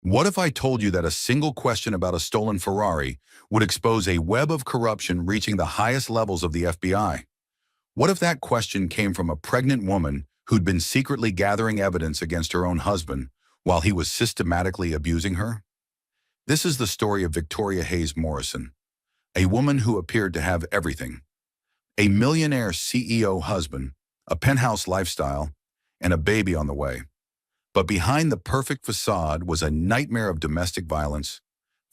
What if I told you that a single question about a stolen Ferrari would expose a web of corruption reaching the highest levels of the FBI? What if that question came from a pregnant woman who'd been secretly gathering evidence against her own husband while he was systematically abusing her? This is the story of Victoria Hayes Morrison, a woman who appeared to have everything: a millionaire CEO husband, a penthouse lifestyle, and a baby on the way. But behind the perfect facade was a nightmare of domestic violence,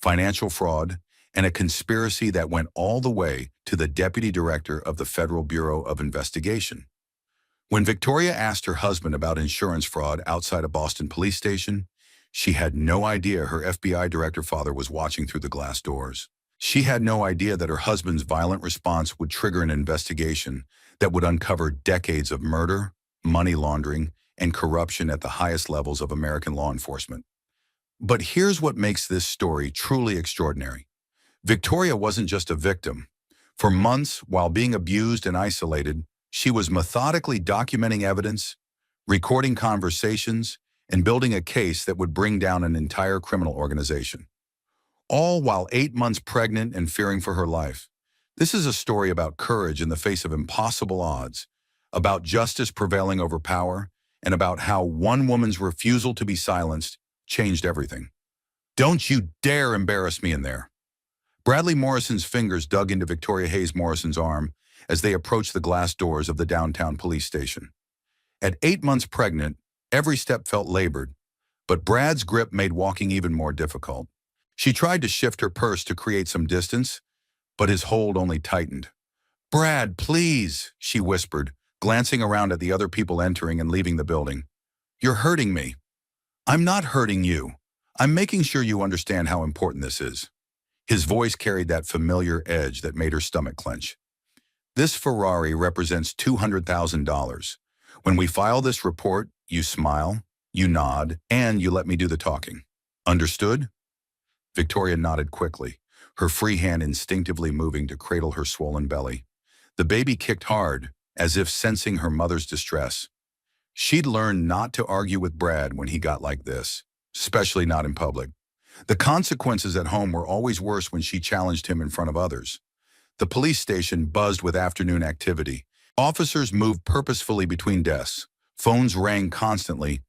financial fraud, and a conspiracy that went all the way to the deputy director of the Federal Bureau of Investigation. When Victoria asked her husband about insurance fraud outside a Boston police station, she had no idea her FBI director father was watching through the glass doors. She had no idea that her husband's violent response would trigger an investigation that would uncover decades of murder, money laundering, and corruption at the highest levels of American law enforcement. But here's what makes this story truly extraordinary. Victoria wasn't just a victim. For months, while being abused and isolated, she was methodically documenting evidence, recording conversations, and building a case that would bring down an entire criminal organization. All while 8 months pregnant and fearing for her life. This is a story about courage in the face of impossible odds, about justice prevailing over power, and about how one woman's refusal to be silenced changed everything. Don't you dare embarrass me in there. Bradley Morrison's fingers dug into Victoria Hayes Morrison's arm as they approached the glass doors of the downtown police station. At 8 months pregnant, every step felt labored, but Brad's grip made walking even more difficult. She tried to shift her purse to create some distance, but his hold only tightened. "Brad, please," she whispered, glancing around at the other people entering and leaving the building. "You're hurting me." "I'm not hurting you. I'm making sure you understand how important this is." His voice carried that familiar edge that made her stomach clench. "This Ferrari represents $200,000. When we file this report, you smile, you nod, and you let me do the talking. Understood?" Victoria nodded quickly, her free hand instinctively moving to cradle her swollen belly. The baby kicked hard, as if sensing her mother's distress. She'd learned not to argue with Brad when he got like this, especially not in public. The consequences at home were always worse when she challenged him in front of others. The police station buzzed with afternoon activity. Officers moved purposefully between desks, phones rang constantly,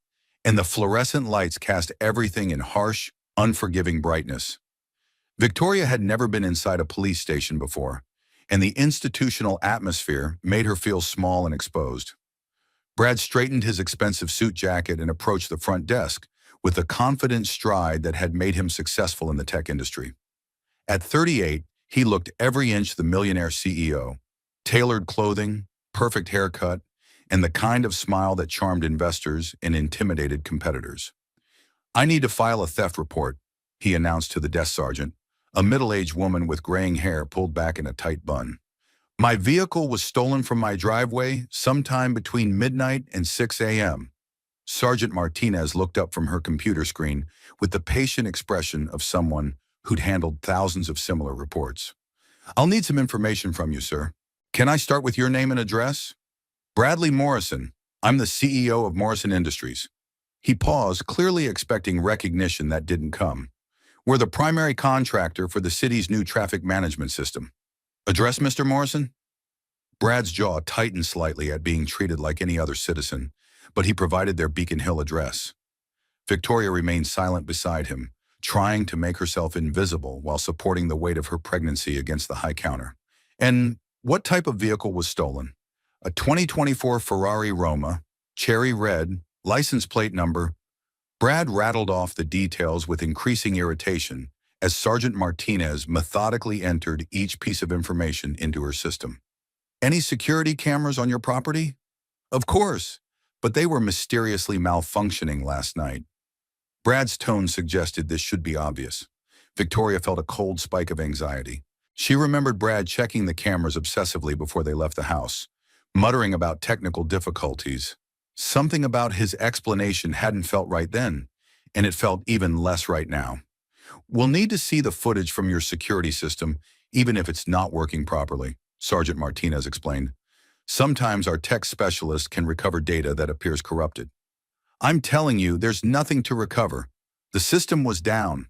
and the fluorescent lights cast everything in harsh, unforgiving brightness. Victoria had never been inside a police station before, and the institutional atmosphere made her feel small and exposed. Brad straightened his expensive suit jacket and approached the front desk with the confident stride that had made him successful in the tech industry. At 38, he looked every inch the millionaire CEO. Tailored clothing, perfect haircut, and the kind of smile that charmed investors and intimidated competitors. "I need to file a theft report," he announced to the desk sergeant, a middle-aged woman with graying hair pulled back in a tight bun. "My vehicle was stolen from my driveway sometime between midnight and 6 a.m. Sergeant Martinez looked up from her computer screen with the patient expression of someone who'd handled thousands of similar reports. "I'll need some information from you, sir. Can I start with your name and address?" "Bradley Morrison. I'm the CEO of Morrison Industries." He paused, clearly expecting recognition that didn't come. "We're the primary contractor for the city's new traffic management system." "Address, Mr. Morrison?" Brad's jaw tightened slightly at being treated like any other citizen, but he provided their Beacon Hill address. Victoria remained silent beside him, trying to make herself invisible while supporting the weight of her pregnancy against the high counter. "And what type of vehicle was stolen?" "A 2024 Ferrari Roma, cherry red, license plate number." Brad rattled off the details with increasing irritation as Sergeant Martinez methodically entered each piece of information into her system. "Any security cameras on your property?" "Of course, but they were mysteriously malfunctioning last night." Brad's tone suggested this should be obvious. Victoria felt a cold spike of anxiety. She remembered Brad checking the cameras obsessively before they left the house, muttering about technical difficulties. Something about his explanation hadn't felt right then, and it felt even less right now. "We'll need to see the footage from your security system, even if it's not working properly," Sergeant Martinez explained. "Sometimes our tech specialists can recover data that appears corrupted." "I'm telling you, there's nothing to recover. The system was down.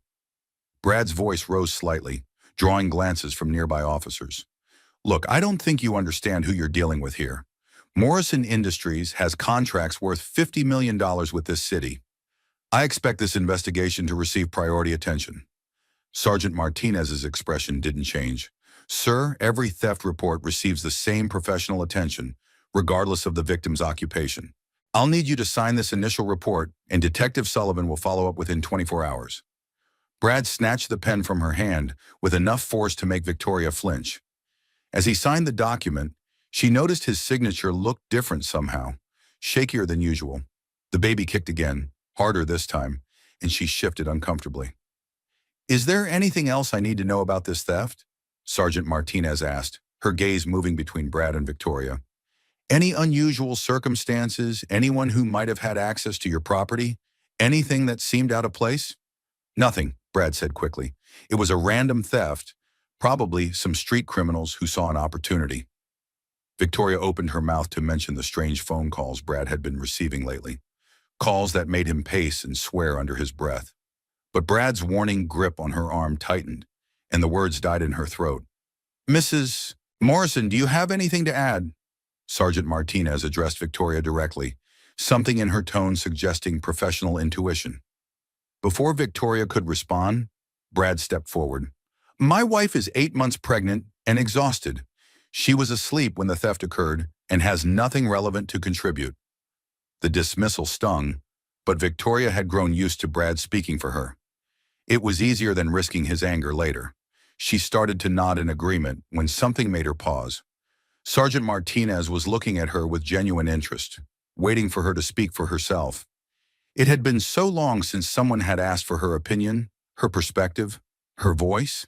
Brad's voice rose slightly, drawing glances from nearby officers. Look, I don't think you understand who you're dealing with here. Morrison Industries has contracts worth $50 million with this city. I expect this investigation to receive priority attention. Sergeant Martinez's expression didn't change. Sir, every theft report receives the same professional attention, regardless of the victim's occupation. I'll need you to sign this initial report, and Detective Sullivan will follow up within 24 hours. Brad snatched the pen from her hand with enough force to make Victoria flinch. As he signed the document, she noticed his signature looked different somehow, shakier than usual. The baby kicked again, harder this time, and she shifted uncomfortably. Is there anything else I need to know about this theft? Sergeant Martinez asked, her gaze moving between Brad and Victoria. Any unusual circumstances, anyone who might have had access to your property, anything that seemed out of place? Nothing, Brad said quickly. It was a random theft, probably some street criminals who saw an opportunity. Victoria opened her mouth to mention the strange phone calls Brad had been receiving lately, calls that made him pace and swear under his breath. But Brad's warning grip on her arm tightened, and the words died in her throat. Mrs. Morrison, do you have anything to add? Sergeant Martinez addressed Victoria directly, something in her tone suggesting professional intuition. Before Victoria could respond, Brad stepped forward. My wife is 8 months pregnant and exhausted. She was asleep when the theft occurred and has nothing relevant to contribute. The dismissal stung, but Victoria had grown used to Brad speaking for her. It was easier than risking his anger later. She started to nod in agreement when something made her pause. Sergeant Martinez was looking at her with genuine interest, waiting for her to speak for herself. It had been so long since someone had asked for her opinion, her perspective, her voice.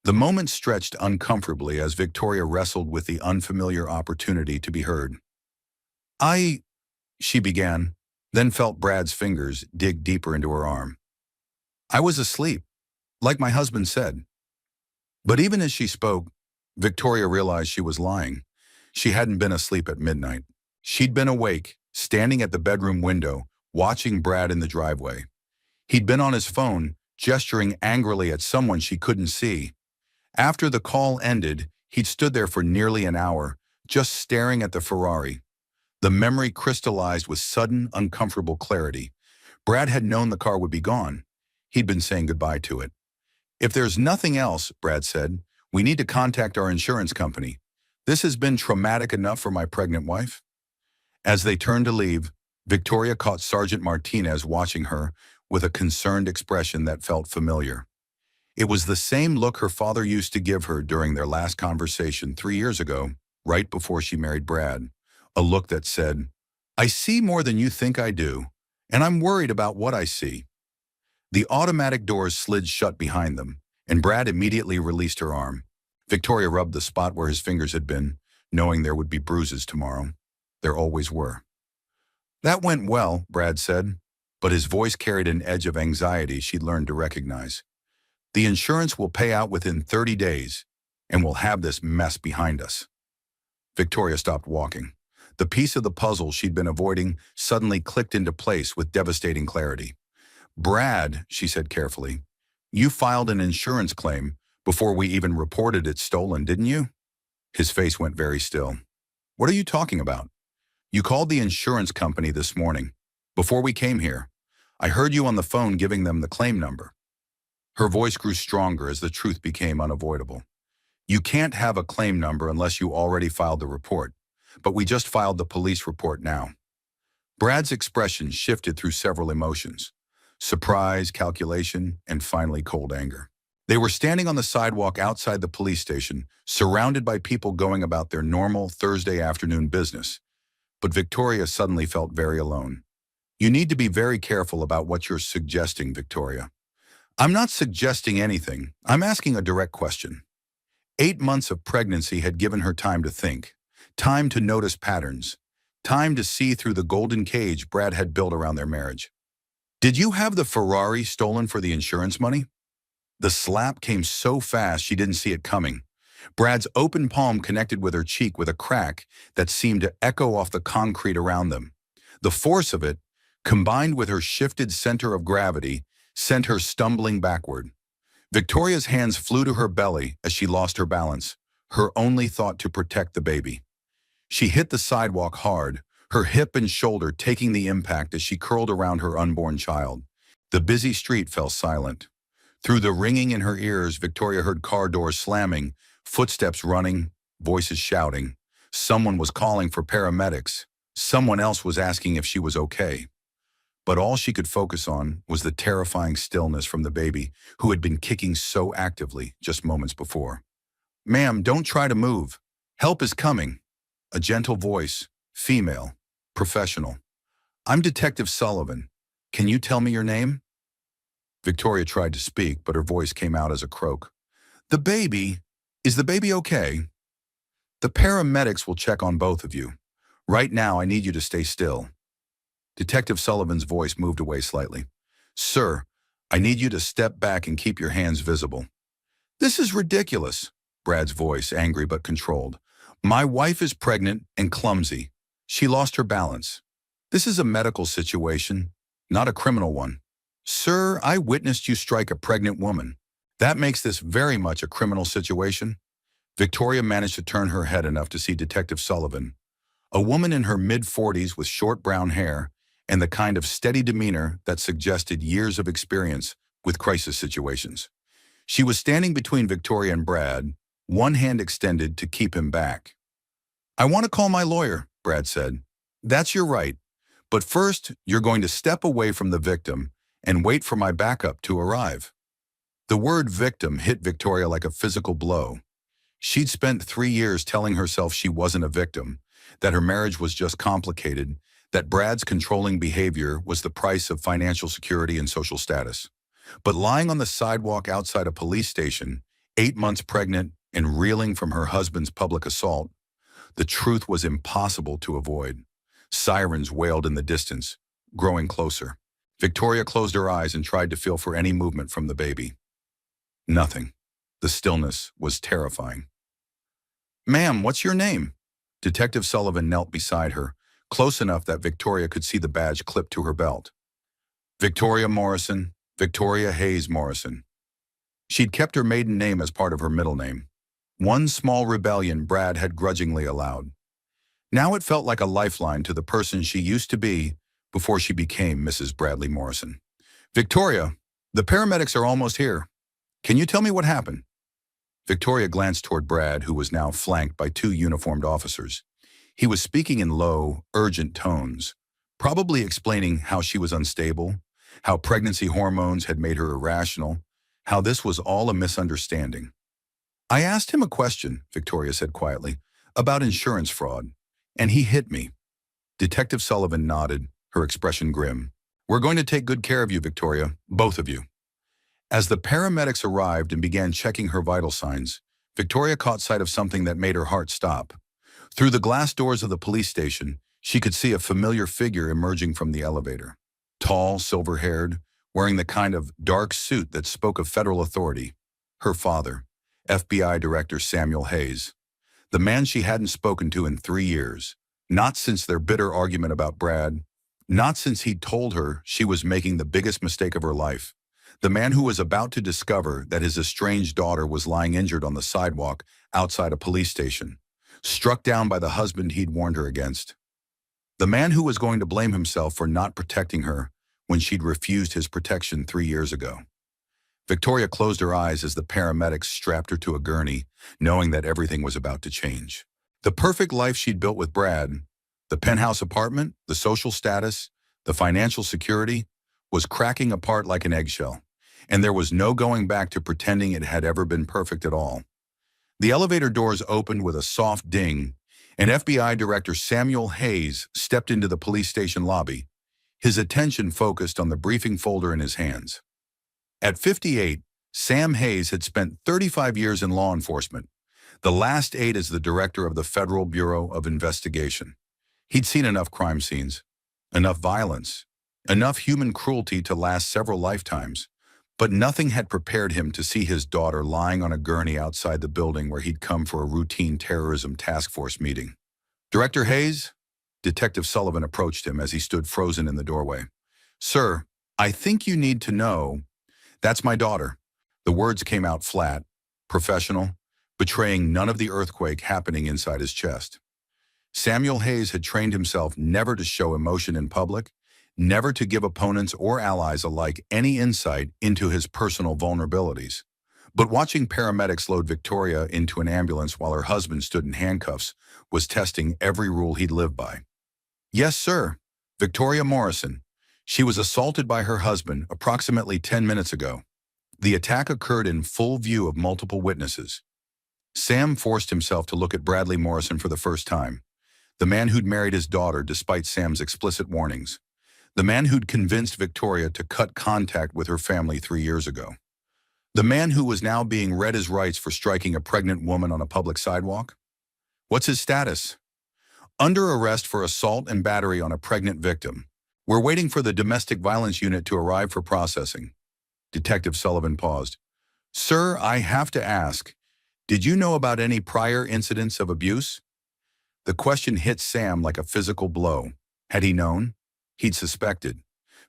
The moment stretched uncomfortably as Victoria wrestled with the unfamiliar opportunity to be heard. She began, then felt Brad's fingers dig deeper into her arm. I was asleep, like my husband said. But even as she spoke, Victoria realized she was lying. She hadn't been asleep at midnight. She'd been awake, standing at the bedroom window, watching Brad in the driveway. He'd been on his phone, gesturing angrily at someone she couldn't see. After the call ended, he'd stood there for nearly an hour, just staring at the Ferrari. The memory crystallized with sudden, uncomfortable clarity. Brad had known the car would be gone. He'd been saying goodbye to it. If there's nothing else, Brad said, we need to contact our insurance company. This has been traumatic enough for my pregnant wife. As they turned to leave, Victoria caught Sergeant Martinez watching her with a concerned expression that felt familiar. It was the same look her father used to give her during their last conversation 3 years ago, right before she married Brad. A look that said, I see more than you think I do, and I'm worried about what I see. The automatic doors slid shut behind them, and Brad immediately released her arm. Victoria rubbed the spot where his fingers had been, knowing there would be bruises tomorrow. There always were. That went well, Brad said, but his voice carried an edge of anxiety she'd learned to recognize. The insurance will pay out within 30 days, and we'll have this mess behind us. Victoria stopped walking. The piece of the puzzle she'd been avoiding suddenly clicked into place with devastating clarity. Brad, she said carefully, you filed an insurance claim before we even reported it stolen, didn't you? His face went very still. What are you talking about? You called the insurance company this morning, before we came here. I heard you on the phone giving them the claim number. Her voice grew stronger as the truth became unavoidable. You can't have a claim number unless you already filed the report, but we just filed the police report now. Brad's expression shifted through several emotions: surprise, calculation, and finally cold anger. They were standing on the sidewalk outside the police station, surrounded by people going about their normal Thursday afternoon business. But Victoria suddenly felt very alone. You need to be very careful about what you're suggesting, Victoria. I'm not suggesting anything. I'm asking a direct question. 8 months of pregnancy had given her time to think, time to notice patterns, time to see through the golden cage Brad had built around their marriage. Did you have the Ferrari stolen for the insurance money? The slap came so fast she didn't see it coming. Brad's open palm connected with her cheek with a crack that seemed to echo off the concrete around them. The force of it, combined with her shifted center of gravity, sent her stumbling backward. Victoria's hands flew to her belly as she lost her balance, her only thought to protect the baby. She hit the sidewalk hard, her hip and shoulder taking the impact as she curled around her unborn child. The busy street fell silent. Through the ringing in her ears, Victoria heard car doors slamming, footsteps running, voices shouting. Someone was calling for paramedics. Someone else was asking if she was okay. But all she could focus on was the terrifying stillness from the baby, who had been kicking so actively just moments before. "Ma'am, don't try to move. Help is coming." A gentle voice, female, professional. "I'm Detective Sullivan. Can you tell me your name?" Victoria tried to speak, but her voice came out as a croak. Is the baby okay?" "The paramedics will check on both of you. Right now, I need you to stay still." Detective Sullivan's voice moved away slightly. "Sir, I need you to step back and keep your hands visible." "This is ridiculous." Brad's voice, angry but controlled. "My wife is pregnant and clumsy. She lost her balance. This is a medical situation, not a criminal one." "Sir, I witnessed you strike a pregnant woman. That makes this very much a criminal situation." Victoria managed to turn her head enough to see Detective Sullivan, a woman in her mid-40s with short brown hair and the kind of steady demeanor that suggested years of experience with crisis situations. She was standing between Victoria and Brad, one hand extended to keep him back. "I want to call my lawyer," Brad said. "That's your right. But first, you're going to step away from the victim and wait for my backup to arrive." The word victim hit Victoria like a physical blow. She'd spent 3 years telling herself she wasn't a victim, that her marriage was just complicated, that Brad's controlling behavior was the price of financial security and social status. But lying on the sidewalk outside a police station, 8 months pregnant and reeling from her husband's public assault, the truth was impossible to avoid. Sirens wailed in the distance, growing closer. Victoria closed her eyes and tried to feel for any movement from the baby. Nothing. The stillness was terrifying. "Ma'am, what's your name?" Detective Sullivan knelt beside her, close enough that Victoria could see the badge clipped to her belt. "Victoria Morrison, Victoria Hayes Morrison." She'd kept her maiden name as part of her middle name. One small rebellion Brad had grudgingly allowed. Now it felt like a lifeline to the person she used to be before she became Mrs. Bradley Morrison. "Victoria, the paramedics are almost here. Can you tell me what happened?" Victoria glanced toward Brad, who was now flanked by 2 uniformed officers. He was speaking in low, urgent tones, probably explaining how she was unstable, how pregnancy hormones had made her irrational, how this was all a misunderstanding. "I asked him a question," Victoria said quietly, "about insurance fraud, and he hit me." Detective Sullivan nodded, her expression grim. "We're going to take good care of you, Victoria, both of you." As the paramedics arrived and began checking her vital signs, Victoria caught sight of something that made her heart stop. Through the glass doors of the police station, she could see a familiar figure emerging from the elevator. Tall, silver-haired, wearing the kind of dark suit that spoke of federal authority. Her father, FBI Director Samuel Hayes. The man she hadn't spoken to in 3 years. Not since their bitter argument about Brad. Not since he'd told her she was making the biggest mistake of her life. The man who was about to discover that his estranged daughter was lying injured on the sidewalk outside a police station, struck down by the husband he'd warned her against. The man who was going to blame himself for not protecting her when she'd refused his protection 3 years ago. Victoria closed her eyes as the paramedics strapped her to a gurney, knowing that everything was about to change. The perfect life she'd built with Brad, the penthouse apartment, the social status, the financial security, was cracking apart like an eggshell, and there was no going back to pretending it had ever been perfect at all. The elevator doors opened with a soft ding, and FBI Director Samuel Hayes stepped into the police station lobby, his attention focused on the briefing folder in his hands. At 58, Sam Hayes had spent 35 years in law enforcement, the last 8 as the director of the Federal Bureau of Investigation. He'd seen enough crime scenes, enough violence, enough human cruelty to last several lifetimes, but nothing had prepared him to see his daughter lying on a gurney outside the building where he'd come for a routine terrorism task force meeting. "Director Hayes?" Detective Sullivan approached him as he stood frozen in the doorway. "Sir, I think you need to know That's my daughter. The words came out flat, professional, betraying none of the earthquake happening inside his chest. Samuel Hayes had trained himself never to show emotion in public, never to give opponents or allies alike any insight into his personal vulnerabilities. But watching paramedics load Victoria into an ambulance while her husband stood in handcuffs was testing every rule he'd lived by. Yes, sir. Victoria Morrison. She was assaulted by her husband approximately 10 minutes ago. The attack occurred in full view of multiple witnesses. Sam forced himself to look at Bradley Morrison for the first time, the man who'd married his daughter despite Sam's explicit warnings, the man who'd convinced Victoria to cut contact with her family 3 years ago, the man who was now being read his rights for striking a pregnant woman on a public sidewalk. What's his status? Under arrest for assault and battery on a pregnant victim. We're waiting for the domestic violence unit to arrive for processing. Detective Sullivan paused. Sir, I have to ask, did you know about any prior incidents of abuse? The question hit Sam like a physical blow. Had he known? He'd suspected.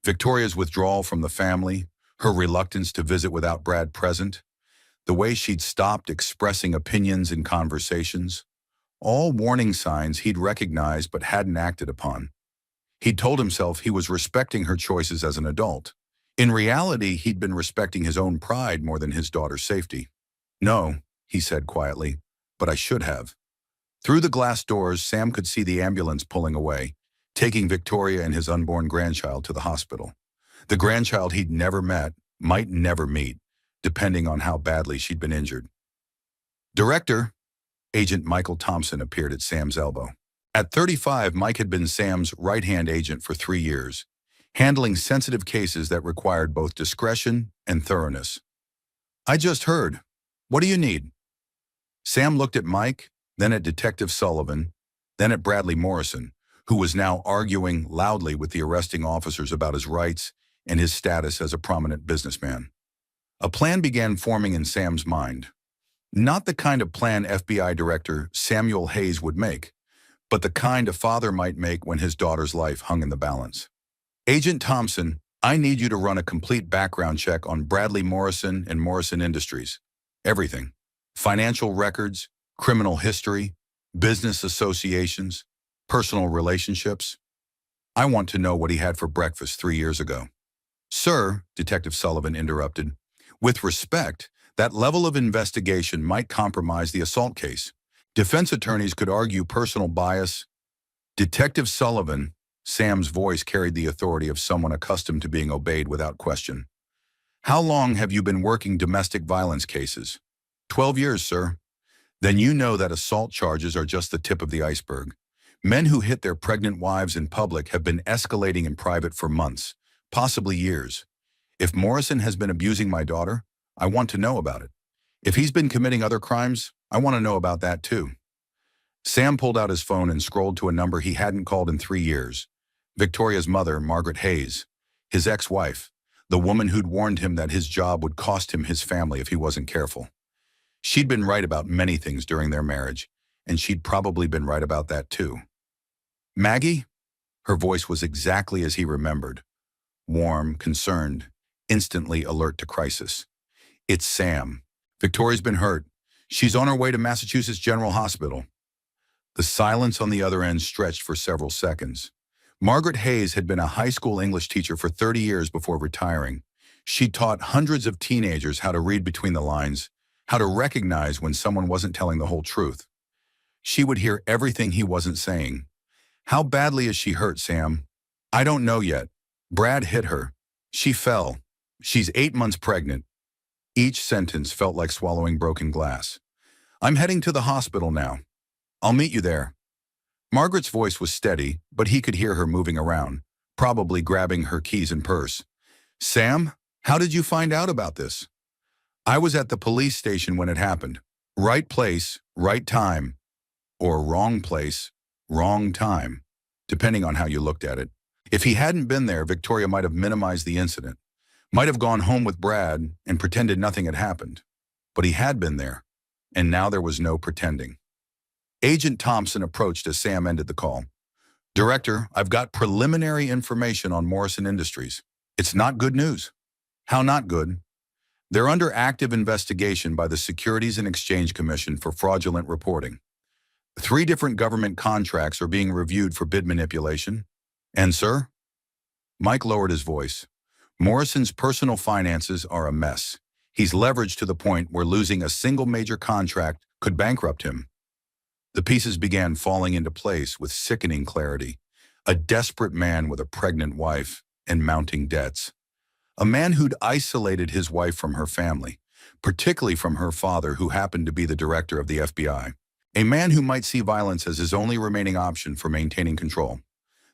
Victoria's withdrawal from the family, her reluctance to visit without Brad present, the way she'd stopped expressing opinions in conversations, all warning signs he'd recognized but hadn't acted upon. He'd told himself he was respecting her choices as an adult. In reality, he'd been respecting his own pride more than his daughter's safety. No, he said quietly, but I should have. Through the glass doors, Sam could see the ambulance pulling away, taking Victoria and his unborn grandchild to the hospital. The grandchild he'd never met, might never meet, depending on how badly she'd been injured. Director, Agent Michael Thompson appeared at Sam's elbow. At 35, Mike had been Sam's right-hand agent for 3 years, handling sensitive cases that required both discretion and thoroughness. I just heard. What do you need? Sam looked at Mike, then at Detective Sullivan, then at Bradley Morrison, who was now arguing loudly with the arresting officers about his rights and his status as a prominent businessman. A plan began forming in Sam's mind. Not the kind of plan FBI Director Samuel Hayes would make, but the kind a father might make when his daughter's life hung in the balance. Agent Thompson, I need you to run a complete background check on Bradley Morrison and Morrison Industries. Everything. Financial records, criminal history, business associations, personal relationships. I want to know what he had for breakfast 3 years ago. Sir, Detective Sullivan interrupted, with respect, that level of investigation might compromise the assault case. Defense attorneys could argue personal bias. Detective Sullivan, Sam's voice carried the authority of someone accustomed to being obeyed without question. How long have you been working domestic violence cases? 12 years, sir. Then you know that assault charges are just the tip of the iceberg. Men who hit their pregnant wives in public have been escalating in private for months, possibly years. If Morrison has been abusing my daughter, I want to know about it. If he's been committing other crimes, I want to know about that too. Sam pulled out his phone and scrolled to a number he hadn't called in 3 years. Victoria's mother, Margaret Hayes, his ex-wife, the woman who'd warned him that his job would cost him his family if he wasn't careful. She'd been right about many things during their marriage, and she'd probably been right about that too. Maggie? Her voice was exactly as he remembered. Warm, concerned, instantly alert to crisis. It's Sam. Victoria's been hurt. She's on her way to Massachusetts General Hospital. The silence on the other end stretched for several seconds. Margaret Hayes had been a high school English teacher for 30 years before retiring. She taught hundreds of teenagers how to read between the lines, how to recognize when someone wasn't telling the whole truth. She would hear everything he wasn't saying. How badly is she hurt, Sam? I don't know yet. Brad hit her. She fell. She's 8 months pregnant. Each sentence felt like swallowing broken glass. I'm heading to the hospital now. I'll meet you there. Margaret's voice was steady, but he could hear her moving around, probably grabbing her keys and purse. Sam, how did you find out about this? I was at the police station when it happened. Right place, right time. Or wrong place, wrong time, depending on how you looked at it. If he hadn't been there, Victoria might have minimized the incident, might have gone home with Brad and pretended nothing had happened. But he had been there, and now there was no pretending. Agent Thompson approached as Sam ended the call. Director, I've got preliminary information on Morrison Industries. It's not good news. How not good? They're under active investigation by the Securities and Exchange Commission for fraudulent reporting. 3 different government contracts are being reviewed for bid manipulation. And, sir? Mike lowered his voice. Morrison's personal finances are a mess. He's leveraged to the point where losing a single major contract could bankrupt him. The pieces began falling into place with sickening clarity. A desperate man with a pregnant wife and mounting debts. A man who'd isolated his wife from her family, particularly from her father, who happened to be the director of the FBI. A man who might see violence as his only remaining option for maintaining control.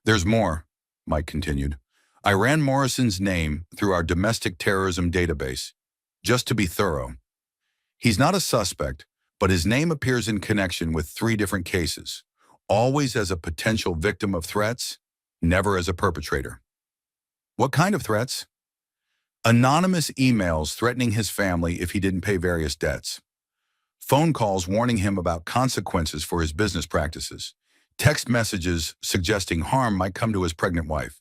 There's more, Mike continued. I ran Morrison's name through our domestic terrorism database, just to be thorough. He's not a suspect, but his name appears in connection with 3 different cases, always as a potential victim of threats, never as a perpetrator. What kind of threats? Anonymous emails threatening his family if he didn't pay various debts. Phone calls warning him about consequences for his business practices. Text messages suggesting harm might come to his pregnant wife.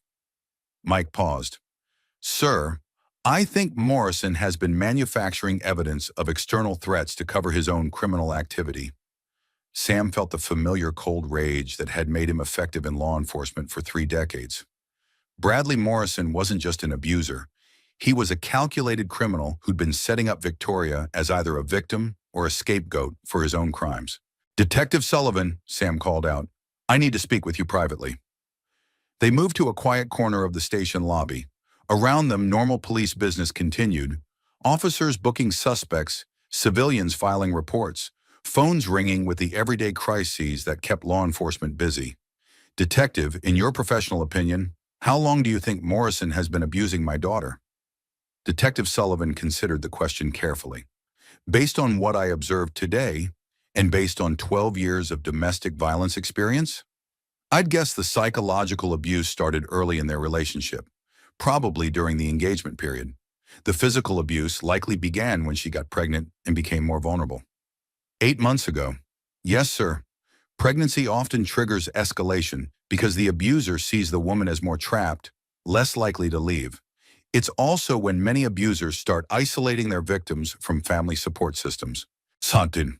Mike paused. Sir, I think Morrison has been manufacturing evidence of external threats to cover his own criminal activity. Sam felt the familiar cold rage that had made him effective in law enforcement for 3 decades. Bradley Morrison wasn't just an abuser. He was a calculated criminal who'd been setting up Victoria as either a victim or a scapegoat for his own crimes. Detective Sullivan, Sam called out, I need to speak with you privately. They moved to a quiet corner of the station lobby. Around them, normal police business continued. Officers booking suspects, civilians filing reports, phones ringing with the everyday crises that kept law enforcement busy. Detective, in your professional opinion, how long do you think Morrison has been abusing my daughter? Detective Sullivan considered the question carefully. Based on what I observed today, and based on 12 years of domestic violence experience, I'd guess the psychological abuse started early in their relationship, probably during the engagement period. The physical abuse likely began when she got pregnant and became more vulnerable. 8 months ago. Yes, sir. Pregnancy often triggers escalation because the abuser sees the woman as more trapped, less likely to leave. It's also when many abusers start isolating their victims from family support systems. Santin.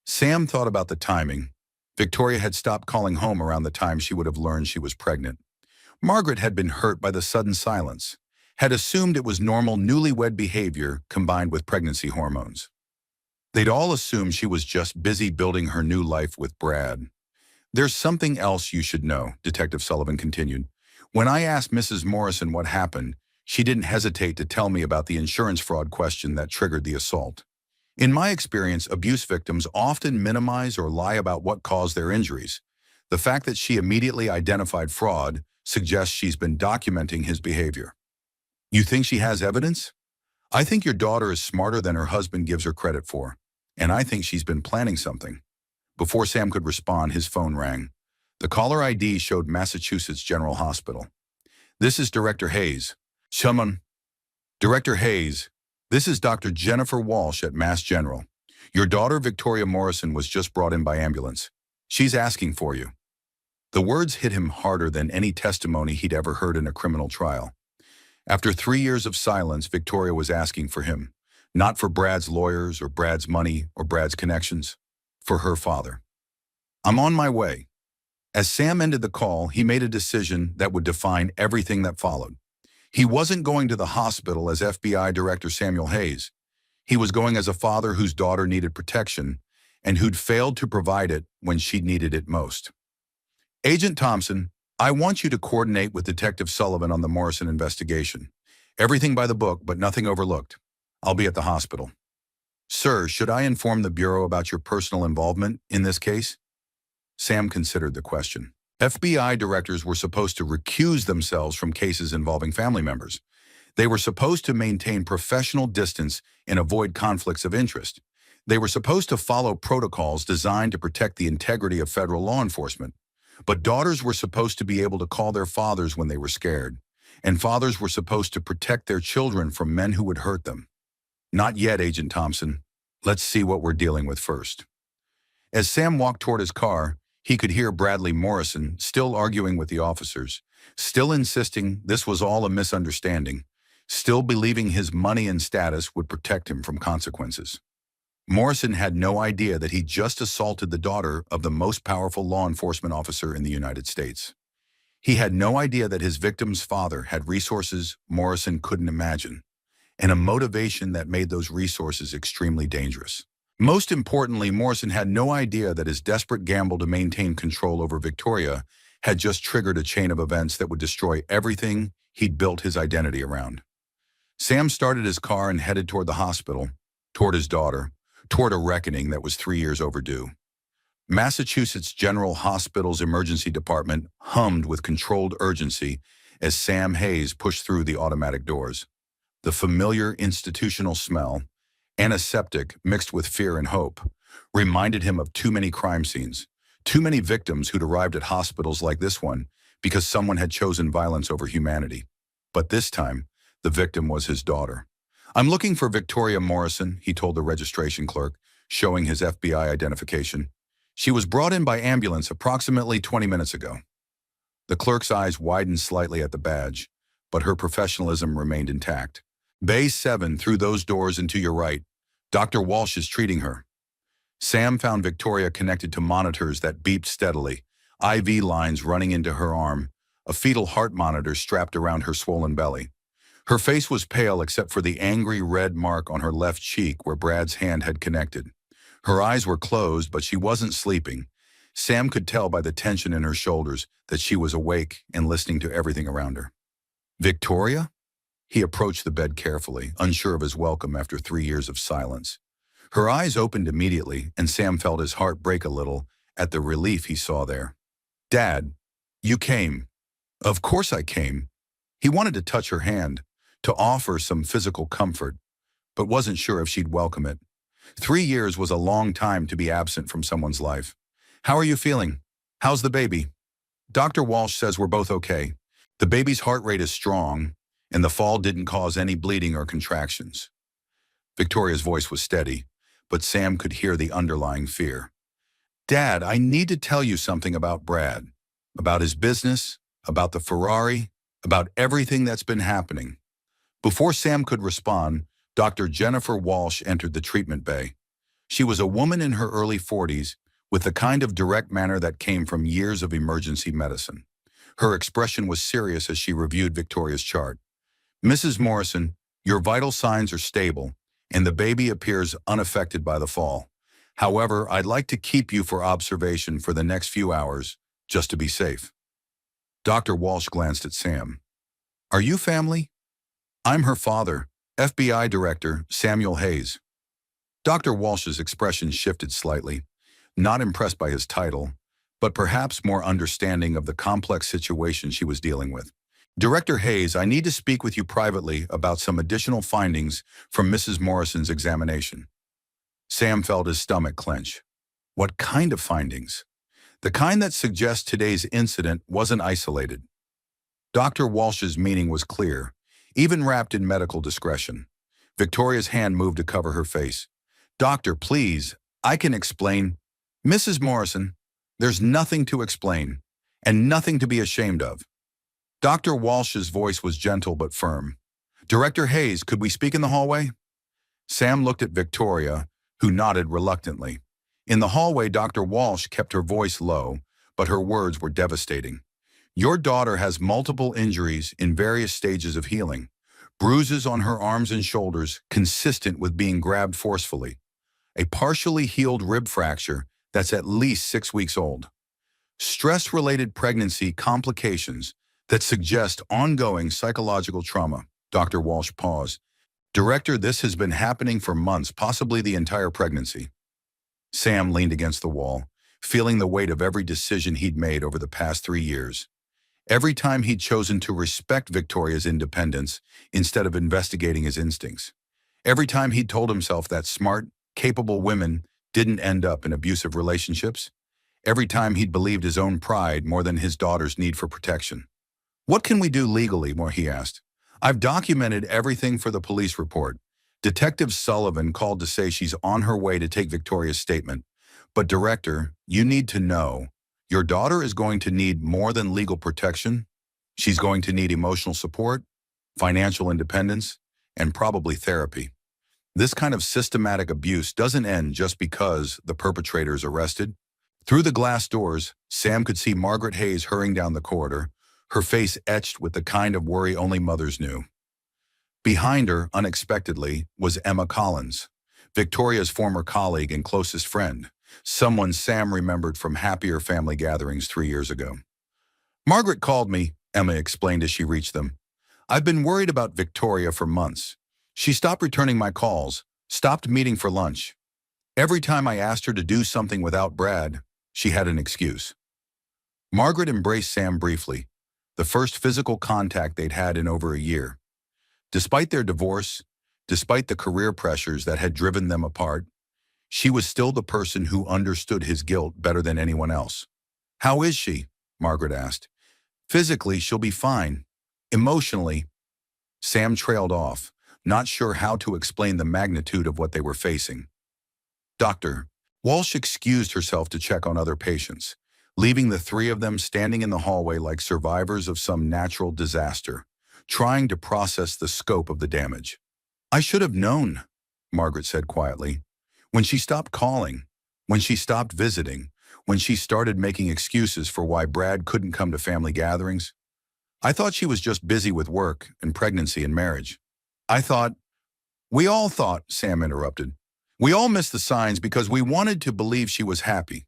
Sam thought about the timing. Victoria had stopped calling home around the time she would have learned she was pregnant. Margaret had been hurt by the sudden silence, had assumed it was normal newlywed behavior combined with pregnancy hormones. They'd all assumed she was just busy building her new life with Brad. There's something else you should know, Detective Sullivan continued. When I asked Mrs. Morrison what happened, she didn't hesitate to tell me about the insurance fraud question that triggered the assault. In my experience, abuse victims often minimize or lie about what caused their injuries. The fact that she immediately identified fraud suggests she's been documenting his behavior. You think she has evidence? I think your daughter is smarter than her husband gives her credit for, and I think she's been planning something. Before Sam could respond, his phone rang. The caller ID showed Massachusetts General Hospital. This is Director Hayes. Someone. Director Hayes, this is Dr. Jennifer Walsh at Mass General. Your daughter Victoria Morrison was just brought in by ambulance. She's asking for you. The words hit him harder than any testimony he'd ever heard in a criminal trial. After 3 years of silence, Victoria was asking for him, not for Brad's lawyers or Brad's money or Brad's connections, for her father. I'm on my way. As Sam ended the call, he made a decision that would define everything that followed. He wasn't going to the hospital as FBI Director Samuel Hayes. He was going as a father whose daughter needed protection and who'd failed to provide it when she needed it most. Agent Thompson, I want you to coordinate with Detective Sullivan on the Morrison investigation. Everything by the book, but nothing overlooked. I'll be at the hospital. Sir, should I inform the Bureau about your personal involvement in this case? Sam considered the question. FBI directors were supposed to recuse themselves from cases involving family members. They were supposed to maintain professional distance and avoid conflicts of interest. They were supposed to follow protocols designed to protect the integrity of federal law enforcement. But daughters were supposed to be able to call their fathers when they were scared, and fathers were supposed to protect their children from men who would hurt them. Not yet, Agent Thompson. Let's see what we're dealing with first. As Sam walked toward his car, he could hear Bradley Morrison still arguing with the officers, still insisting this was all a misunderstanding, still believing his money and status would protect him from consequences. Morrison had no idea that he just assaulted the daughter of the most powerful law enforcement officer in the United States. He had no idea that his victim's father had resources Morrison couldn't imagine, and a motivation that made those resources extremely dangerous. Most importantly, Morrison had no idea that his desperate gamble to maintain control over Victoria had just triggered a chain of events that would destroy everything he'd built his identity around. Sam started his car and headed toward the hospital, toward his daughter, toward a reckoning that was 3 years overdue. Massachusetts General Hospital's emergency department hummed with controlled urgency as Sam Hayes pushed through the automatic doors. The familiar institutional smell, antiseptic mixed with fear and hope, reminded him of too many crime scenes, too many victims who'd arrived at hospitals like this one because someone had chosen violence over humanity. But this time, the victim was his daughter. "I'm looking for Victoria Morrison," he told the registration clerk, showing his FBI identification. "She was brought in by ambulance approximately 20 minutes ago." The clerk's eyes widened slightly at the badge, but her professionalism remained intact. "Bay 7 through those doors and to your right. Dr. Walsh is treating her." Sam found Victoria connected to monitors that beeped steadily, IV lines running into her arm, a fetal heart monitor strapped around her swollen belly. Her face was pale except for the angry red mark on her left cheek where Brad's hand had connected. Her eyes were closed, but she wasn't sleeping. Sam could tell by the tension in her shoulders that she was awake and listening to everything around her. "Victoria?" He approached the bed carefully, unsure of his welcome after 3 years of silence. Her eyes opened immediately, and Sam felt his heart break a little at the relief he saw there. "Dad, you came." "Of course I came." He wanted to touch her hand, to offer some physical comfort, but wasn't sure if she'd welcome it. 3 years was a long time to be absent from someone's life. "How are you feeling? How's the baby?" "Dr. Walsh says we're both okay. The baby's heart rate is strong, and the fall didn't cause any bleeding or contractions." Victoria's voice was steady, but Sam could hear the underlying fear. "Dad, I need to tell you something about Brad, about his business, about the Ferrari, about everything that's been happening." Before Sam could respond, Dr. Jennifer Walsh entered the treatment bay. She was a woman in her early 40s, with the kind of direct manner that came from years of emergency medicine. Her expression was serious as she reviewed Victoria's chart. "Mrs. Morrison, your vital signs are stable, and the baby appears unaffected by the fall. However, I'd like to keep you for observation for the next few hours, just to be safe." Dr. Walsh glanced at Sam. "Are you family?" "I'm her father, FBI Director Samuel Hayes." Dr. Walsh's expression shifted slightly, not impressed by his title, but perhaps more understanding of the complex situation she was dealing with. "Director Hayes, I need to speak with you privately about some additional findings from Mrs. Morrison's examination." Sam felt his stomach clench. What kind of findings? The kind that suggests today's incident wasn't isolated. Dr. Walsh's meaning was clear, even wrapped in medical discretion. Victoria's hand moved to cover her face. "Doctor, please, I can explain." "Mrs. Morrison, there's nothing to explain, and nothing to be ashamed of." Dr. Walsh's voice was gentle but firm. "Director Hayes, could we speak in the hallway?" Sam looked at Victoria, who nodded reluctantly. In the hallway, Dr. Walsh kept her voice low, but her words were devastating. "Your daughter has multiple injuries in various stages of healing. Bruises on her arms and shoulders consistent with being grabbed forcefully. A partially healed rib fracture that's at least 6 weeks old. Stress-related pregnancy complications that suggest ongoing psychological trauma." Dr. Walsh paused. "Director, this has been happening for months, possibly the entire pregnancy." Sam leaned against the wall, feeling the weight of every decision he'd made over the past 3 years. Every time he'd chosen to respect Victoria's independence instead of investigating his instincts. Every time he'd told himself that smart, capable women didn't end up in abusive relationships. Every time he'd believed his own pride more than his daughter's need for protection. "What can we do legally?" he asked. "I've documented everything for the police report. Detective Sullivan called to say she's on her way to take Victoria's statement. But Director, you need to know, your daughter is going to need more than legal protection. She's going to need emotional support, financial independence, and probably therapy. This kind of systematic abuse doesn't end just because the perpetrator is arrested. Through the glass doors, Sam could see Margaret Hayes hurrying down the corridor, her face etched with the kind of worry only mothers knew. Behind her, unexpectedly, was Emma Collins, Victoria's former colleague and closest friend, someone Sam remembered from happier family gatherings 3 years ago. "Margaret called me," Emma explained as she reached them. "I've been worried about Victoria for months. She stopped returning my calls, stopped meeting for lunch. Every time I asked her to do something without Brad, she had an excuse." Margaret embraced Sam briefly, the first physical contact they'd had in over a year. Despite their divorce, despite the career pressures that had driven them apart, she was still the person who understood his guilt better than anyone else. "How is she?" Margaret asked. "Physically, she'll be fine. Emotionally," Sam trailed off, not sure how to explain the magnitude of what they were facing. "Doctor." Walsh excused herself to check on other patients, leaving the three of them standing in the hallway like survivors of some natural disaster, trying to process the scope of the damage. "I should have known," Margaret said quietly. "When she stopped calling, when she stopped visiting, when she started making excuses for why Brad couldn't come to family gatherings, I thought she was just busy with work and pregnancy and marriage. I thought—" "We all thought," Sam interrupted. "We all missed the signs because we wanted to believe she was happy."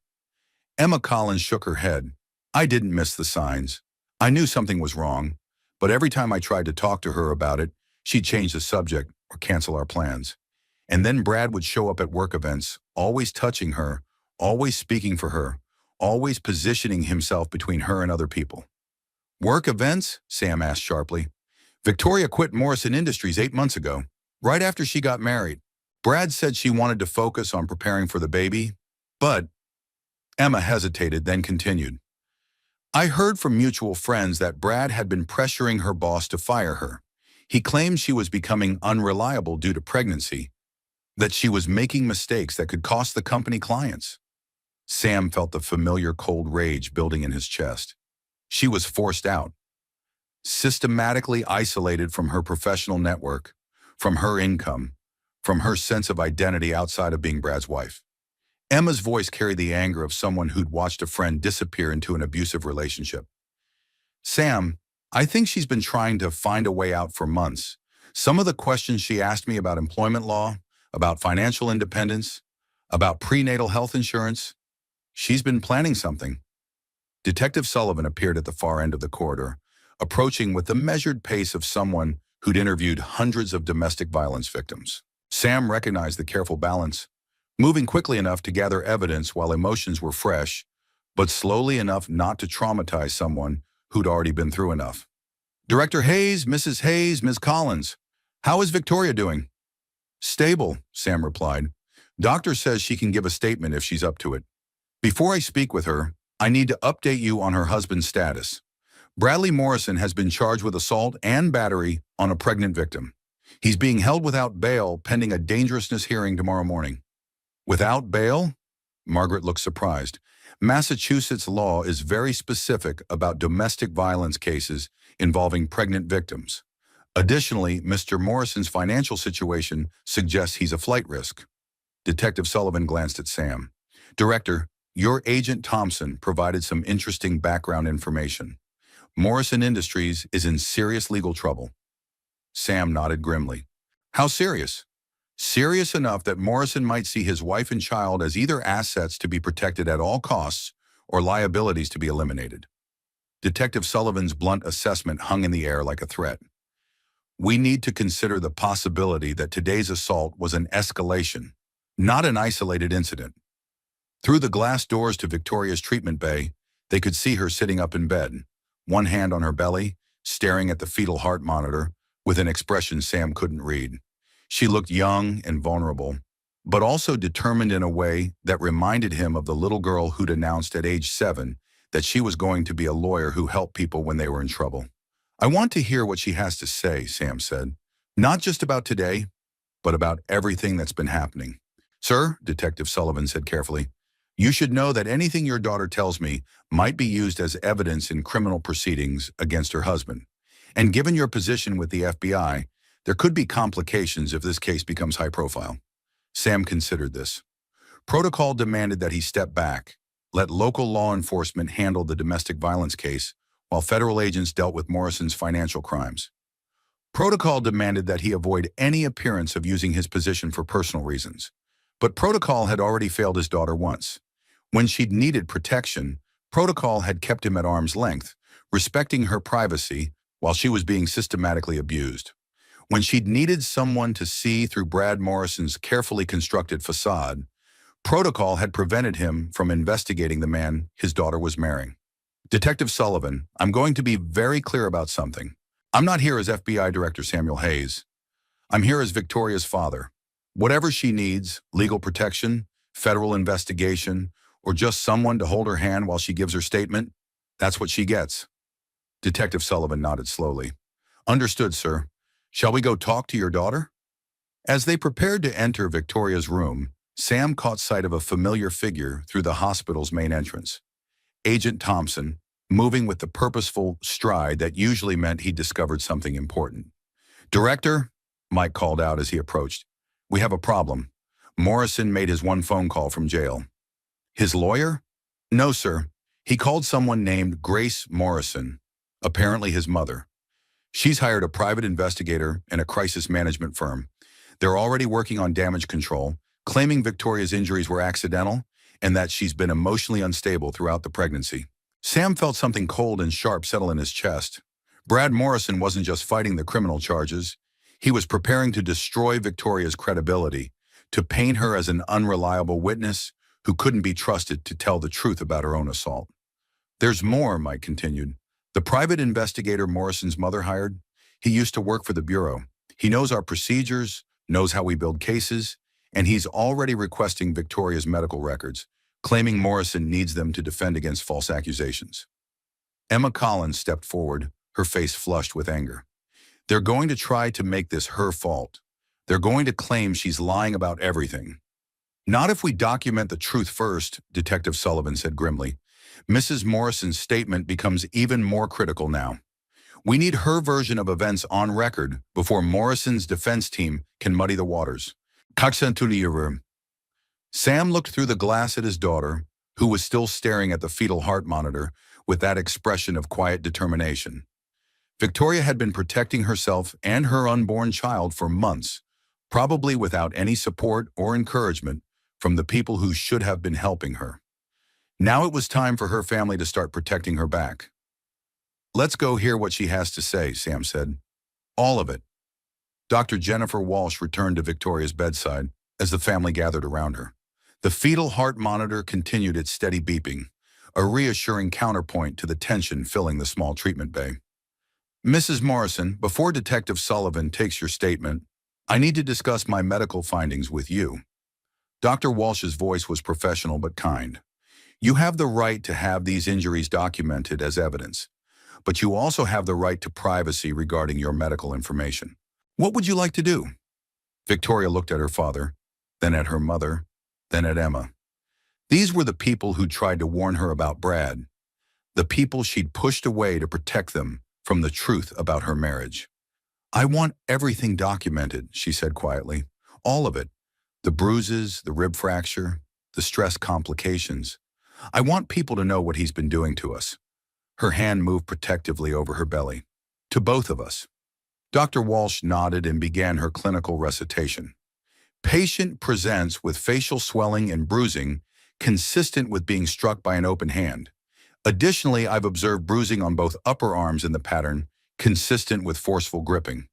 Emma Collins shook her head. "I didn't miss the signs. I knew something was wrong, but every time I tried to talk to her about it, she'd change the subject or cancel our plans. And then Brad would show up at work events, always touching her, always speaking for her, always positioning himself between her and other people." "Work events?" Sam asked sharply. "Victoria quit Morrison Industries 8 months ago, right after she got married. Brad said she wanted to focus on preparing for the baby, but—" Emma hesitated, then continued. "I heard from mutual friends that Brad had been pressuring her boss to fire her. He claimed she was becoming unreliable due to pregnancy, that she was making mistakes that could cost the company clients." Sam felt the familiar cold rage building in his chest. She was forced out, systematically isolated from her professional network, from her income, from her sense of identity outside of being Brad's wife. Emma's voice carried the anger of someone who'd watched a friend disappear into an abusive relationship. "Sam, I think she's been trying to find a way out for months. Some of the questions she asked me about employment law, about financial independence, about prenatal health insurance, she's been planning something." Detective Sullivan appeared at the far end of the corridor, approaching with the measured pace of someone who'd interviewed hundreds of domestic violence victims. Sam recognized the careful balance, moving quickly enough to gather evidence while emotions were fresh, but slowly enough not to traumatize someone who'd already been through enough. "Director Hayes, Mrs. Hayes, Ms. Collins, how is Victoria doing?" "Stable," Sam replied. "Doctor says she can give a statement if she's up to it. Before I speak with her, I need to update you on her husband's status. Bradley Morrison has been charged with assault and battery on a pregnant victim. He's being held without bail pending a dangerousness hearing tomorrow morning." "Without bail?" Margaret looked surprised. Massachusetts law is very specific about domestic violence cases involving pregnant victims. Additionally, Mr. Morrison's financial situation suggests he's a flight risk. Detective Sullivan glanced at Sam. "Director, your agent Thompson provided some interesting background information. Morrison Industries is in serious legal trouble." Sam nodded grimly. "How serious?" "Serious enough that Morrison might see his wife and child as either assets to be protected at all costs or liabilities to be eliminated." Detective Sullivan's blunt assessment hung in the air like a threat. "We need to consider the possibility that today's assault was an escalation, not an isolated incident." Through the glass doors to Victoria's treatment bay, they could see her sitting up in bed, one hand on her belly, staring at the fetal heart monitor, with an expression Sam couldn't read. She looked young and vulnerable, but also determined in a way that reminded him of the little girl who'd announced at age 7 that she was going to be a lawyer who helped people when they were in trouble. "I want to hear what she has to say," Sam said. "Not just about today, but about everything that's been happening." "Sir," Detective Sullivan said carefully, "you should know that anything your daughter tells me might be used as evidence in criminal proceedings against her husband. And given your position with the FBI, there could be complications if this case becomes high profile. Sam considered this. Protocol demanded that he step back, let local law enforcement handle the domestic violence case, while federal agents dealt with Morrison's financial crimes. Protocol demanded that he avoid any appearance of using his position for personal reasons. But Protocol had already failed his daughter once. When she'd needed protection, Protocol had kept him at arm's length, respecting her privacy while she was being systematically abused. When she'd needed someone to see through Brad Morrison's carefully constructed facade, Protocol had prevented him from investigating the man his daughter was marrying. Detective Sullivan, I'm going to be very clear about something. I'm not here as FBI Director Samuel Hayes. I'm here as Victoria's father. Whatever she needs, legal protection, federal investigation, or just someone to hold her hand while she gives her statement, that's what she gets. Detective Sullivan nodded slowly. Understood, sir. Shall we go talk to your daughter? As they prepared to enter Victoria's room, Sam caught sight of a familiar figure through the hospital's main entrance. Agent Thompson, moving with the purposeful stride that usually meant he discovered something important. Director, Mike called out as he approached. We have a problem. Morrison made his one phone call from jail. His lawyer? No, sir. He called someone named Grace Morrison, apparently his mother. She's hired a private investigator and a crisis management firm. They're already working on damage control, claiming Victoria's injuries were accidental and that she's been emotionally unstable throughout the pregnancy. Sam felt something cold and sharp settle in his chest. Brad Morrison wasn't just fighting the criminal charges. He was preparing to destroy Victoria's credibility, to paint her as an unreliable witness who couldn't be trusted to tell the truth about her own assault. There's more, Mike continued. The private investigator Morrison's mother hired, he used to work for the Bureau. He knows our procedures, knows how we build cases, and he's already requesting Victoria's medical records, claiming Morrison needs them to defend against false accusations. Emma Collins stepped forward, her face flushed with anger. They're going to try to make this her fault. They're going to claim she's lying about everything. Not if we document the truth first, Detective Sullivan said grimly. Mrs. Morrison's statement becomes even more critical now. We need her version of events on record before Morrison's defense team can muddy the waters. Sam looked through the glass at his daughter, who was still staring at the fetal heart monitor with that expression of quiet determination. Victoria had been protecting herself and her unborn child for months, probably without any support or encouragement from the people who should have been helping her. Now it was time for her family to start protecting her back. Let's go hear what she has to say, Sam said. All of it. Dr. Jennifer Walsh returned to Victoria's bedside as the family gathered around her. The fetal heart monitor continued its steady beeping, a reassuring counterpoint to the tension filling the small treatment bay. Mrs. Morrison, before Detective Sullivan takes your statement, I need to discuss my medical findings with you. Dr. Walsh's voice was professional but kind. You have the right to have these injuries documented as evidence, but you also have the right to privacy regarding your medical information. What would you like to do? Victoria looked at her father, then at her mother, then at Emma. These were the people who tried to warn her about Brad, the people she'd pushed away to protect them from the truth about her marriage. I want everything documented, she said quietly. All of it. The bruises, the rib fracture, the stress complications. I want people to know what he's been doing to us. Her hand moved protectively over her belly. To both of us. Dr. Walsh nodded and began her clinical recitation. Patient presents with facial swelling and bruising consistent with being struck by an open hand. Additionally, I've observed bruising on both upper arms in the pattern, consistent with forceful gripping.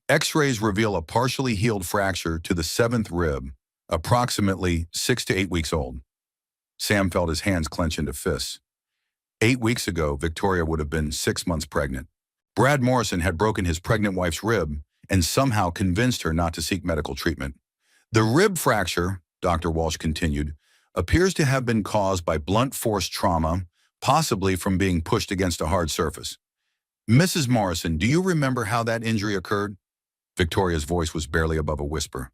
X-rays reveal a partially healed fracture to the 7th rib, approximately 6 to 8 weeks old. Sam felt his hands clench into fists. 8 weeks ago, Victoria would have been 6 months pregnant. Brad Morrison had broken his pregnant wife's rib and somehow convinced her not to seek medical treatment. The rib fracture, Dr. Walsh continued, appears to have been caused by blunt force trauma, possibly from being pushed against a hard surface. Mrs. Morrison, do you remember how that injury occurred? Victoria's voice was barely above a whisper.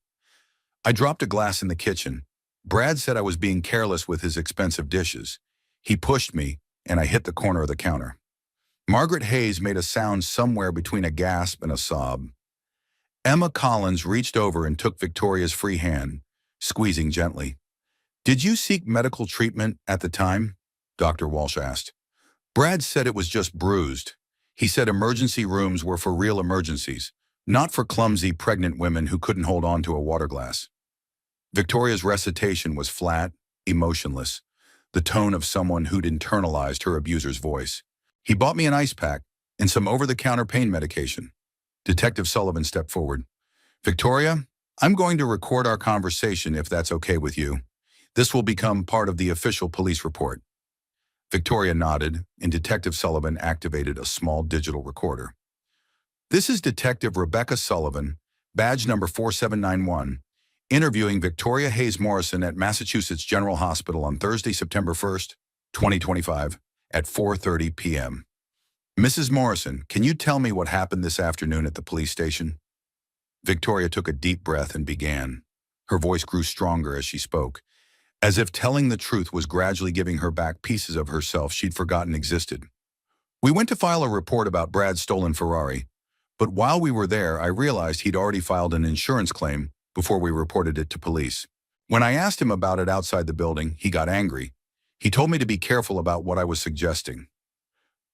I dropped a glass in the kitchen. Brad said I was being careless with his expensive dishes. He pushed me, and I hit the corner of the counter. Margaret Hayes made a sound somewhere between a gasp and a sob. Emma Collins reached over and took Victoria's free hand, squeezing gently. "Did you seek medical treatment at the time?" Dr. Walsh asked. Brad said it was just bruised. He said emergency rooms were for real emergencies, not for clumsy pregnant women who couldn't hold on to a water glass. Victoria's recitation was flat, emotionless, the tone of someone who'd internalized her abuser's voice. "He bought me an ice pack and some over-the-counter pain medication." Detective Sullivan stepped forward. "Victoria, I'm going to record our conversation if that's okay with you. This will become part of the official police report." Victoria nodded, and Detective Sullivan activated a small digital recorder. "This is Detective Rebecca Sullivan, badge number 4791, interviewing Victoria Hayes Morrison at Massachusetts General Hospital on Thursday, September 1st, 2025, at 4:30 p.m. Mrs. Morrison, can you tell me what happened this afternoon at the police station?" Victoria took a deep breath and began. Her voice grew stronger as she spoke, as if telling the truth was gradually giving her back pieces of herself she'd forgotten existed. "We went to file a report about Brad's stolen Ferrari, but while we were there, I realized he'd already filed an insurance claim before we reported it to police. When I asked him about it outside the building, he got angry. He told me to be careful about what I was suggesting."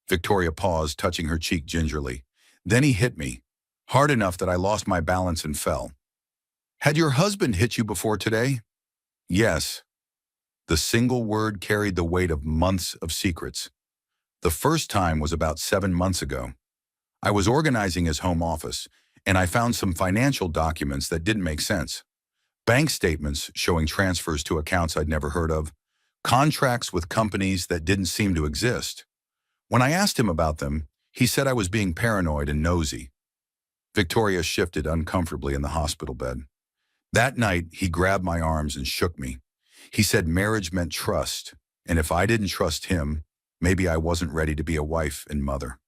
Victoria paused, touching her cheek gingerly. "Then he hit me, hard enough that I lost my balance and fell." "Had your husband hit you before today?" "Yes." The single word carried the weight of months of secrets. "The first time was about 7 months ago. I was organizing his home office, and I found some financial documents that didn't make sense. Bank statements showing transfers to accounts I'd never heard of, contracts with companies that didn't seem to exist. When I asked him about them, he said I was being paranoid and nosy." Victoria shifted uncomfortably in the hospital bed. "That night, he grabbed my arms and shook me. He said marriage meant trust, and if I didn't trust him, maybe I wasn't ready to be a wife and mother."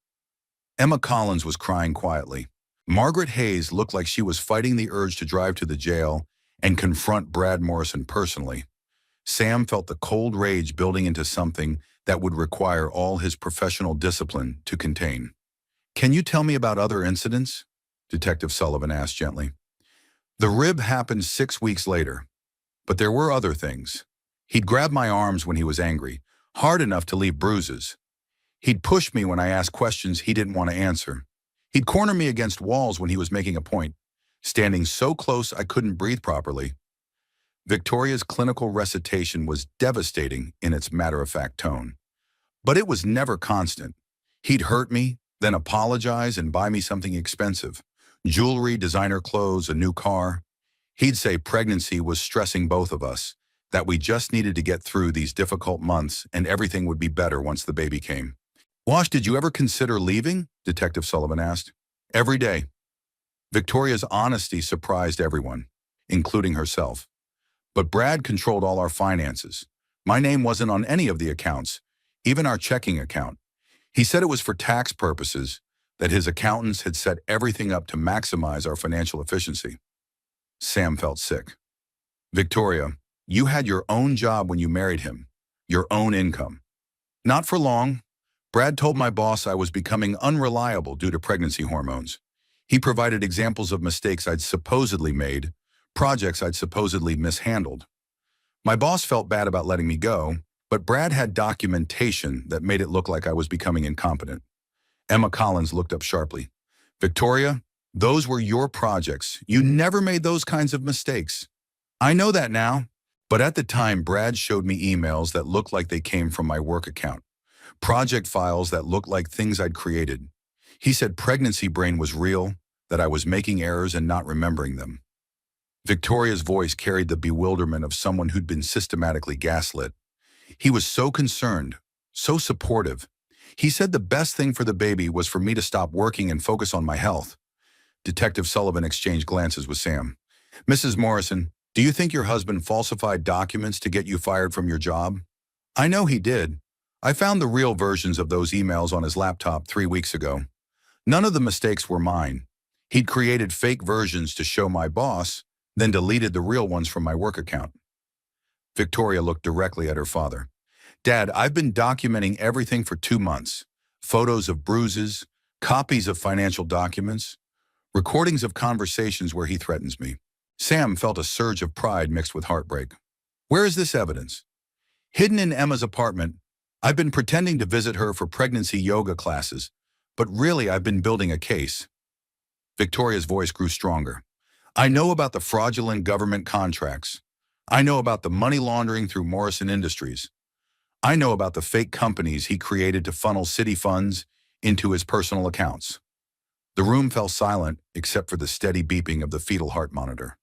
Emma Collins was crying quietly. Margaret Hayes looked like she was fighting the urge to drive to the jail and confront Brad Morrison personally. Sam felt the cold rage building into something that would require all his professional discipline to contain. "Can you tell me about other incidents?" Detective Sullivan asked gently. "The rib happened 6 weeks later, but there were other things. He'd grab my arms when he was angry, hard enough to leave bruises. He'd push me when I asked questions he didn't want to answer. He'd corner me against walls when he was making a point, standing so close I couldn't breathe properly." Victoria's clinical recitation was devastating in its matter-of-fact tone. "But it was never constant. He'd hurt me, then apologize and buy me something expensive. Jewelry, designer clothes, a new car. He'd say pregnancy was stressing both of us, that we just needed to get through these difficult months and everything would be better once the baby came." "Wash, did you ever consider leaving?" Detective Sullivan asked. "Every day." Victoria's honesty surprised everyone, including herself. "But Brad controlled all our finances. My name wasn't on any of the accounts, even our checking account. He said it was for tax purposes, that his accountants had set everything up to maximize our financial efficiency." Sam felt sick. "Victoria, you had your own job when you married him, your own income." "Not for long. Brad told my boss I was becoming unreliable due to pregnancy hormones. He provided examples of mistakes I'd supposedly made, projects I'd supposedly mishandled. My boss felt bad about letting me go, but Brad had documentation that made it look like I was becoming incompetent." Emma Collins looked up sharply. "Victoria, those were your projects. You never made those kinds of mistakes." "I know that now. But at the time, Brad showed me emails that looked like they came from my work account, project files that looked like things I'd created. He said pregnancy brain was real, that I was making errors and not remembering them." Victoria's voice carried the bewilderment of someone who'd been systematically gaslit. "He was so concerned, so supportive. He said the best thing for the baby was for me to stop working and focus on my health." Detective Sullivan exchanged glances with Sam. "Mrs. Morrison, do you think your husband falsified documents to get you fired from your job?" "I know he did. I found the real versions of those emails on his laptop 3 weeks ago. None of the mistakes were mine. He'd created fake versions to show my boss, then deleted the real ones from my work account." Victoria looked directly at her father. "Dad, I've been documenting everything for 2 months. photos of bruises, copies of financial documents, recordings of conversations where he threatens me. Sam felt a surge of pride mixed with heartbreak. Where is this evidence? Hidden in Emma's apartment. I've been pretending to visit her for pregnancy yoga classes, but really I've been building a case. Victoria's voice grew stronger. I know about the fraudulent government contracts. I know about the money laundering through Morrison Industries. I know about the fake companies he created to funnel city funds into his personal accounts. The room fell silent except for the steady beeping of the fetal heart monitor.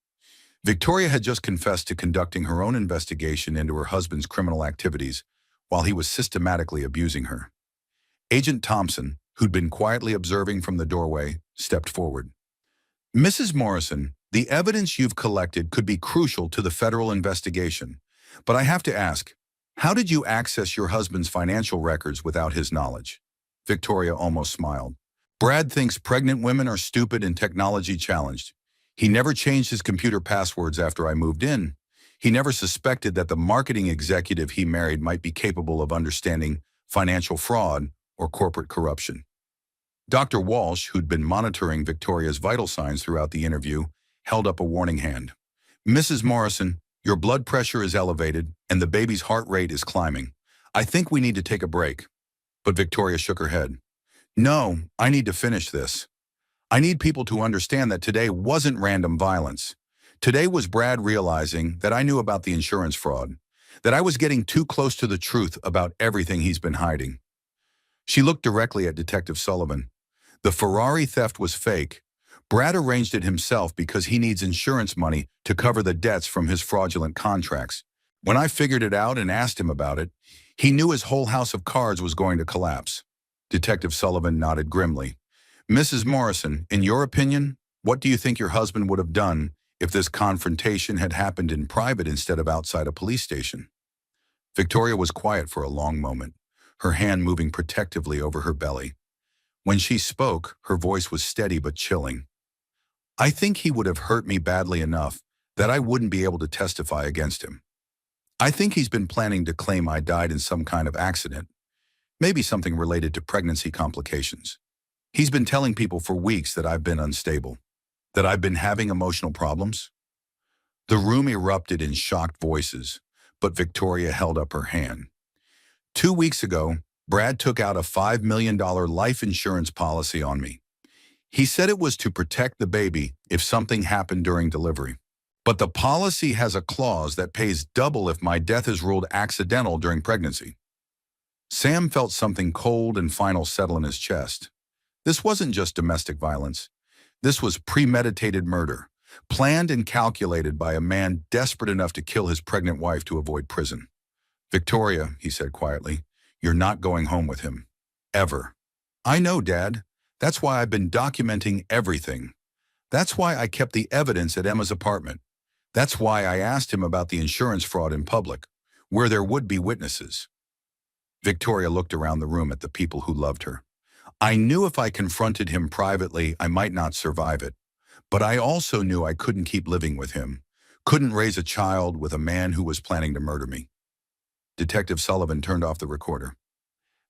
Victoria had just confessed to conducting her own investigation into her husband's criminal activities while he was systematically abusing her. Agent Thompson, who'd been quietly observing from the doorway, stepped forward. Mrs. Morrison, the evidence you've collected could be crucial to the federal investigation, but I have to ask, how did you access your husband's financial records without his knowledge? Victoria almost smiled. Brad thinks pregnant women are stupid and technology challenged. He never changed his computer passwords after I moved in. He never suspected that the marketing executive he married might be capable of understanding financial fraud or corporate corruption. Dr. Walsh, who'd been monitoring Victoria's vital signs throughout the interview, held up a warning hand. Mrs. Morrison, your blood pressure is elevated and the baby's heart rate is climbing. I think we need to take a break. But Victoria shook her head. No, I need to finish this. I need people to understand that today wasn't random violence. Today was Brad realizing that I knew about the insurance fraud, that I was getting too close to the truth about everything he's been hiding. She looked directly at Detective Sullivan. The Ferrari theft was fake. Brad arranged it himself because he needs insurance money to cover the debts from his fraudulent contracts. When I figured it out and asked him about it, he knew his whole house of cards was going to collapse. Detective Sullivan nodded grimly. Mrs. Morrison, in your opinion, what do you think your husband would have done if this confrontation had happened in private instead of outside a police station? Victoria was quiet for a long moment, her hand moving protectively over her belly. When she spoke, her voice was steady but chilling. I think he would have hurt me badly enough that I wouldn't be able to testify against him. I think he's been planning to claim I died in some kind of accident, maybe something related to pregnancy complications. He's been telling people for weeks that I've been unstable, that I've been having emotional problems. The room erupted in shocked voices, but Victoria held up her hand. 2 weeks ago, Brad took out a $5 million life insurance policy on me. He said it was to protect the baby if something happened during delivery. But the policy has a clause that pays double if my death is ruled accidental during pregnancy. Sam felt something cold and final settle in his chest. This wasn't just domestic violence. This was premeditated murder, planned and calculated by a man desperate enough to kill his pregnant wife to avoid prison. Victoria, he said quietly, you're not going home with him. Ever. I know, Dad. That's why I've been documenting everything. That's why I kept the evidence at Emma's apartment. That's why I asked him about the insurance fraud in public, where there would be witnesses. Victoria looked around the room at the people who loved her. I knew if I confronted him privately, I might not survive it. But I also knew I couldn't keep living with him, couldn't raise a child with a man who was planning to murder me. Detective Sullivan turned off the recorder.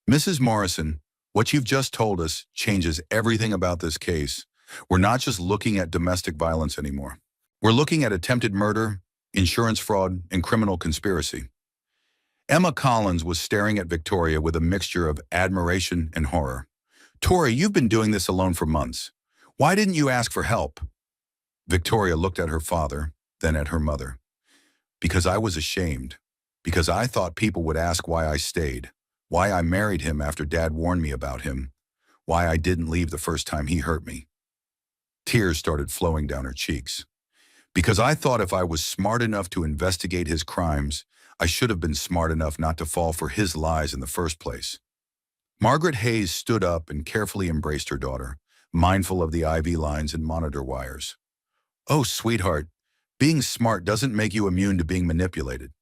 Mrs. Morrison, what you've just told us changes everything about this case. We're not just looking at domestic violence anymore. We're looking at attempted murder, insurance fraud, and criminal conspiracy. Emma Collins was staring at Victoria with a mixture of admiration and horror. Tori, you've been doing this alone for months. Why didn't you ask for help? Victoria looked at her father, then at her mother. Because I was ashamed. Because I thought people would ask why I stayed, why I married him after Dad warned me about him, why I didn't leave the first time he hurt me. Tears started flowing down her cheeks. Because I thought if I was smart enough to investigate his crimes, I should have been smart enough not to fall for his lies in the first place. Margaret Hayes stood up and carefully embraced her daughter, mindful of the IV lines and monitor wires. Oh, sweetheart, being smart doesn't make you immune to being manipulated.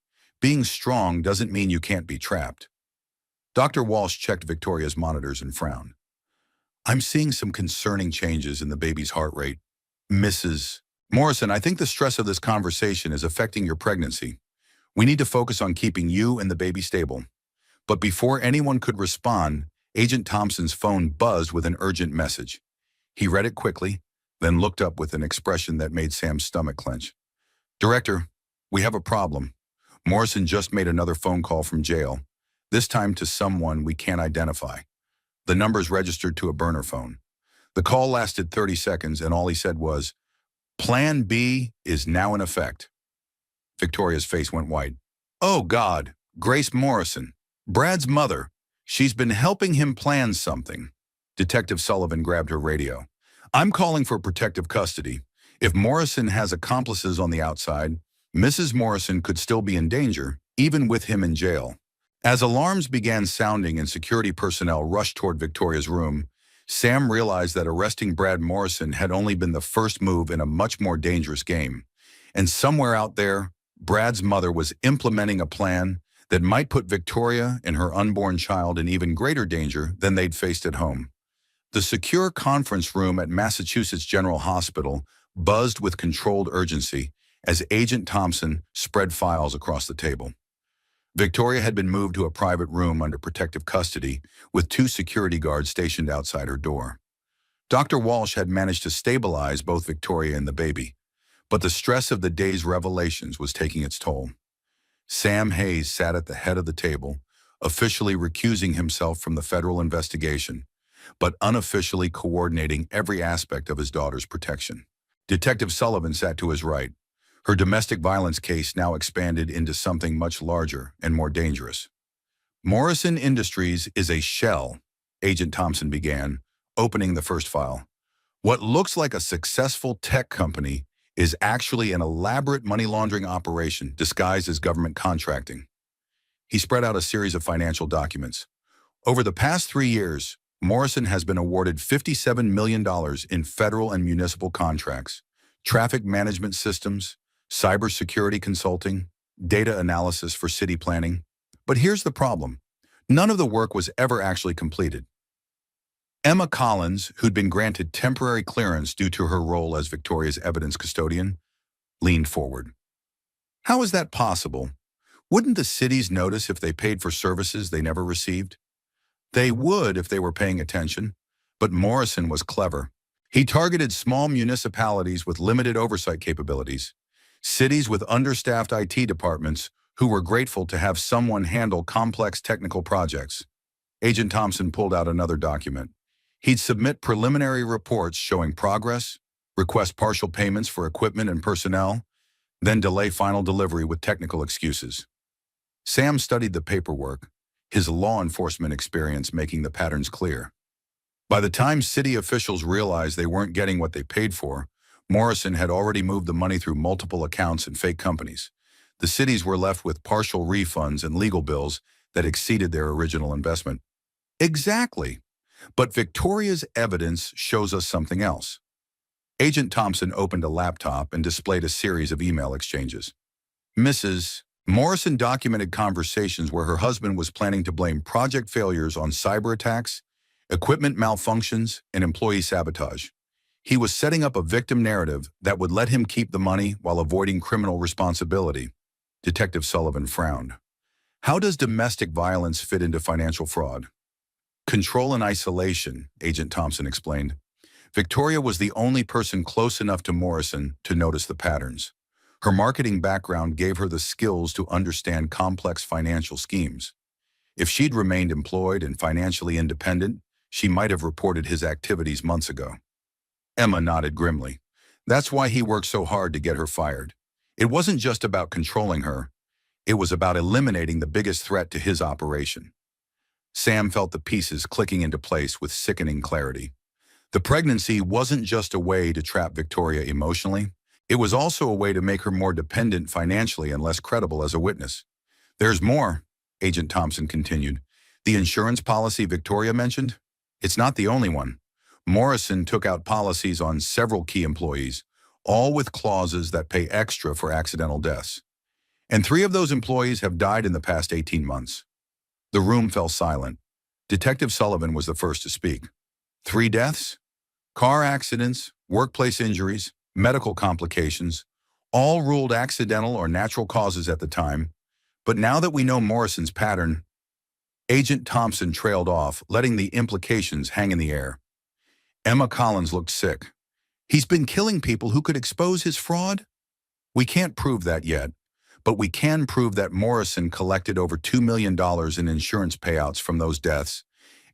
Being strong doesn't mean you can't be trapped. Dr. Walsh checked Victoria's monitors and frowned. I'm seeing some concerning changes in the baby's heart rate. Mrs. Morrison, I think the stress of this conversation is affecting your pregnancy. We need to focus on keeping you and the baby stable. But before anyone could respond, Agent Thompson's phone buzzed with an urgent message. He read it quickly, then looked up with an expression that made Sam's stomach clench. "Director, we have a problem. Morrison just made another phone call from jail, this time to someone we can't identify. The number's registered to a burner phone. The call lasted 30 seconds, and all he said was, 'Plan B is now in effect.'" Victoria's face went white. "Oh, God, Grace Morrison, Brad's mother. She's been helping him plan something." Detective Sullivan grabbed her radio. "I'm calling for protective custody. If Morrison has accomplices on the outside, Mrs. Morrison could still be in danger, even with him in jail." As alarms began sounding and security personnel rushed toward Victoria's room, Sam realized that arresting Brad Morrison had only been the first move in a much more dangerous game. And somewhere out there, Brad's mother was implementing a plan that might put Victoria and her unborn child in even greater danger than they'd faced at home. The secure conference room at Massachusetts General Hospital buzzed with controlled urgency as Agent Thompson spread files across the table. Victoria had been moved to a private room under protective custody with 2 security guards stationed outside her door. Dr. Walsh had managed to stabilize both Victoria and the baby, but the stress of the day's revelations was taking its toll. Sam Hayes sat at the head of the table, officially recusing himself from the federal investigation, but unofficially coordinating every aspect of his daughter's protection. Detective Sullivan sat to his right, her domestic violence case now expanded into something much larger and more dangerous. "Morrison Industries is a shell," Agent Thompson began, opening the first file. "What looks like a successful tech company is actually an elaborate money laundering operation disguised as government contracting." He spread out a series of financial documents. Over the past 3 years, Morrison has been awarded $57 million in federal and municipal contracts, traffic management systems, cybersecurity consulting, data analysis for city planning. But here's the problem. None of the work was ever actually completed. Emma Collins, who'd been granted temporary clearance due to her role as Victoria's evidence custodian, leaned forward. "How is that possible? Wouldn't the cities notice if they paid for services they never received?" "They would if they were paying attention, but Morrison was clever. He targeted small municipalities with limited oversight capabilities, cities with understaffed IT departments who were grateful to have someone handle complex technical projects." Agent Thompson pulled out another document. He'd submit preliminary reports showing progress, request partial payments for equipment and personnel, then delay final delivery with technical excuses. Sam studied the paperwork, his law enforcement experience making the patterns clear. By the time city officials realized they weren't getting what they paid for, Morrison had already moved the money through multiple accounts and fake companies. The cities were left with partial refunds and legal bills that exceeded their original investment. Exactly. But Victoria's evidence shows us something else. Agent Thompson opened a laptop and displayed a series of email exchanges. Mrs. Morrison documented conversations where her husband was planning to blame project failures on cyber attacks, equipment malfunctions, and employee sabotage. He was setting up a victim narrative that would let him keep the money while avoiding criminal responsibility. Detective Sullivan frowned. "How does domestic violence fit into financial fraud?" "Control and isolation," Agent Thompson explained. Victoria was the only person close enough to Morrison to notice the patterns. Her marketing background gave her the skills to understand complex financial schemes. If she'd remained employed and financially independent, she might have reported his activities months ago. Emma nodded grimly. "That's why he worked so hard to get her fired. It wasn't just about controlling her. It was about eliminating the biggest threat to his operation." Sam felt the pieces clicking into place with sickening clarity. The pregnancy wasn't just a way to trap Victoria emotionally. It was also a way to make her more dependent financially and less credible as a witness. "There's more," Agent Thompson continued. "The insurance policy Victoria mentioned? It's not the only one. Morrison took out policies on several key employees, all with clauses that pay extra for accidental deaths. And 3 of those employees have died in the past 18 months. The room fell silent. Detective Sullivan was the first to speak. 3 deaths? Car accidents, workplace injuries, medical complications, all ruled accidental or natural causes at the time. But now that we know Morrison's pattern..." Agent Thompson trailed off, letting the implications hang in the air. Emma Collins looked sick. He's been killing people who could expose his fraud? We can't prove that yet, but we can prove that Morrison collected over $2 million in insurance payouts from those deaths,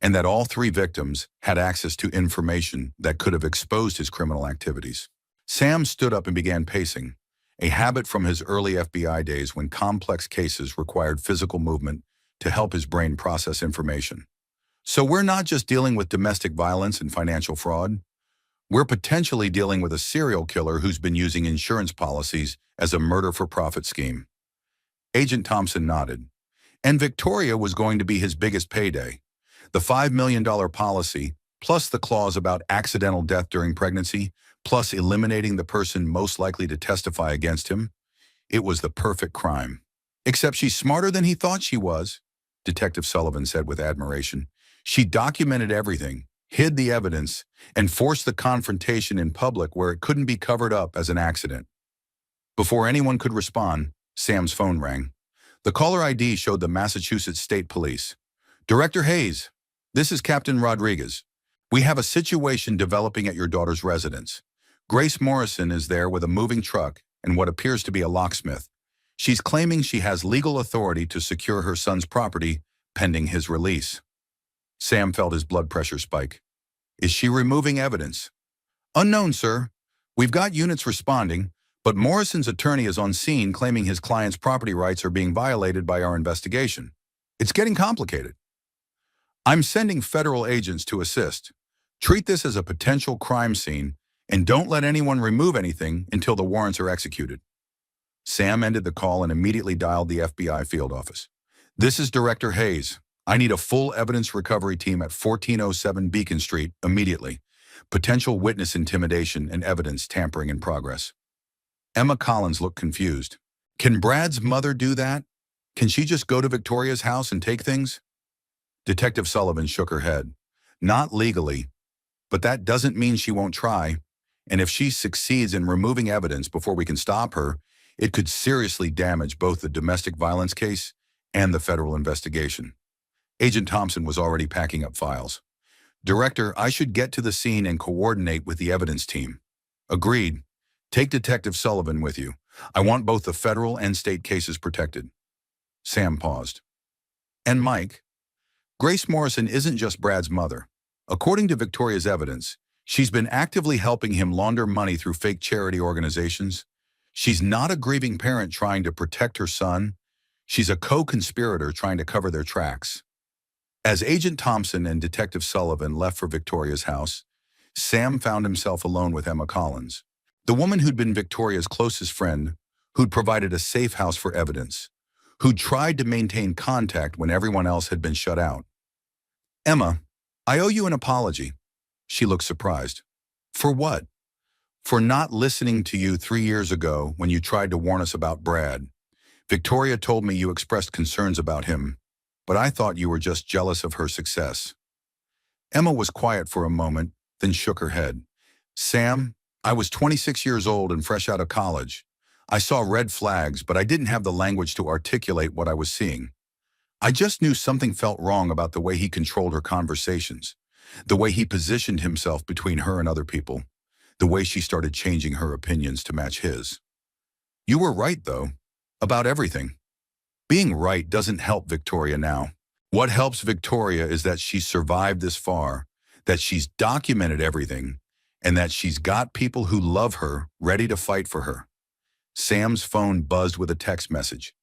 and that all three victims had access to information that could have exposed his criminal activities. Sam stood up and began pacing, a habit from his early FBI days when complex cases required physical movement to help his brain process information. So we're not just dealing with domestic violence and financial fraud. We're potentially dealing with a serial killer who's been using insurance policies as a murder-for-profit scheme. Agent Thompson nodded. And Victoria was going to be his biggest payday. The $5 million policy, plus the clause about accidental death during pregnancy, plus eliminating the person most likely to testify against him. It was the perfect crime. Except she's smarter than he thought she was, Detective Sullivan said with admiration. She documented everything, hid the evidence, and forced the confrontation in public where it couldn't be covered up as an accident. Before anyone could respond, Sam's phone rang. The caller ID showed the Massachusetts State Police. Director Hayes, this is Captain Rodriguez. We have a situation developing at your daughter's residence. Grace Morrison is there with a moving truck and what appears to be a locksmith. She's claiming she has legal authority to secure her son's property pending his release. Sam felt his blood pressure spike. Is she removing evidence? Unknown, sir. We've got units responding, but Morrison's attorney is on scene claiming his client's property rights are being violated by our investigation. It's getting complicated. I'm sending federal agents to assist. Treat this as a potential crime scene and don't let anyone remove anything until the warrants are executed. Sam ended the call and immediately dialed the FBI field office. This is Director Hayes. I need a full evidence recovery team at 1407 Beacon Street immediately. Potential witness intimidation and evidence tampering in progress. Emma Collins looked confused. Can Brad's mother do that? Can she just go to Victoria's house and take things? Detective Sullivan shook her head. Not legally, but that doesn't mean she won't try. And if she succeeds in removing evidence before we can stop her, it could seriously damage both the domestic violence case and the federal investigation. Agent Thompson was already packing up files. Director, I should get to the scene and coordinate with the evidence team. Agreed. Take Detective Sullivan with you. I want both the federal and state cases protected. Sam paused. And Mike? Grace Morrison isn't just Brad's mother. According to Victoria's evidence, she's been actively helping him launder money through fake charity organizations. She's not a grieving parent trying to protect her son. She's a co-conspirator trying to cover their tracks. As Agent Thompson and Detective Sullivan left for Victoria's house, Sam found himself alone with Emma Collins, the woman who'd been Victoria's closest friend, who'd provided a safe house for evidence, who'd tried to maintain contact when everyone else had been shut out. Emma, I owe you an apology. She looked surprised. For what? For not listening to you 3 years ago when you tried to warn us about Brad. Victoria told me you expressed concerns about him, but I thought you were just jealous of her success. Emma was quiet for a moment, then shook her head. Sam, I was 26 years old and fresh out of college. I saw red flags, but I didn't have the language to articulate what I was seeing. I just knew something felt wrong about the way he controlled her conversations, the way he positioned himself between her and other people, the way she started changing her opinions to match his. You were right, though, about everything. Being right doesn't help Victoria now. What helps Victoria is that she's survived this far, that she's documented everything, and that she's got people who love her ready to fight for her. Sam's phone buzzed with a text message.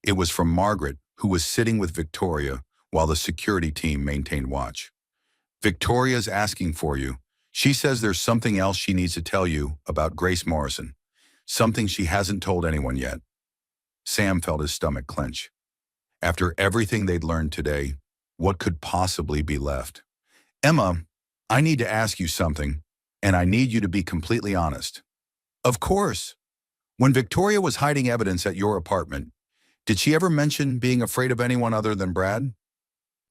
It was from Margaret, who was sitting with Victoria while the security team maintained watch. Victoria's asking for you. She says there's something else she needs to tell you about Grace Morrison, something she hasn't told anyone yet. Sam felt his stomach clench. After everything they'd learned today, what could possibly be left? Emma, I need to ask you something, and I need you to be completely honest. Of course. When Victoria was hiding evidence at your apartment, did she ever mention being afraid of anyone other than Brad?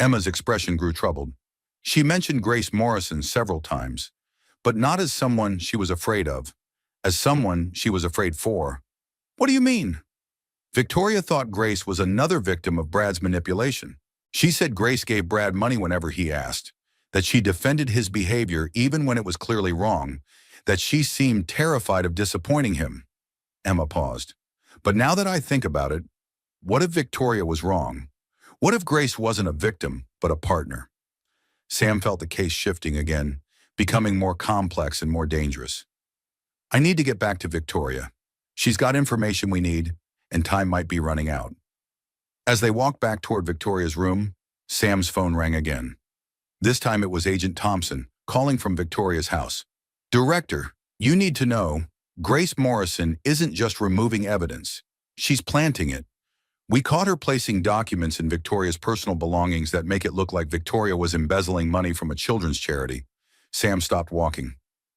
Emma's expression grew troubled. She mentioned Grace Morrison several times, but not as someone she was afraid of, as someone she was afraid for. What do you mean? Victoria thought Grace was another victim of Brad's manipulation. She said Grace gave Brad money whenever he asked, that she defended his behavior even when it was clearly wrong, that she seemed terrified of disappointing him. Emma paused. But now that I think about it, what if Victoria was wrong? What if Grace wasn't a victim, but a partner? Sam felt the case shifting again, becoming more complex and more dangerous. I need to get back to Victoria. She's got information we need, and time might be running out. As they walked back toward Victoria's room, Sam's phone rang again. This time it was Agent Thompson, calling from Victoria's house. Director, you need to know, Grace Morrison isn't just removing evidence. She's planting it. We caught her placing documents in Victoria's personal belongings that make it look like Victoria was embezzling money from a children's charity. Sam stopped walking.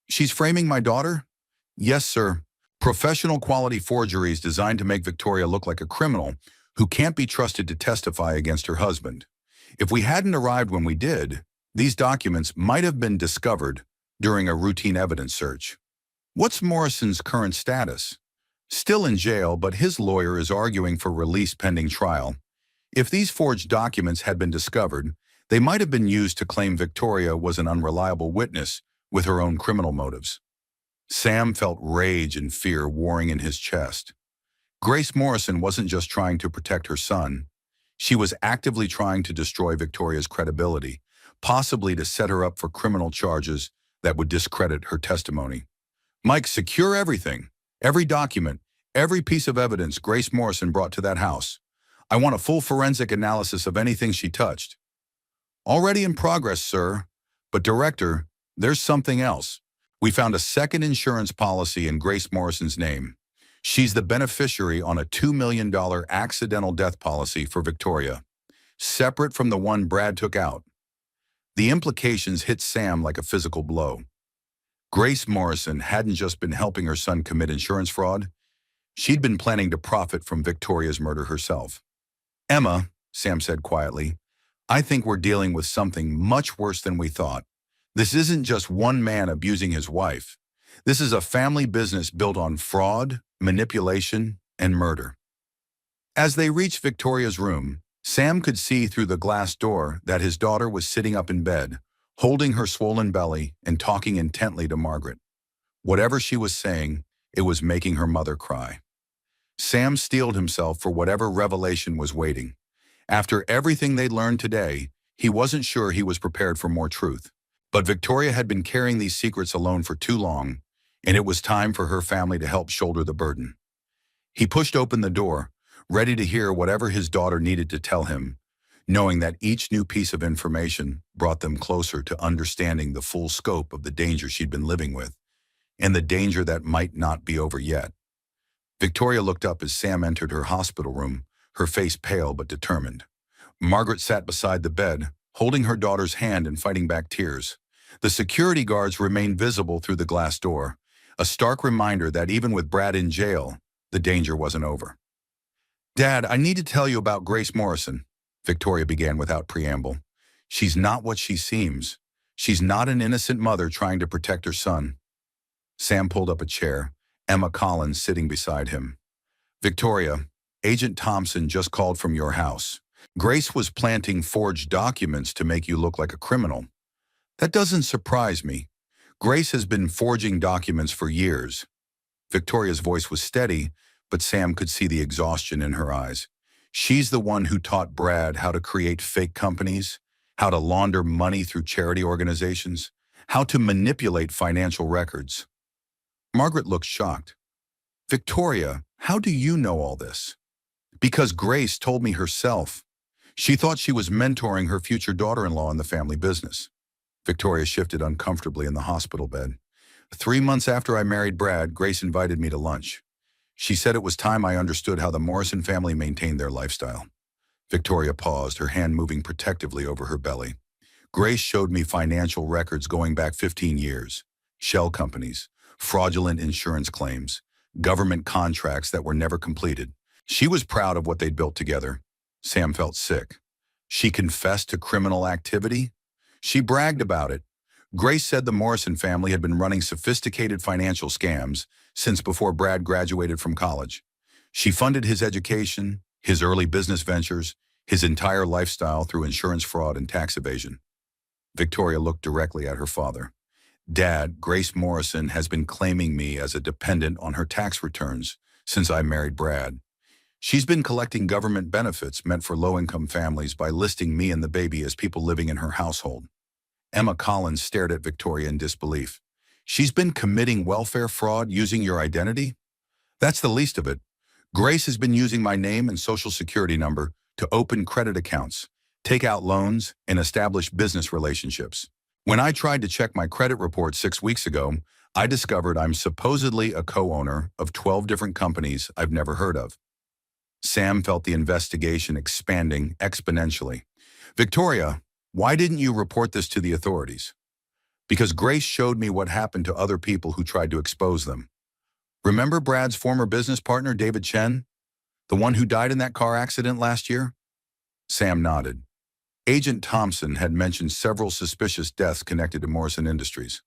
She's framing my daughter? Yes, sir. Professional quality forgeries designed to make Victoria look like a criminal who can't be trusted to testify against her husband. If we hadn't arrived when we did, these documents might have been discovered during a routine evidence search. What's Morrison's current status? Still in jail, but his lawyer is arguing for release pending trial. If these forged documents had been discovered, they might have been used to claim Victoria was an unreliable witness with her own criminal motives. Sam felt rage and fear warring in his chest. Grace Morrison wasn't just trying to protect her son. She was actively trying to destroy Victoria's credibility, possibly to set her up for criminal charges that would discredit her testimony. Mike, secure everything. Every document, every piece of evidence Grace Morrison brought to that house. I want a full forensic analysis of anything she touched. Already in progress, sir. But Director, there's something else. We found a second insurance policy in Grace Morrison's name. She's the beneficiary on a $2 million accidental death policy for Victoria, separate from the one Brad took out. The implications hit Sam like a physical blow. Grace Morrison hadn't just been helping her son commit insurance fraud. She'd been planning to profit from Victoria's murder herself. Emma, Sam said quietly, I think we're dealing with something much worse than we thought. This isn't just one man abusing his wife. This is a family business built on fraud, manipulation, and murder. As they reached Victoria's room, Sam could see through the glass door that his daughter was sitting up in bed, holding her swollen belly and talking intently to Margaret. Whatever she was saying, it was making her mother cry. Sam steeled himself for whatever revelation was waiting. After everything they'd learned today, he wasn't sure he was prepared for more truth. But Victoria had been carrying these secrets alone for too long, and it was time for her family to help shoulder the burden. He pushed open the door, ready to hear whatever his daughter needed to tell him, knowing that each new piece of information brought them closer to understanding the full scope of the danger she'd been living with, and the danger that might not be over yet. Victoria looked up as Sam entered her hospital room, her face pale but determined. Margaret sat beside the bed, holding her daughter's hand and fighting back tears. The security guards remained visible through the glass door, a stark reminder that even with Brad in jail, the danger wasn't over. Dad, I need to tell you about Grace Morrison, Victoria began without preamble. She's not what she seems. She's not an innocent mother trying to protect her son. Sam pulled up a chair, Emma Collins sitting beside him. Victoria, Agent Thompson just called from your house. Grace was planting forged documents to make you look like a criminal. That doesn't surprise me. Grace has been forging documents for years. Victoria's voice was steady, but Sam could see the exhaustion in her eyes. She's the one who taught Brad how to create fake companies, how to launder money through charity organizations, how to manipulate financial records. Margaret looked shocked. Victoria, how do you know all this? Because Grace told me herself. She thought she was mentoring her future daughter-in-law in the family business. Victoria shifted uncomfortably in the hospital bed. 3 months after I married Brad, Grace invited me to lunch. She said it was time I understood how the Morrison family maintained their lifestyle. Victoria paused, her hand moving protectively over her belly. Grace showed me financial records going back 15 years. Shell companies, fraudulent insurance claims, government contracts that were never completed. She was proud of what they'd built together. Sam felt sick. She confessed to criminal activity? She bragged about it. Grace said the Morrison family had been running sophisticated financial scams since before Brad graduated from college. She funded his education, his early business ventures, his entire lifestyle through insurance fraud and tax evasion. Victoria looked directly at her father. Dad, Grace Morrison has been claiming me as a dependent on her tax returns since I married Brad. She's been collecting government benefits meant for low-income families by listing me and the baby as people living in her household. Emma Collins stared at Victoria in disbelief. She's been committing welfare fraud using your identity? That's the least of it. Grace has been using my name and social security number to open credit accounts, take out loans, and establish business relationships. When I tried to check my credit report 6 weeks ago, I discovered I'm supposedly a co-owner of 12 different companies I've never heard of. Sam felt the investigation expanding exponentially. Victoria, why didn't you report this to the authorities? Because Grace showed me what happened to other people who tried to expose them. Remember Brad's former business partner, David Chen? The one who died in that car accident last year? Sam nodded. Agent Thompson had mentioned several suspicious deaths connected to Morrison Industries.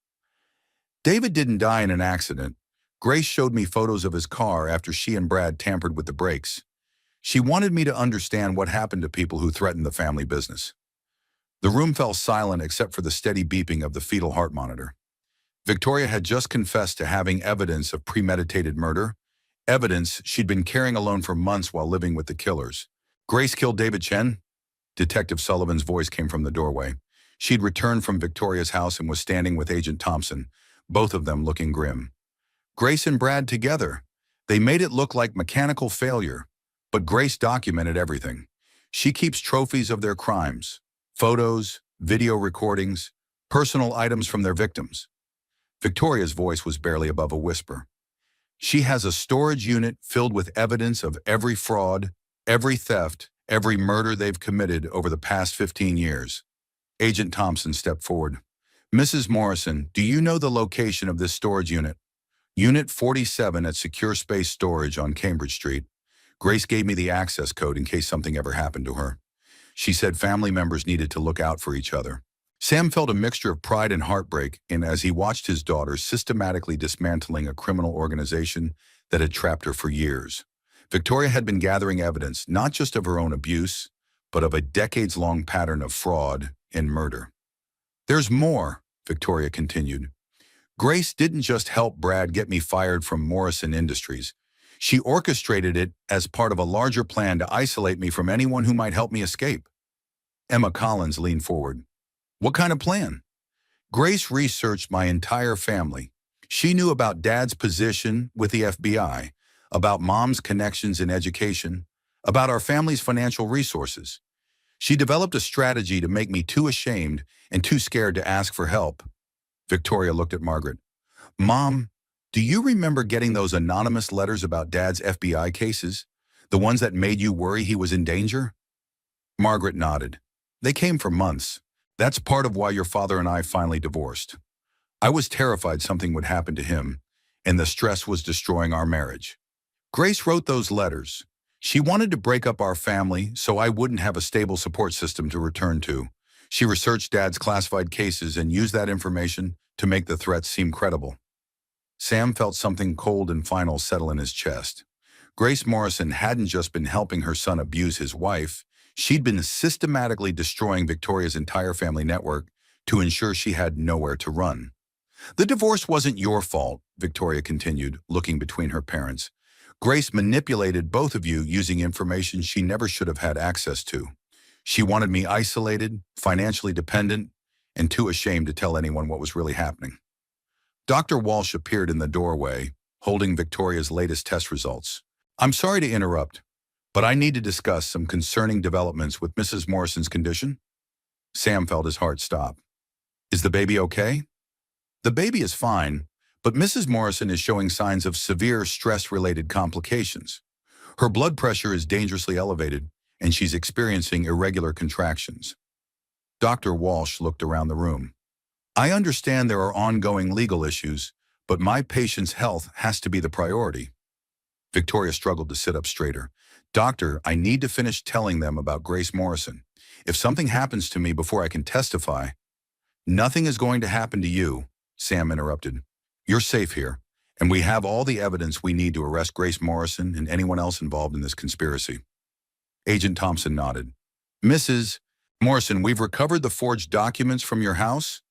David didn't die in an accident. Grace showed me photos of his car after she and Brad tampered with the brakes. She wanted me to understand what happened to people who threatened the family business. The room fell silent except for the steady beeping of the fetal heart monitor. Victoria had just confessed to having evidence of premeditated murder, evidence she'd been carrying alone for months while living with the killers. Grace killed David Chen? Detective Sullivan's voice came from the doorway. She'd returned from Victoria's house and was standing with Agent Thompson, both of them looking grim. Grace and Brad together. They made it look like mechanical failure, but Grace documented everything. She keeps trophies of their crimes, photos, video recordings, personal items from their victims. Victoria's voice was barely above a whisper. She has a storage unit filled with evidence of every fraud, every theft, every murder they've committed over the past 15 years. Agent Thompson stepped forward. Mrs. Morrison, do you know the location of this storage unit? Unit 47 at Secure Space Storage on Cambridge Street. Grace gave me the access code in case something ever happened to her. She said family members needed to look out for each other. Sam felt a mixture of pride and heartbreak as he watched his daughter systematically dismantling a criminal organization that had trapped her for years. Victoria had been gathering evidence not just of her own abuse, but of a decades-long pattern of fraud and murder. There's more, Victoria continued. Grace didn't just help Brad get me fired from Morrison Industries. She orchestrated it as part of a larger plan to isolate me from anyone who might help me escape. Emma Collins leaned forward. What kind of plan? Grace researched my entire family. She knew about Dad's position with the FBI, about Mom's connections in education, about our family's financial resources. She developed a strategy to make me too ashamed and too scared to ask for help. Victoria looked at Margaret. Mom, do you remember getting those anonymous letters about Dad's FBI cases? The ones that made you worry he was in danger? Margaret nodded. They came for months. That's part of why your father and I finally divorced. I was terrified something would happen to him, and the stress was destroying our marriage. Grace wrote those letters. She wanted to break up our family so I wouldn't have a stable support system to return to. She researched Dad's classified cases and used that information to make the threats seem credible. Sam felt something cold and final settle in his chest. Grace Morrison hadn't just been helping her son abuse his wife. She'd been systematically destroying Victoria's entire family network to ensure she had nowhere to run. The divorce wasn't your fault, Victoria continued, looking between her parents. Grace manipulated both of you using information she never should have had access to. She wanted me isolated, financially dependent, and too ashamed to tell anyone what was really happening. Dr. Walsh appeared in the doorway, holding Victoria's latest test results. I'm sorry to interrupt, but I need to discuss some concerning developments with Mrs. Morrison's condition. Sam felt his heart stop. Is the baby okay? The baby is fine, but Mrs. Morrison is showing signs of severe stress-related complications. Her blood pressure is dangerously elevated, and she's experiencing irregular contractions. Dr. Walsh looked around the room. I understand there are ongoing legal issues, but my patient's health has to be the priority. Victoria struggled to sit up straighter. Doctor, I need to finish telling them about Grace Morrison. If something happens to me before I can testify— Nothing is going to happen to you, Sam interrupted. You're safe here, and we have all the evidence we need to arrest Grace Morrison and anyone else involved in this conspiracy. Agent Thompson nodded. Mrs. Morrison, we've recovered the forged documents from your house.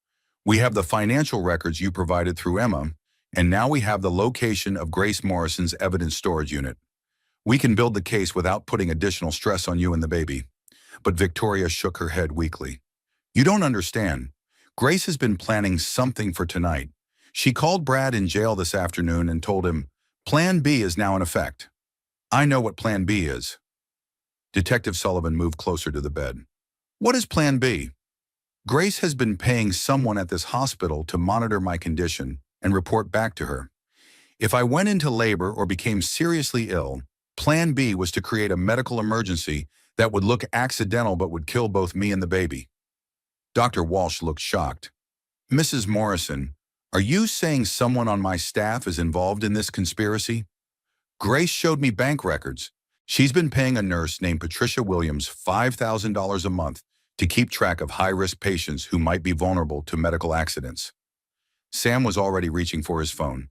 We have the financial records you provided through Emma, and now we have the location of Grace Morrison's evidence storage unit. We can build the case without putting additional stress on you and the baby. But Victoria shook her head weakly. You don't understand. Grace has been planning something for tonight. She called Brad in jail this afternoon and told him, Plan B is now in effect. I know what Plan B is. Detective Sullivan moved closer to the bed. What is Plan B? Grace has been paying someone at this hospital to monitor my condition and report back to her. If I went into labor or became seriously ill, Plan B was to create a medical emergency that would look accidental but would kill both me and the baby. Dr. Walsh looked shocked. Mrs. Morrison, are you saying someone on my staff is involved in this conspiracy? Grace showed me bank records. She's been paying a nurse named Patricia Williams $5,000 a month to keep track of high-risk patients who might be vulnerable to medical accidents. Sam was already reaching for his phone.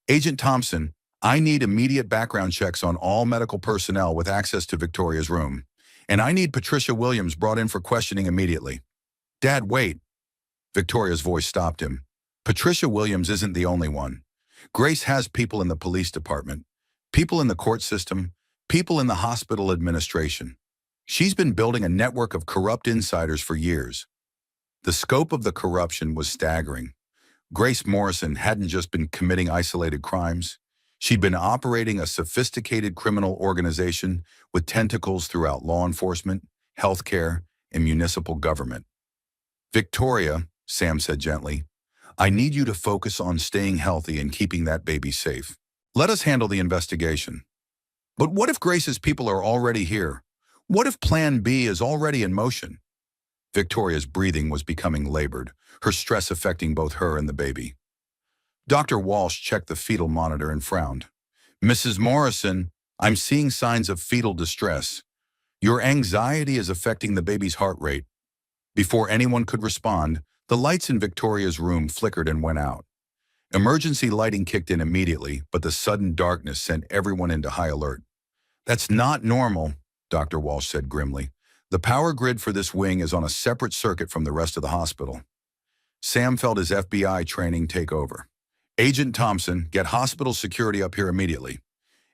Agent Thompson, I need immediate background checks on all medical personnel with access to Victoria's room. And I need Patricia Williams brought in for questioning immediately. Dad, wait. Victoria's voice stopped him. Patricia Williams isn't the only one. Grace has people in the police department, people in the court system, people in the hospital administration. She's been building a network of corrupt insiders for years. The scope of the corruption was staggering. Grace Morrison hadn't just been committing isolated crimes. She'd been operating a sophisticated criminal organization with tentacles throughout law enforcement, healthcare, and municipal government. Victoria, Sam said gently, I need you to focus on staying healthy and keeping that baby safe. Let us handle the investigation. But what if Grace's people are already here? What if Plan B is already in motion? Victoria's breathing was becoming labored, her stress affecting both her and the baby. Dr. Walsh checked the fetal monitor and frowned. Mrs. Morrison, I'm seeing signs of fetal distress. Your anxiety is affecting the baby's heart rate. Before anyone could respond, the lights in Victoria's room flickered and went out. Emergency lighting kicked in immediately, but the sudden darkness sent everyone into high alert. That's not normal, Dr. Walsh said grimly. The power grid for this wing is on a separate circuit from the rest of the hospital. Sam felt his FBI training take over. Agent Thompson, get hospital security up here immediately.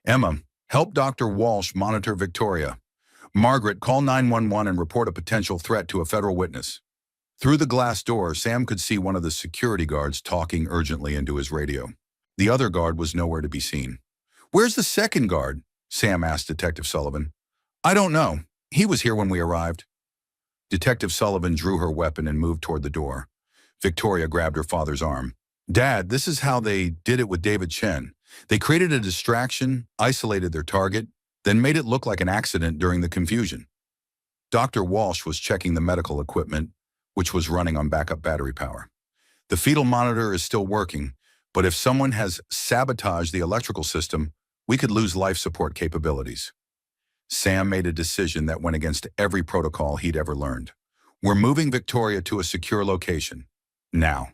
Emma, help Dr. Walsh monitor Victoria. Margaret, call 911 and report a potential threat to a federal witness. Through the glass door, Sam could see one of the security guards talking urgently into his radio. The other guard was nowhere to be seen. Where's the second guard? Sam asked Detective Sullivan. I don't know. He was here when we arrived. Detective Sullivan drew her weapon and moved toward the door. Victoria grabbed her father's arm. Dad, this is how they did it with David Chen. They created a distraction, isolated their target, then made it look like an accident during the confusion. Dr. Walsh was checking the medical equipment, which was running on backup battery power. The fetal monitor is still working, but if someone has sabotaged the electrical system, we could lose life support capabilities. Sam made a decision that went against every protocol he'd ever learned. We're moving Victoria to a secure location. Now.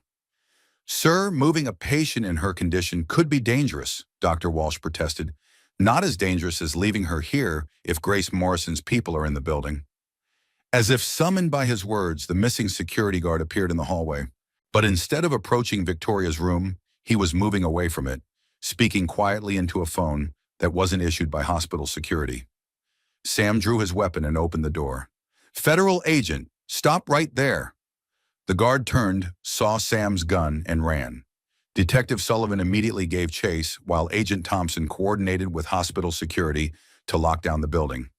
Sir, moving a patient in her condition could be dangerous, Dr. Walsh protested. Not as dangerous as leaving her here if Grace Morrison's people are in the building. As if summoned by his words, the missing security guard appeared in the hallway. But instead of approaching Victoria's room, he was moving away from it, speaking quietly into a phone that wasn't issued by hospital security. Sam drew his weapon and opened the door. Federal agent, stop right there. The guard turned, saw Sam's gun, and ran. Detective Sullivan immediately gave chase while Agent Thompson coordinated with hospital security to lock down the building.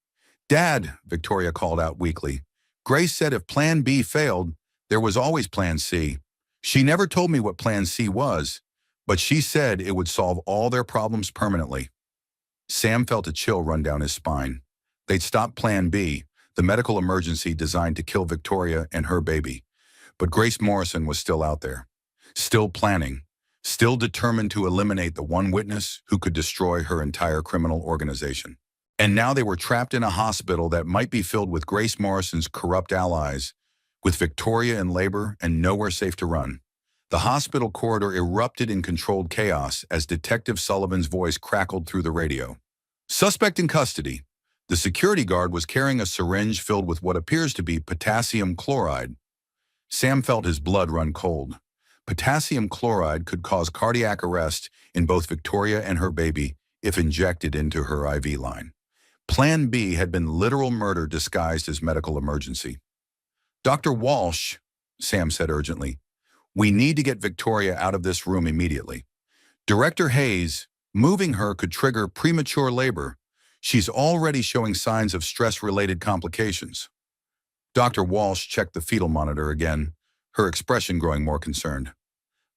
Dad, Victoria called out weakly. Grace said if Plan B failed, there was always Plan C. She never told me what Plan C was, but she said it would solve all their problems permanently. Sam felt a chill run down his spine. They'd stopped Plan B, the medical emergency designed to kill Victoria and her baby. But Grace Morrison was still out there, still planning, still determined to eliminate the one witness who could destroy her entire criminal organization. And now they were trapped in a hospital that might be filled with Grace Morrison's corrupt allies, with Victoria in labor and nowhere safe to run. The hospital corridor erupted in controlled chaos as Detective Sullivan's voice crackled through the radio. Suspect in custody. The security guard was carrying a syringe filled with what appears to be potassium chloride. Sam felt his blood run cold. Potassium chloride could cause cardiac arrest in both Victoria and her baby if injected into her IV line. Plan B had been literal murder disguised as medical emergency. "Dr. Walsh," Sam said urgently, "we need to get Victoria out of this room immediately. Director Hayes, moving her could trigger premature labor. She's already showing signs of stress-related complications." Dr. Walsh checked the fetal monitor again, her expression growing more concerned.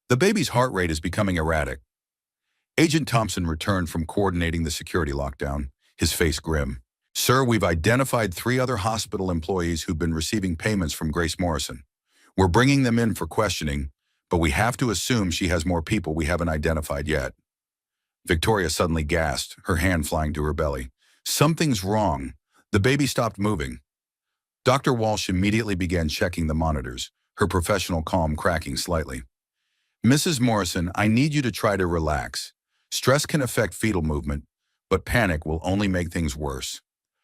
"The baby's heart rate is becoming erratic." Agent Thompson returned from coordinating the security lockdown, his face grim. "Sir, we've identified 3 other hospital employees who've been receiving payments from Grace Morrison. We're bringing them in for questioning, but we have to assume she has more people we haven't identified yet." Victoria suddenly gasped, her hand flying to her belly. "Something's wrong." The baby stopped moving. Dr. Walsh immediately began checking the monitors, her professional calm cracking slightly. "Mrs. Morrison, I need you to try to relax. Stress can affect fetal movement, but panic will only make things worse."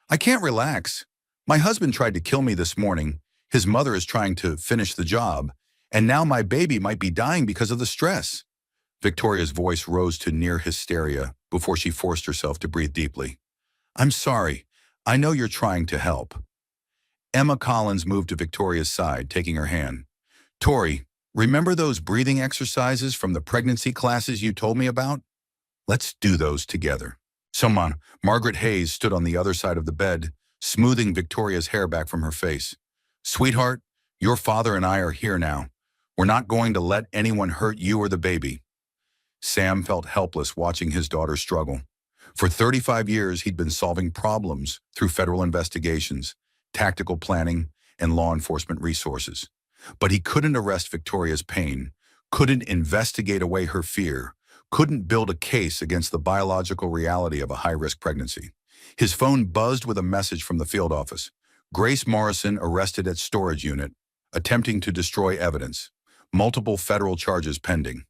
"I can't relax. My husband tried to kill me this morning. His mother is trying to finish the job, and now my baby might be dying because of the stress." Victoria's voice rose to near hysteria before she forced herself to breathe deeply. "I'm sorry. I know you're trying to help." Emma Collins moved to Victoria's side, taking her hand. "Tori, remember those breathing exercises from the pregnancy classes you told me about? Let's do those together." Margaret Hayes stood on the other side of the bed, smoothing Victoria's hair back from her face. "Sweetheart, your father and I are here now. We're not going to let anyone hurt you or the baby." Sam felt helpless watching his daughter struggle. For 35 years, he'd been solving problems through federal investigations, tactical planning, and law enforcement resources. But he couldn't arrest Victoria's pain, couldn't investigate away her fear, couldn't build a case against the biological reality of a high-risk pregnancy. His phone buzzed with a message from the field office. "Grace Morrison arrested at storage unit, attempting to destroy evidence. Multiple federal charges pending."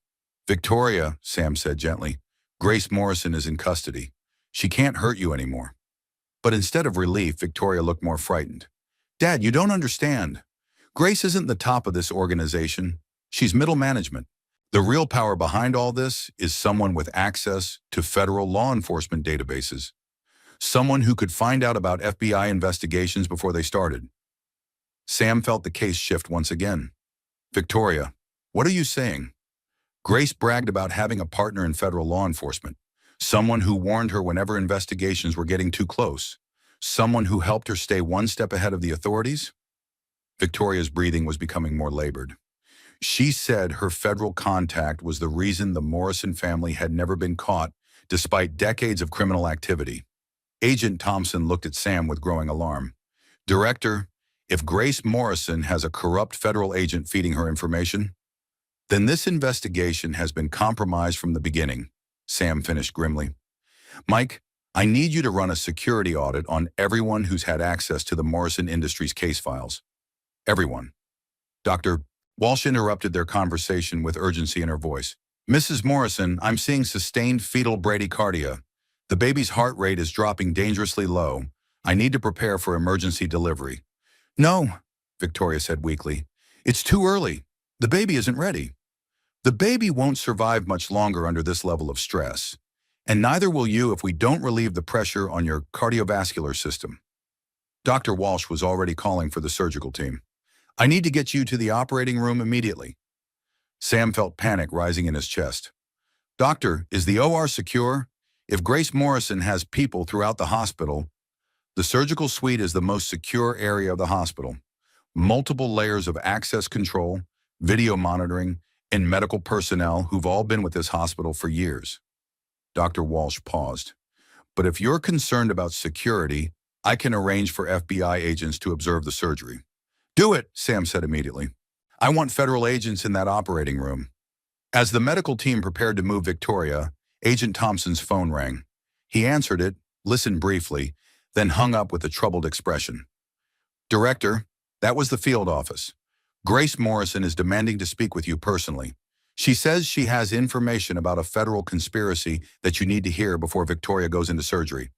"Victoria," Sam said gently, "Grace Morrison is in custody. She can't hurt you anymore." But instead of relief, Victoria looked more frightened. "Dad, you don't understand. Grace isn't the top of this organization. She's middle management. The real power behind all this is someone with access to federal law enforcement databases. Someone who could find out about FBI investigations before they started." Sam felt the case shift once again. "Victoria, what are you saying? Grace bragged about having a partner in federal law enforcement, someone who warned her whenever investigations were getting too close, someone who helped her stay one step ahead of the authorities?" Victoria's breathing was becoming more labored. "She said her federal contact was the reason the Morrison family had never been caught, despite decades of criminal activity." Agent Thompson looked at Sam with growing alarm. "Director, if Grace Morrison has a corrupt federal agent feeding her information, then this investigation has been compromised from the beginning," Sam finished grimly. "Mike, I need you to run a security audit on everyone who's had access to the Morrison Industries case files. Everyone." Dr. Walsh interrupted their conversation with urgency in her voice. "Mrs. Morrison, I'm seeing sustained fetal bradycardia. The baby's heart rate is dropping dangerously low. I need to prepare for emergency delivery." "No," Victoria said weakly. "It's too early. The baby isn't ready. The baby won't survive much longer under this level of stress, and neither will you if we don't relieve the pressure on your cardiovascular system." Dr. Walsh was already calling for the surgical team. "I need to get you to the operating room immediately." Sam felt panic rising in his chest. "Doctor, is the OR secure? If Grace Morrison has people throughout the hospital, the surgical suite is the most secure area of the hospital. Multiple layers of access control, video monitoring, and medical personnel who've all been with this hospital for years." Dr. Walsh paused. "But if you're concerned about security, I can arrange for FBI agents to observe the surgery." "Do it," Sam said immediately. "I want federal agents in that operating room." As the medical team prepared to move Victoria, Agent Thompson's phone rang. He answered it, listened briefly, then hung up with a troubled expression. "Director, that was the field office. Grace Morrison is demanding to speak with you personally. She says she has information about a federal conspiracy that you need to hear before Victoria goes into surgery."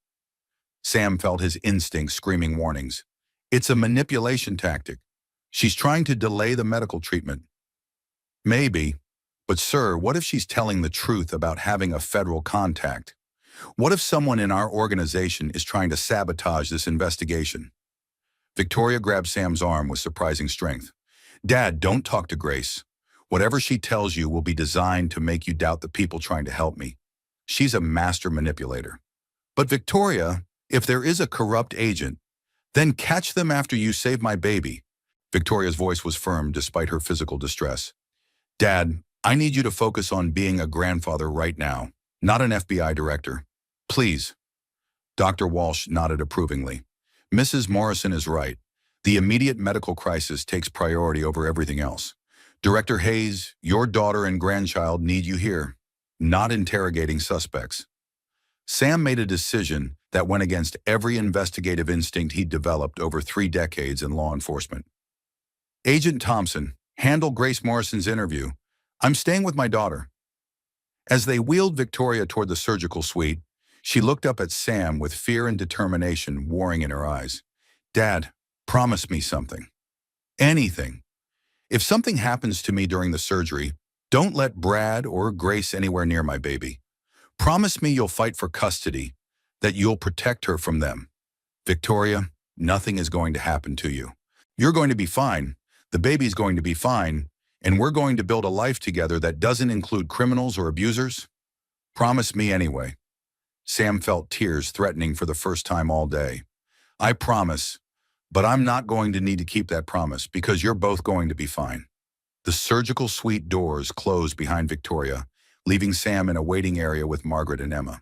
Sam felt his instincts screaming warnings. It's a manipulation tactic. She's trying to delay the medical treatment. Maybe. But sir, what if she's telling the truth about having a federal contact? What if someone in our organization is trying to sabotage this investigation? Victoria grabbed Sam's arm with surprising strength. Dad, don't talk to Grace. Whatever she tells you will be designed to make you doubt the people trying to help me. She's a master manipulator. But Victoria, if there is a corrupt agent, then catch them after you save my baby. Victoria's voice was firm despite her physical distress. Dad, I need you to focus on being a grandfather right now, not an FBI director. Please. Dr. Walsh nodded approvingly. Mrs. Morrison is right. The immediate medical crisis takes priority over everything else. Director Hayes, your daughter and grandchild need you here, not interrogating suspects. Sam made a decision that went against every investigative instinct he'd developed over 3 decades in law enforcement. Agent Thompson, handle Grace Morrison's interview. I'm staying with my daughter. As they wheeled Victoria toward the surgical suite, she looked up at Sam with fear and determination warring in her eyes. Dad, promise me something. Anything. If something happens to me during the surgery, don't let Brad or Grace anywhere near my baby. Promise me you'll fight for custody, that you'll protect her from them. Victoria, nothing is going to happen to you. You're going to be fine, the baby's going to be fine, and we're going to build a life together that doesn't include criminals or abusers. Promise me anyway. Sam felt tears threatening for the first time all day. I promise, but I'm not going to need to keep that promise because you're both going to be fine. The surgical suite doors closed behind Victoria, leaving Sam in a waiting area with Margaret and Emma.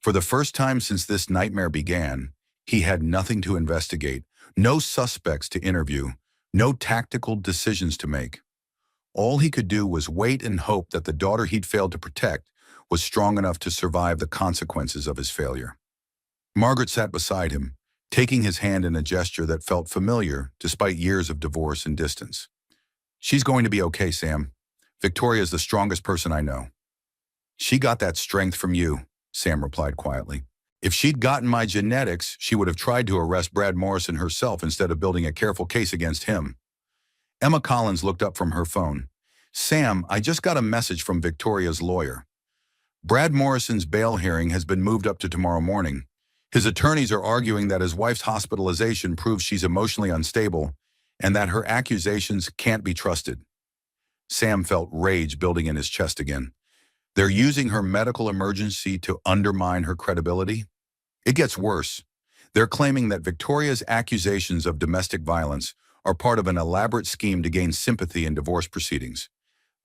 For the first time since this nightmare began, he had nothing to investigate, no suspects to interview, no tactical decisions to make. All he could do was wait and hope that the daughter he'd failed to protect was strong enough to survive the consequences of his failure. Margaret sat beside him, taking his hand in a gesture that felt familiar despite years of divorce and distance. She's going to be okay, Sam. Victoria's the strongest person I know. She got that strength from you, Sam replied quietly. If she'd gotten my genetics, she would have tried to arrest Brad Morrison herself instead of building a careful case against him. Emma Collins looked up from her phone. Sam, I just got a message from Victoria's lawyer. Brad Morrison's bail hearing has been moved up to tomorrow morning. His attorneys are arguing that his wife's hospitalization proves she's emotionally unstable and that her accusations can't be trusted. Sam felt rage building in his chest again. They're using her medical emergency to undermine her credibility? It gets worse. They're claiming that Victoria's accusations of domestic violence are part of an elaborate scheme to gain sympathy in divorce proceedings.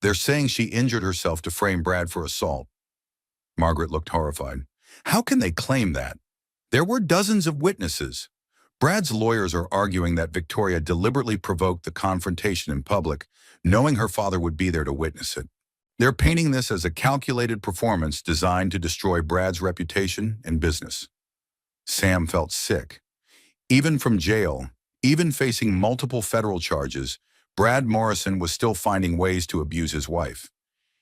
They're saying she injured herself to frame Brad for assault. Margaret looked horrified. How can they claim that? There were dozens of witnesses. Brad's lawyers are arguing that Victoria deliberately provoked the confrontation in public, knowing her father would be there to witness it. They're painting this as a calculated performance designed to destroy Brad's reputation and business. Sam felt sick. Even from jail, even facing multiple federal charges, Brad Morrison was still finding ways to abuse his wife.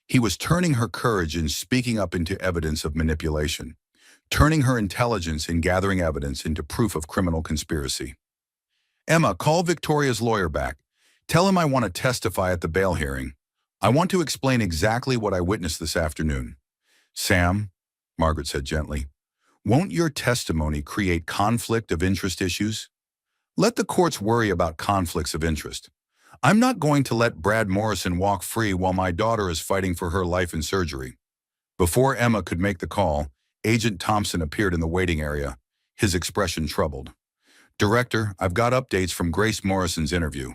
He was turning her courage in speaking up into evidence of manipulation, turning her intelligence in gathering evidence into proof of criminal conspiracy. Emma, call Victoria's lawyer back. Tell him I want to testify at the bail hearing. I want to explain exactly what I witnessed this afternoon. Sam, Margaret said gently, won't your testimony create conflict of interest issues? Let the courts worry about conflicts of interest. I'm not going to let Brad Morrison walk free while my daughter is fighting for her life in surgery. Before Emma could make the call, Agent Thompson appeared in the waiting area, his expression troubled. Director, I've got updates from Grace Morrison's interview.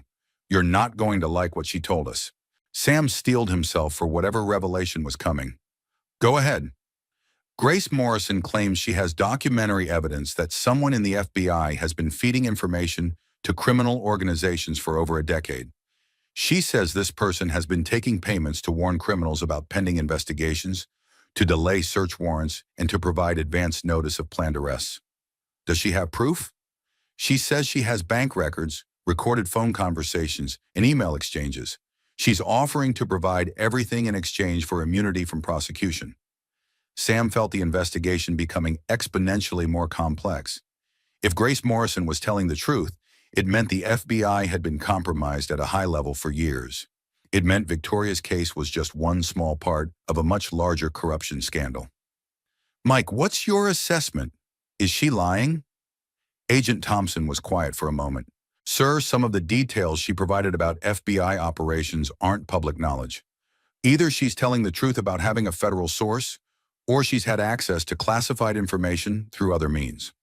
You're not going to like what she told us. Sam steeled himself for whatever revelation was coming. Go ahead. Grace Morrison claims she has documentary evidence that someone in the FBI has been feeding information to criminal organizations for over a decade. She says this person has been taking payments to warn criminals about pending investigations, to delay search warrants, and to provide advance notice of planned arrests. Does she have proof? She says she has bank records, recorded phone conversations, and email exchanges. She's offering to provide everything in exchange for immunity from prosecution. Sam felt the investigation becoming exponentially more complex. If Grace Morrison was telling the truth, it meant the FBI had been compromised at a high level for years. It meant Victoria's case was just one small part of a much larger corruption scandal. Mike, what's your assessment? Is she lying? Agent Thompson was quiet for a moment. Sir, some of the details she provided about FBI operations aren't public knowledge. Either she's telling the truth about having a federal source, or she's had access to classified information through other means.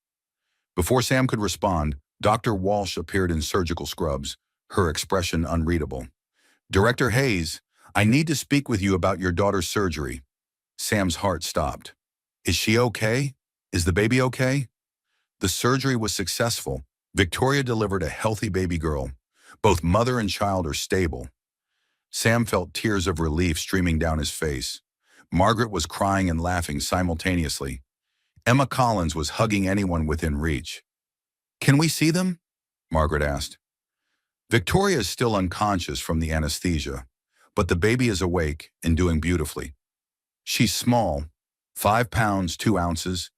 Before Sam could respond, Dr. Walsh appeared in surgical scrubs, her expression unreadable. Director Hayes, I need to speak with you about your daughter's surgery. Sam's heart stopped. Is she okay? Is the baby okay? The surgery was successful. Victoria delivered a healthy baby girl. Both mother and child are stable. Sam felt tears of relief streaming down his face. Margaret was crying and laughing simultaneously. Emma Collins was hugging anyone within reach. Can we see them? Margaret asked. Victoria is still unconscious from the anesthesia, but the baby is awake and doing beautifully. She's small, 5 pounds, 2 ounces,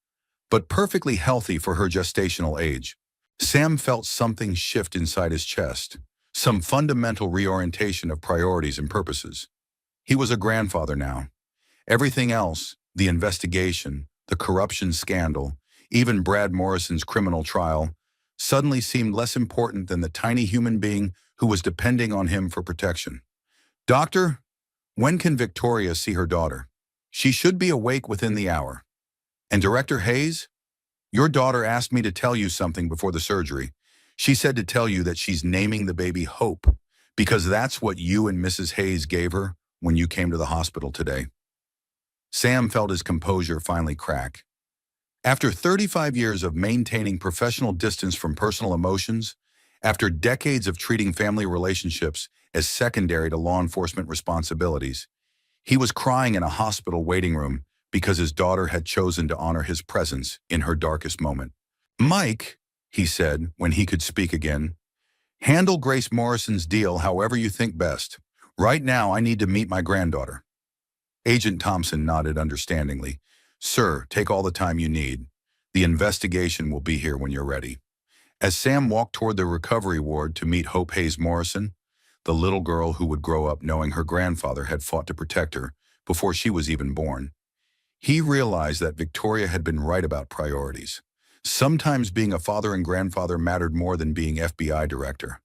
but perfectly healthy for her gestational age. Sam felt something shift inside his chest, some fundamental reorientation of priorities and purposes. He was a grandfather now. Everything else, the investigation, the corruption scandal, even Brad Morrison's criminal trial, suddenly seemed less important than the tiny human being who was depending on him for protection. Doctor, when can Victoria see her daughter? She should be awake within the hour. And Director Hayes, your daughter asked me to tell you something before the surgery. She said to tell you that she's naming the baby Hope, because that's what you and Mrs. Hayes gave her when you came to the hospital today. Sam felt his composure finally crack. After 35 years of maintaining professional distance from personal emotions, after decades of treating family relationships as secondary to law enforcement responsibilities, he was crying in a hospital waiting room because his daughter had chosen to honor his presence in her darkest moment. Mike, he said when he could speak again, handle Grace Morrison's deal however you think best. Right now, I need to meet my granddaughter. Agent Thompson nodded understandingly. Sir, take all the time you need. The investigation will be here when you're ready. As Sam walked toward the recovery ward to meet Hope Hayes Morrison, the little girl who would grow up knowing her grandfather had fought to protect her before she was even born, he realized that Victoria had been right about priorities. Sometimes being a father and grandfather mattered more than being FBI director.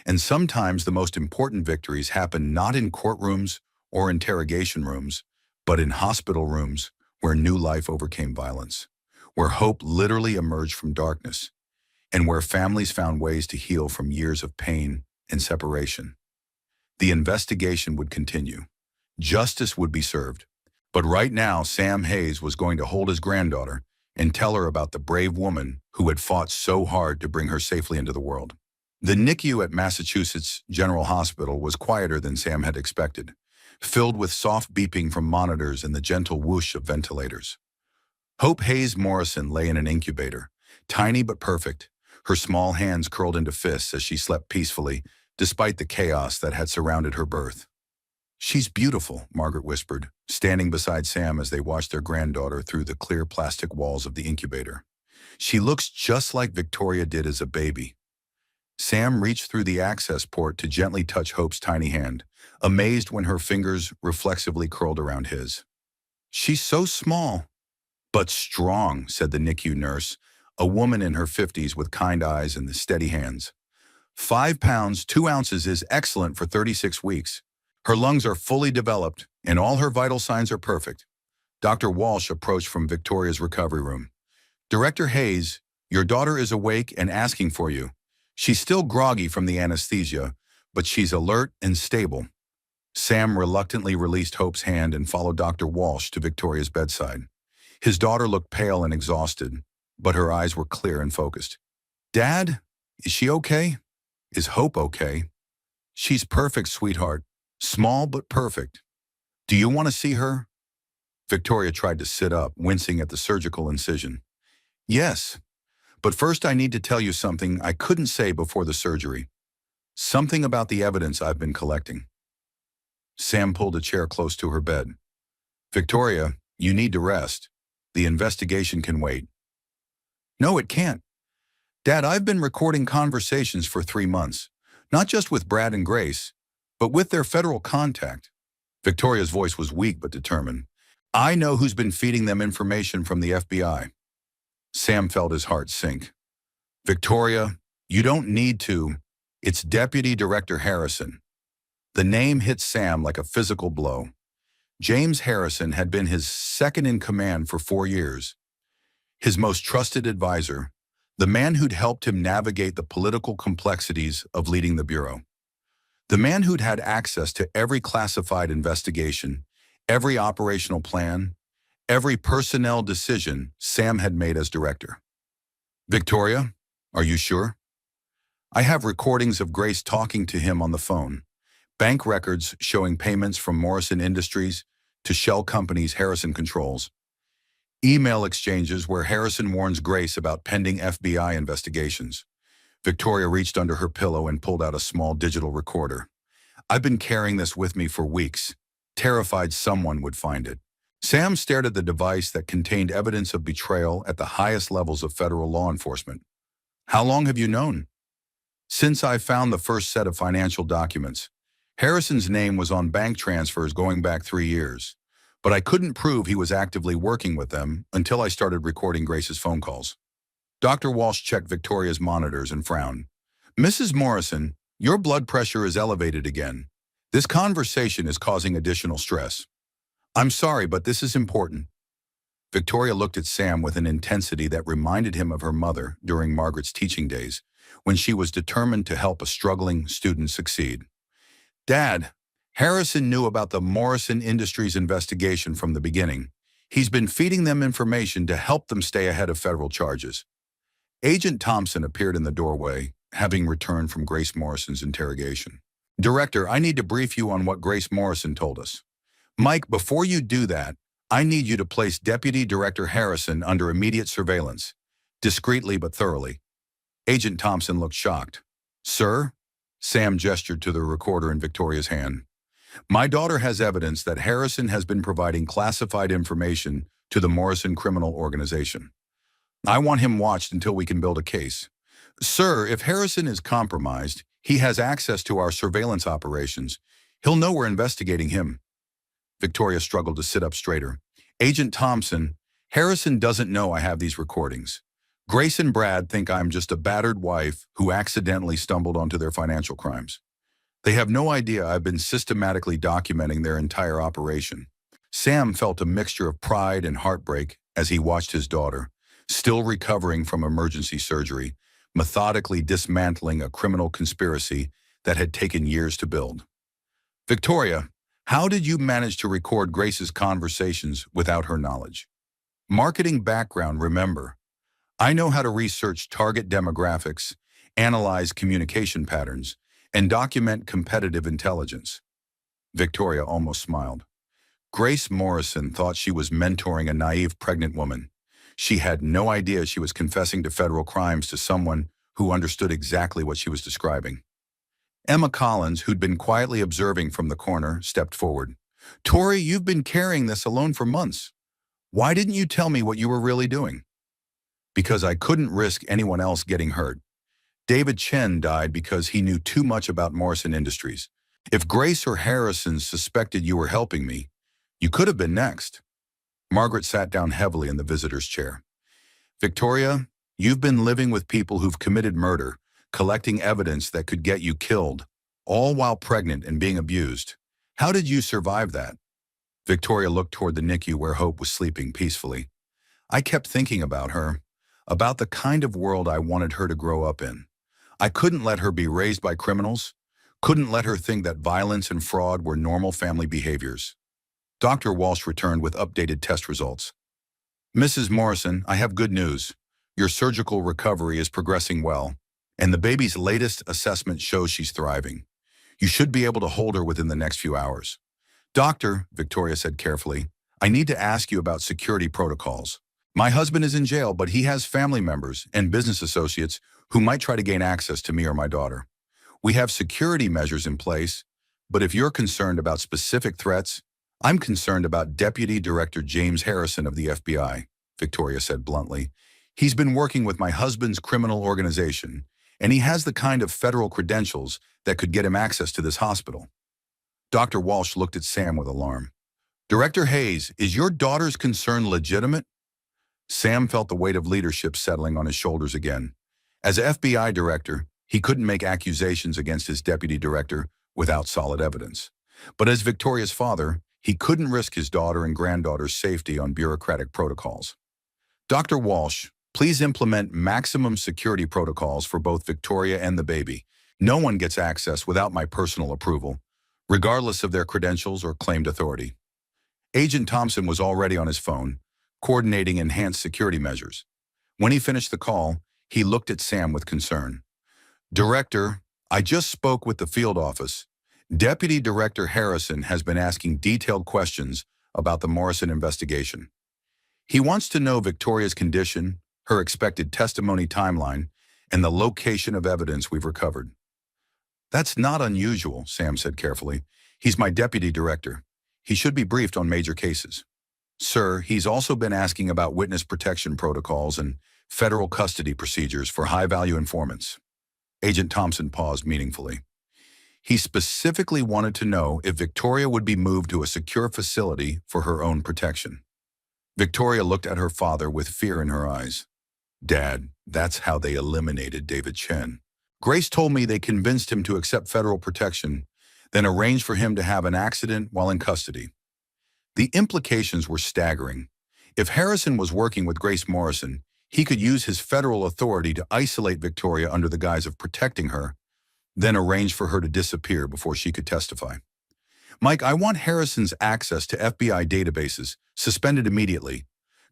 And sometimes the most important victories happened not in courtrooms or interrogation rooms, but in hospital rooms where new life overcame violence, where hope literally emerged from darkness, and where families found ways to heal from years of pain and separation. The investigation would continue. Justice would be served. But right now, Sam Hayes was going to hold his granddaughter and tell her about the brave woman who had fought so hard to bring her safely into the world. The NICU at Massachusetts General Hospital was quieter than Sam had expected, filled with soft beeping from monitors and the gentle whoosh of ventilators. Hope Hayes Morrison lay in an incubator, tiny but perfect, her small hands curled into fists as she slept peacefully, despite the chaos that had surrounded her birth. She's beautiful, Margaret whispered, standing beside Sam as they watched their granddaughter through the clear plastic walls of the incubator. She looks just like Victoria did as a baby. Sam reached through the access port to gently touch Hope's tiny hand, amazed when her fingers reflexively curled around his. She's so small, but strong, said the NICU nurse, a woman in her 50s with kind eyes and steady hands. 5 pounds, 2 ounces is excellent for 36 weeks. Her lungs are fully developed, and all her vital signs are perfect. Dr. Walsh approached from Victoria's recovery room. Director Hayes, your daughter is awake and asking for you. She's still groggy from the anesthesia, but she's alert and stable. Sam reluctantly released Hope's hand and followed Dr. Walsh to Victoria's bedside. His daughter looked pale and exhausted, but her eyes were clear and focused. Dad, is she okay? Is Hope okay? She's perfect, sweetheart. Small but perfect. Do you want to see her? Victoria tried to sit up, wincing at the surgical incision. Yes, but first I need to tell you something I couldn't say before the surgery. Something about the evidence I've been collecting. Sam pulled a chair close to her bed. Victoria, you need to rest. The investigation can wait. No, it can't. Dad, I've been recording conversations for 3 months, not just with Brad and Grace, but with their federal contact. Victoria's voice was weak but determined. I know who's been feeding them information from the FBI. Sam felt his heart sink. Victoria, you don't need to. It's Deputy Director Harrison. The name hit Sam like a physical blow. James Harrison had been his second in command for 4 years, his most trusted advisor, the man who'd helped him navigate the political complexities of leading the Bureau. The man who'd had access to every classified investigation, every operational plan, every personnel decision Sam had made as director. Victoria, are you sure? I have recordings of Grace talking to him on the phone, bank records showing payments from Morrison Industries to shell companies Harrison controls, email exchanges where Harrison warns Grace about pending FBI investigations. Victoria reached under her pillow and pulled out a small digital recorder. I've been carrying this with me for weeks, terrified someone would find it. Sam stared at the device that contained evidence of betrayal at the highest levels of federal law enforcement. How long have you known? Since I found the first set of financial documents. Harrison's name was on bank transfers going back 3 years, but I couldn't prove he was actively working with them until I started recording Grace's phone calls. Dr. Walsh checked Victoria's monitors and frowned. Mrs. Morrison, your blood pressure is elevated again. This conversation is causing additional stress. I'm sorry, but this is important. Victoria looked at Sam with an intensity that reminded him of her mother during Margaret's teaching days, when she was determined to help a struggling student succeed. Dad, Harrison knew about the Morrison Industries investigation from the beginning. He's been feeding them information to help them stay ahead of federal charges. Agent Thompson appeared in the doorway, having returned from Grace Morrison's interrogation. Director, I need to brief you on what Grace Morrison told us. Mike, before you do that, I need you to place Deputy Director Harrison under immediate surveillance, discreetly but thoroughly. Agent Thompson looked shocked. Sir? Sam gestured to the recorder in Victoria's hand. My daughter has evidence that Harrison has been providing classified information to the Morrison criminal organization. I want him watched until we can build a case. Sir, if Harrison is compromised, he has access to our surveillance operations. He'll know we're investigating him. Victoria struggled to sit up straighter. Agent Thompson, Harrison doesn't know I have these recordings. Grace and Brad think I'm just a battered wife who accidentally stumbled onto their financial crimes. They have no idea I've been systematically documenting their entire operation. Sam felt a mixture of pride and heartbreak as he watched his daughter, still recovering from emergency surgery, methodically dismantling a criminal conspiracy that had taken years to build. Victoria, how did you manage to record Grace's conversations without her knowledge? Marketing background, remember. I know how to research target demographics, analyze communication patterns, and document competitive intelligence. Victoria almost smiled. Grace Morrison thought she was mentoring a naive pregnant woman. She had no idea she was confessing to federal crimes to someone who understood exactly what she was describing. Emma Collins, who'd been quietly observing from the corner, stepped forward. Tori, you've been carrying this alone for months. Why didn't you tell me what you were really doing? Because I couldn't risk anyone else getting hurt. David Chen died because he knew too much about Morrison Industries. If Grace or Harrison suspected you were helping me, you could have been next. Margaret sat down heavily in the visitor's chair. Victoria, you've been living with people who've committed murder, collecting evidence that could get you killed, all while pregnant and being abused. How did you survive that? Victoria looked toward the NICU where Hope was sleeping peacefully. I kept thinking about her, about the kind of world I wanted her to grow up in. I couldn't let her be raised by criminals, couldn't let her think that violence and fraud were normal family behaviors. Dr. Walsh returned with updated test results. Mrs. Morrison, I have good news. Your surgical recovery is progressing well, and the baby's latest assessment shows she's thriving. You should be able to hold her within the next few hours. Doctor, Victoria said carefully, I need to ask you about security protocols. My husband is in jail, but he has family members and business associates who might try to gain access to me or my daughter. We have security measures in place, but if you're concerned about specific threats, I'm concerned about Deputy Director James Harrison of the FBI, Victoria said bluntly. He's been working with my husband's criminal organization, and he has the kind of federal credentials that could get him access to this hospital. Dr. Walsh looked at Sam with alarm. Director Hayes, is your daughter's concern legitimate? Sam felt the weight of leadership settling on his shoulders again. As FBI director, he couldn't make accusations against his deputy director without solid evidence. But as Victoria's father, he couldn't risk his daughter and granddaughter's safety on bureaucratic protocols. Dr. Walsh, please implement maximum security protocols for both Victoria and the baby. No one gets access without my personal approval, regardless of their credentials or claimed authority. Agent Thompson was already on his phone, coordinating enhanced security measures. When he finished the call, he looked at Sam with concern. Director, I just spoke with the field office. Deputy Director Harrison has been asking detailed questions about the Morrison investigation. He wants to know Victoria's condition, her expected testimony timeline, and the location of evidence we've recovered. That's not unusual, Sam said carefully. He's my deputy director. He should be briefed on major cases. Sir, he's also been asking about witness protection protocols and federal custody procedures for high-value informants. Agent Thompson paused meaningfully. He specifically wanted to know if Victoria would be moved to a secure facility for her own protection. Victoria looked at her father with fear in her eyes. Dad, that's how they eliminated David Chen. Grace told me they convinced him to accept federal protection, then arranged for him to have an accident while in custody. The implications were staggering. If Harrison was working with Grace Morrison, he could use his federal authority to isolate Victoria under the guise of protecting her, then arrange for her to disappear before she could testify. Mike, I want Harrison's access to FBI databases suspended immediately.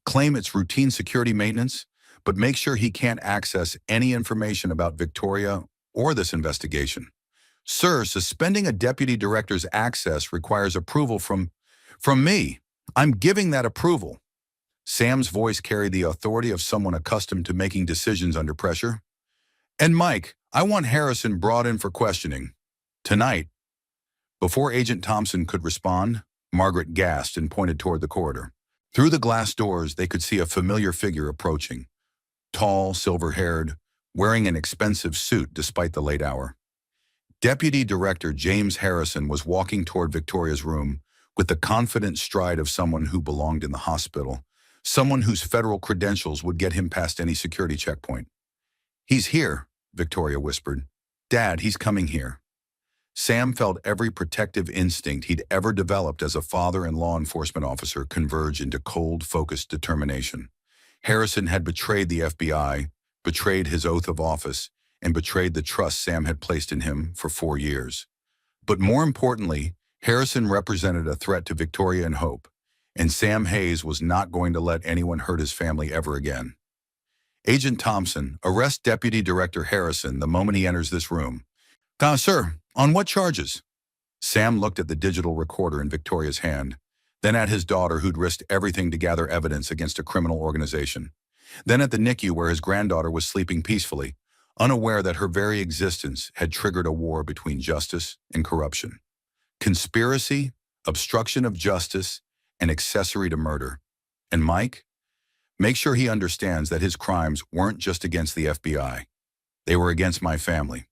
Claim it's routine security maintenance, but make sure he can't access any information about Victoria or this investigation. Sir, suspending a deputy director's access requires approval from me. I'm giving that approval. Sam's voice carried the authority of someone accustomed to making decisions under pressure. And Mike, I want Harrison brought in for questioning. Tonight. Before Agent Thompson could respond, Margaret gasped and pointed toward the corridor. Through the glass doors, they could see a familiar figure approaching. Tall, silver-haired, wearing an expensive suit despite the late hour. Deputy Director James Harrison was walking toward Victoria's room with the confident stride of someone who belonged in the hospital, someone whose federal credentials would get him past any security checkpoint. He's here, Victoria whispered. Dad, he's coming here. Sam felt every protective instinct he'd ever developed as a father and law enforcement officer converge into cold, focused determination. Harrison had betrayed the FBI, betrayed his oath of office, and betrayed the trust Sam had placed in him for 4 years. But more importantly, Harrison represented a threat to Victoria and Hope, and Sam Hayes was not going to let anyone hurt his family ever again. Agent Thompson, arrest Deputy Director Harrison the moment he enters this room. Sir, on what charges? Sam looked at the digital recorder in Victoria's hand, then at his daughter who'd risked everything to gather evidence against a criminal organization, then at the NICU where his granddaughter was sleeping peacefully, unaware that her very existence had triggered a war between justice and corruption. Conspiracy, obstruction of justice, and accessory to murder. And Mike? Make sure he understands that his crimes weren't just against the FBI. They were against my family.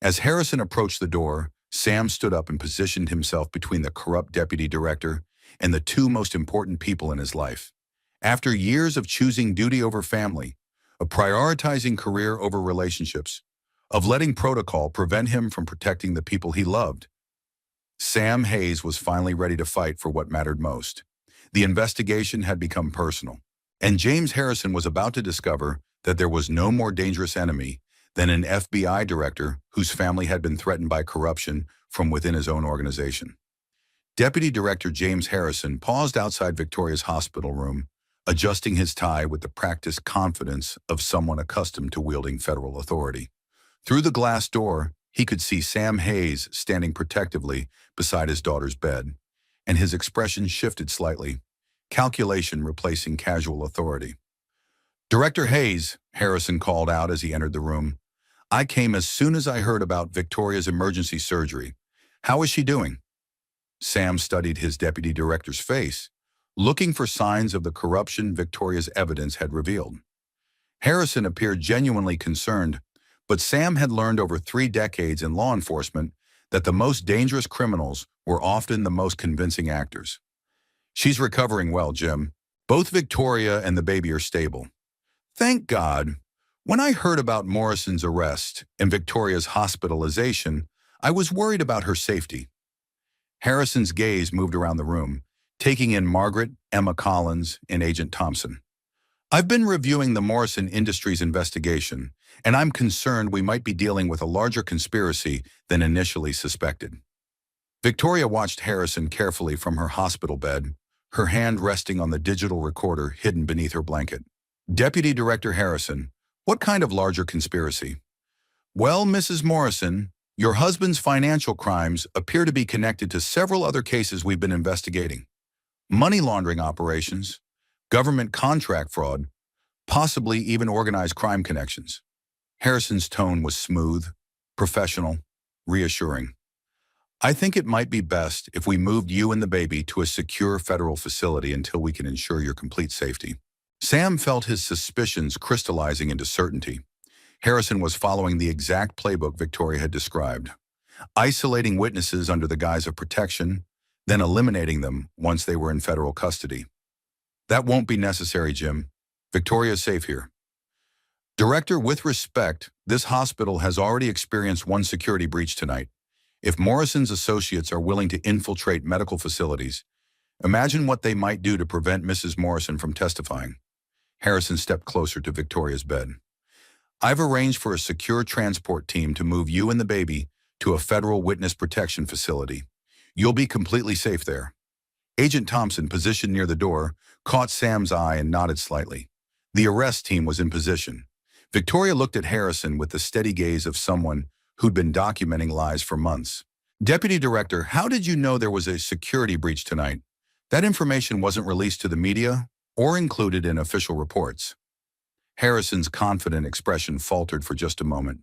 As Harrison approached the door, Sam stood up and positioned himself between the corrupt deputy director and the two most important people in his life. After years of choosing duty over family, of prioritizing career over relationships, of letting protocol prevent him from protecting the people he loved, Sam Hayes was finally ready to fight for what mattered most. The investigation had become personal, and James Harrison was about to discover that there was no more dangerous enemy than an FBI director whose family had been threatened by corruption from within his own organization. Deputy Director James Harrison paused outside Victoria's hospital room, adjusting his tie with the practiced confidence of someone accustomed to wielding federal authority. Through the glass door, he could see Sam Hayes standing protectively beside his daughter's bed, and his expression shifted slightly, calculation replacing casual authority. Director Hayes, Harrison called out as he entered the room. I came as soon as I heard about Victoria's emergency surgery. How is she doing? Sam studied his deputy director's face, looking for signs of the corruption Victoria's evidence had revealed. Harrison appeared genuinely concerned, but Sam had learned over 3 decades in law enforcement that the most dangerous criminals were often the most convincing actors. She's recovering well, Jim. Both Victoria and the baby are stable. Thank God. When I heard about Morrison's arrest and Victoria's hospitalization, I was worried about her safety. Harrison's gaze moved around the room, taking in Margaret, Emma Collins, and Agent Thompson. I've been reviewing the Morrison Industries investigation, and I'm concerned we might be dealing with a larger conspiracy than initially suspected. Victoria watched Harrison carefully from her hospital bed, her hand resting on the digital recorder hidden beneath her blanket. Deputy Director Harrison, what kind of larger conspiracy? Well, Mrs. Morrison, your husband's financial crimes appear to be connected to several other cases we've been investigating. Money laundering operations, government contract fraud, possibly even organized crime connections. Harrison's tone was smooth, professional, reassuring. I think it might be best if we moved you and the baby to a secure federal facility until we can ensure your complete safety. Sam felt his suspicions crystallizing into certainty. Harrison was following the exact playbook Victoria had described, isolating witnesses under the guise of protection, then eliminating them once they were in federal custody. That won't be necessary, Jim. Victoria's safe here. Director, with respect, this hospital has already experienced one security breach tonight. If Morrison's associates are willing to infiltrate medical facilities, imagine what they might do to prevent Mrs. Morrison from testifying. Harrison stepped closer to Victoria's bed. I've arranged for a secure transport team to move you and the baby to a federal witness protection facility. You'll be completely safe there. Agent Thompson, positioned near the door, caught Sam's eye and nodded slightly. The arrest team was in position. Victoria looked at Harrison with the steady gaze of someone who'd been documenting lies for months. Deputy Director, how did you know there was a security breach tonight? That information wasn't released to the media or included in official reports. Harrison's confident expression faltered for just a moment.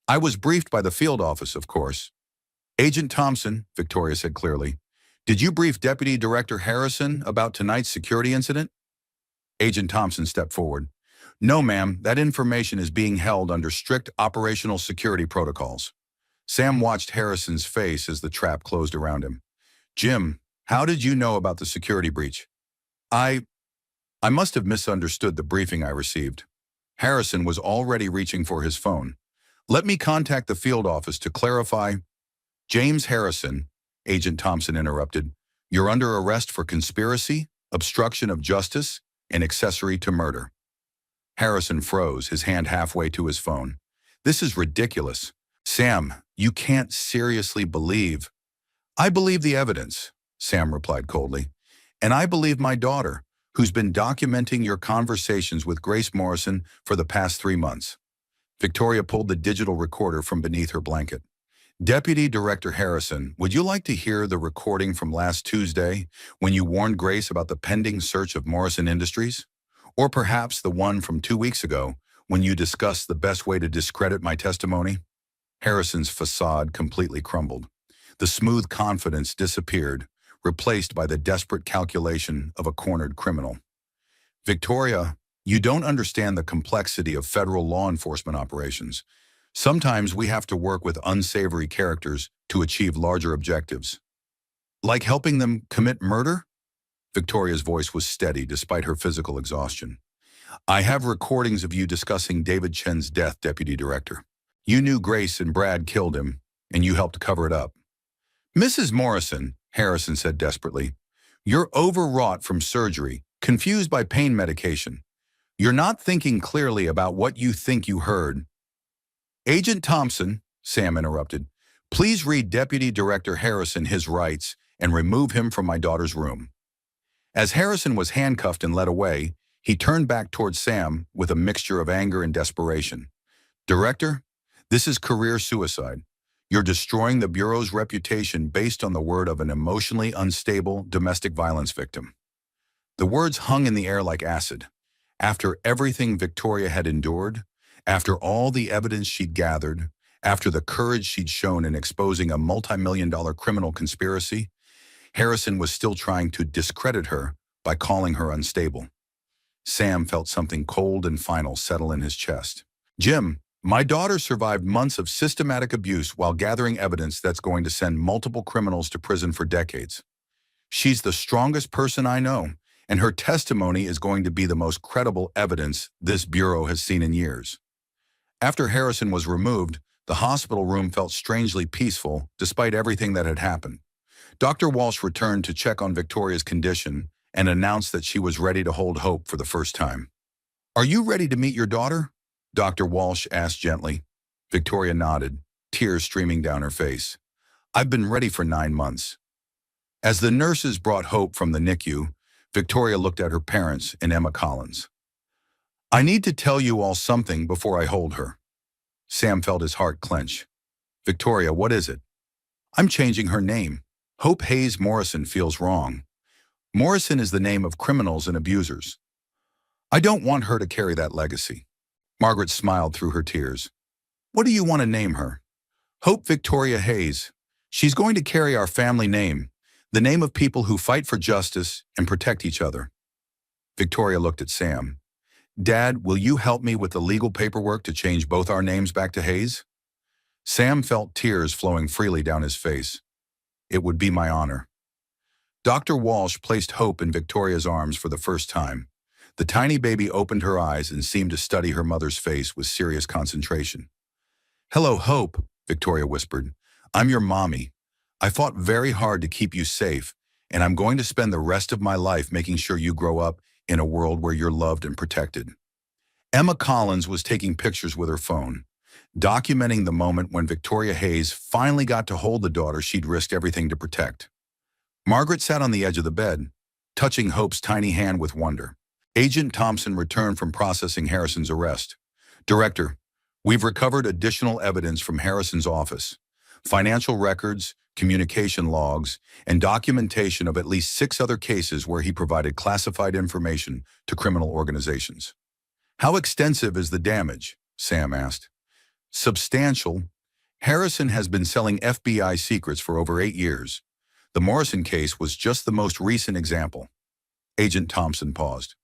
I was briefed by the field office, of course. Agent Thompson, Victoria said clearly, did you brief Deputy Director Harrison about tonight's security incident? Agent Thompson stepped forward. No, ma'am, that information is being held under strict operational security protocols. Sam watched Harrison's face as the trap closed around him. Jim, how did you know about the security breach? I must have misunderstood the briefing I received. Harrison was already reaching for his phone. Let me contact the field office to clarify. James Harrison, Agent Thompson interrupted, you're under arrest for conspiracy, obstruction of justice, and accessory to murder. Harrison froze, his hand halfway to his phone. This is ridiculous. Sam, you can't seriously believe. I believe the evidence, Sam replied coldly. And I believe my daughter, who's been documenting your conversations with Grace Morrison for the past 3 months. Victoria pulled the digital recorder from beneath her blanket. Deputy Director Harrison, would you like to hear the recording from last Tuesday when you warned Grace about the pending search of Morrison Industries? Or perhaps the one from 2 weeks ago when you discussed the best way to discredit my testimony? Harrison's facade completely crumbled. The smooth confidence disappeared, replaced by the desperate calculation of a cornered criminal. Victoria, you don't understand the complexity of federal law enforcement operations. Sometimes we have to work with unsavory characters to achieve larger objectives. Like helping them commit murder? Victoria's voice was steady despite her physical exhaustion. I have recordings of you discussing David Chen's death, Deputy Director. You knew Grace and Brad killed him, and you helped cover it up. Mrs. Morrison, Harrison said desperately, you're overwrought from surgery, confused by pain medication. You're not thinking clearly about what you think you heard. Agent Thompson, Sam interrupted, please read Deputy Director Harrison his rights and remove him from my daughter's room. As Harrison was handcuffed and led away, he turned back towards Sam with a mixture of anger and desperation. Director, this is career suicide. You're destroying the Bureau's reputation based on the word of an emotionally unstable domestic violence victim. The words hung in the air like acid. After everything Victoria had endured, after all the evidence she'd gathered, after the courage she'd shown in exposing a multi-million-dollar criminal conspiracy, Harrison was still trying to discredit her by calling her unstable. Sam felt something cold and final settle in his chest. Jim, my daughter survived months of systematic abuse while gathering evidence that's going to send multiple criminals to prison for decades. She's the strongest person I know, and her testimony is going to be the most credible evidence this bureau has seen in years. After Harrison was removed, the hospital room felt strangely peaceful despite everything that had happened. Dr. Walsh returned to check on Victoria's condition and announced that she was ready to hold hope for the first time. "Are you ready to meet your daughter?" Dr. Walsh asked gently. Victoria nodded, tears streaming down her face. "I've been ready for 9 months." As the nurses brought Hope from the NICU, Victoria looked at her parents and Emma Collins. "I need to tell you all something before I hold her." Sam felt his heart clench. "Victoria, what is it?" "I'm changing her name. Hope Hayes Morrison feels wrong. Morrison is the name of criminals and abusers. I don't want her to carry that legacy." Margaret smiled through her tears. "What do you want to name her?" "Hope Victoria Hayes. She's going to carry our family name, the name of people who fight for justice and protect each other." Victoria looked at Sam. "Dad, will you help me with the legal paperwork to change both our names back to Hayes?" Sam felt tears flowing freely down his face. "It would be my honor." Dr. Walsh placed Hope in Victoria's arms for the first time. The tiny baby opened her eyes and seemed to study her mother's face with serious concentration. "Hello, Hope," Victoria whispered. "I'm your mommy. I fought very hard to keep you safe, and I'm going to spend the rest of my life making sure you grow up in a world where you're loved and protected." Emma Collins was taking pictures with her phone, documenting the moment when Victoria Hayes finally got to hold the daughter she'd risked everything to protect. Margaret sat on the edge of the bed, touching Hope's tiny hand with wonder. Agent Thompson returned from processing Harrison's arrest. "Director, we've recovered additional evidence from Harrison's office. Financial records, communication logs, and documentation of at least 6 other cases where he provided classified information to criminal organizations." "How extensive is the damage?" Sam asked. "Substantial. Harrison has been selling FBI secrets for over 8 years. The Morrison case was just the most recent example." Agent Thompson paused.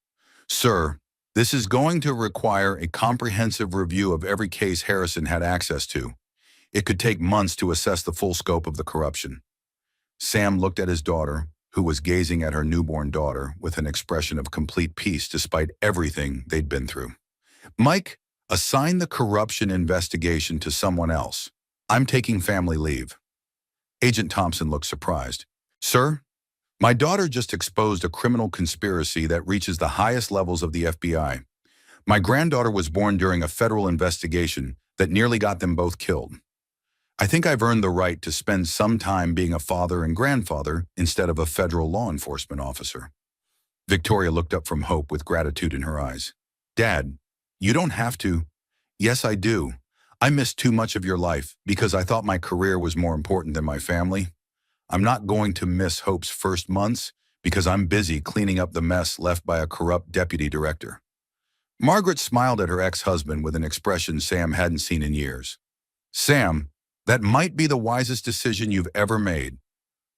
"Sir, this is going to require a comprehensive review of every case Harrison had access to. It could take months to assess the full scope of the corruption." Sam looked at his daughter, who was gazing at her newborn daughter with an expression of complete peace despite everything they'd been through. "Mike, assign the corruption investigation to someone else. I'm taking family leave." Agent Thompson looked surprised. "Sir, my daughter just exposed a criminal conspiracy that reaches the highest levels of the FBI. My granddaughter was born during a federal investigation that nearly got them both killed. I think I've earned the right to spend some time being a father and grandfather instead of a federal law enforcement officer." Victoria looked up from Hope with gratitude in her eyes. "Dad, you don't have to." "Yes, I do. I missed too much of your life because I thought my career was more important than my family. I'm not going to miss Hope's first months because I'm busy cleaning up the mess left by a corrupt deputy director." Margaret smiled at her ex-husband with an expression Sam hadn't seen in years. "Sam, that might be the wisest decision you've ever made."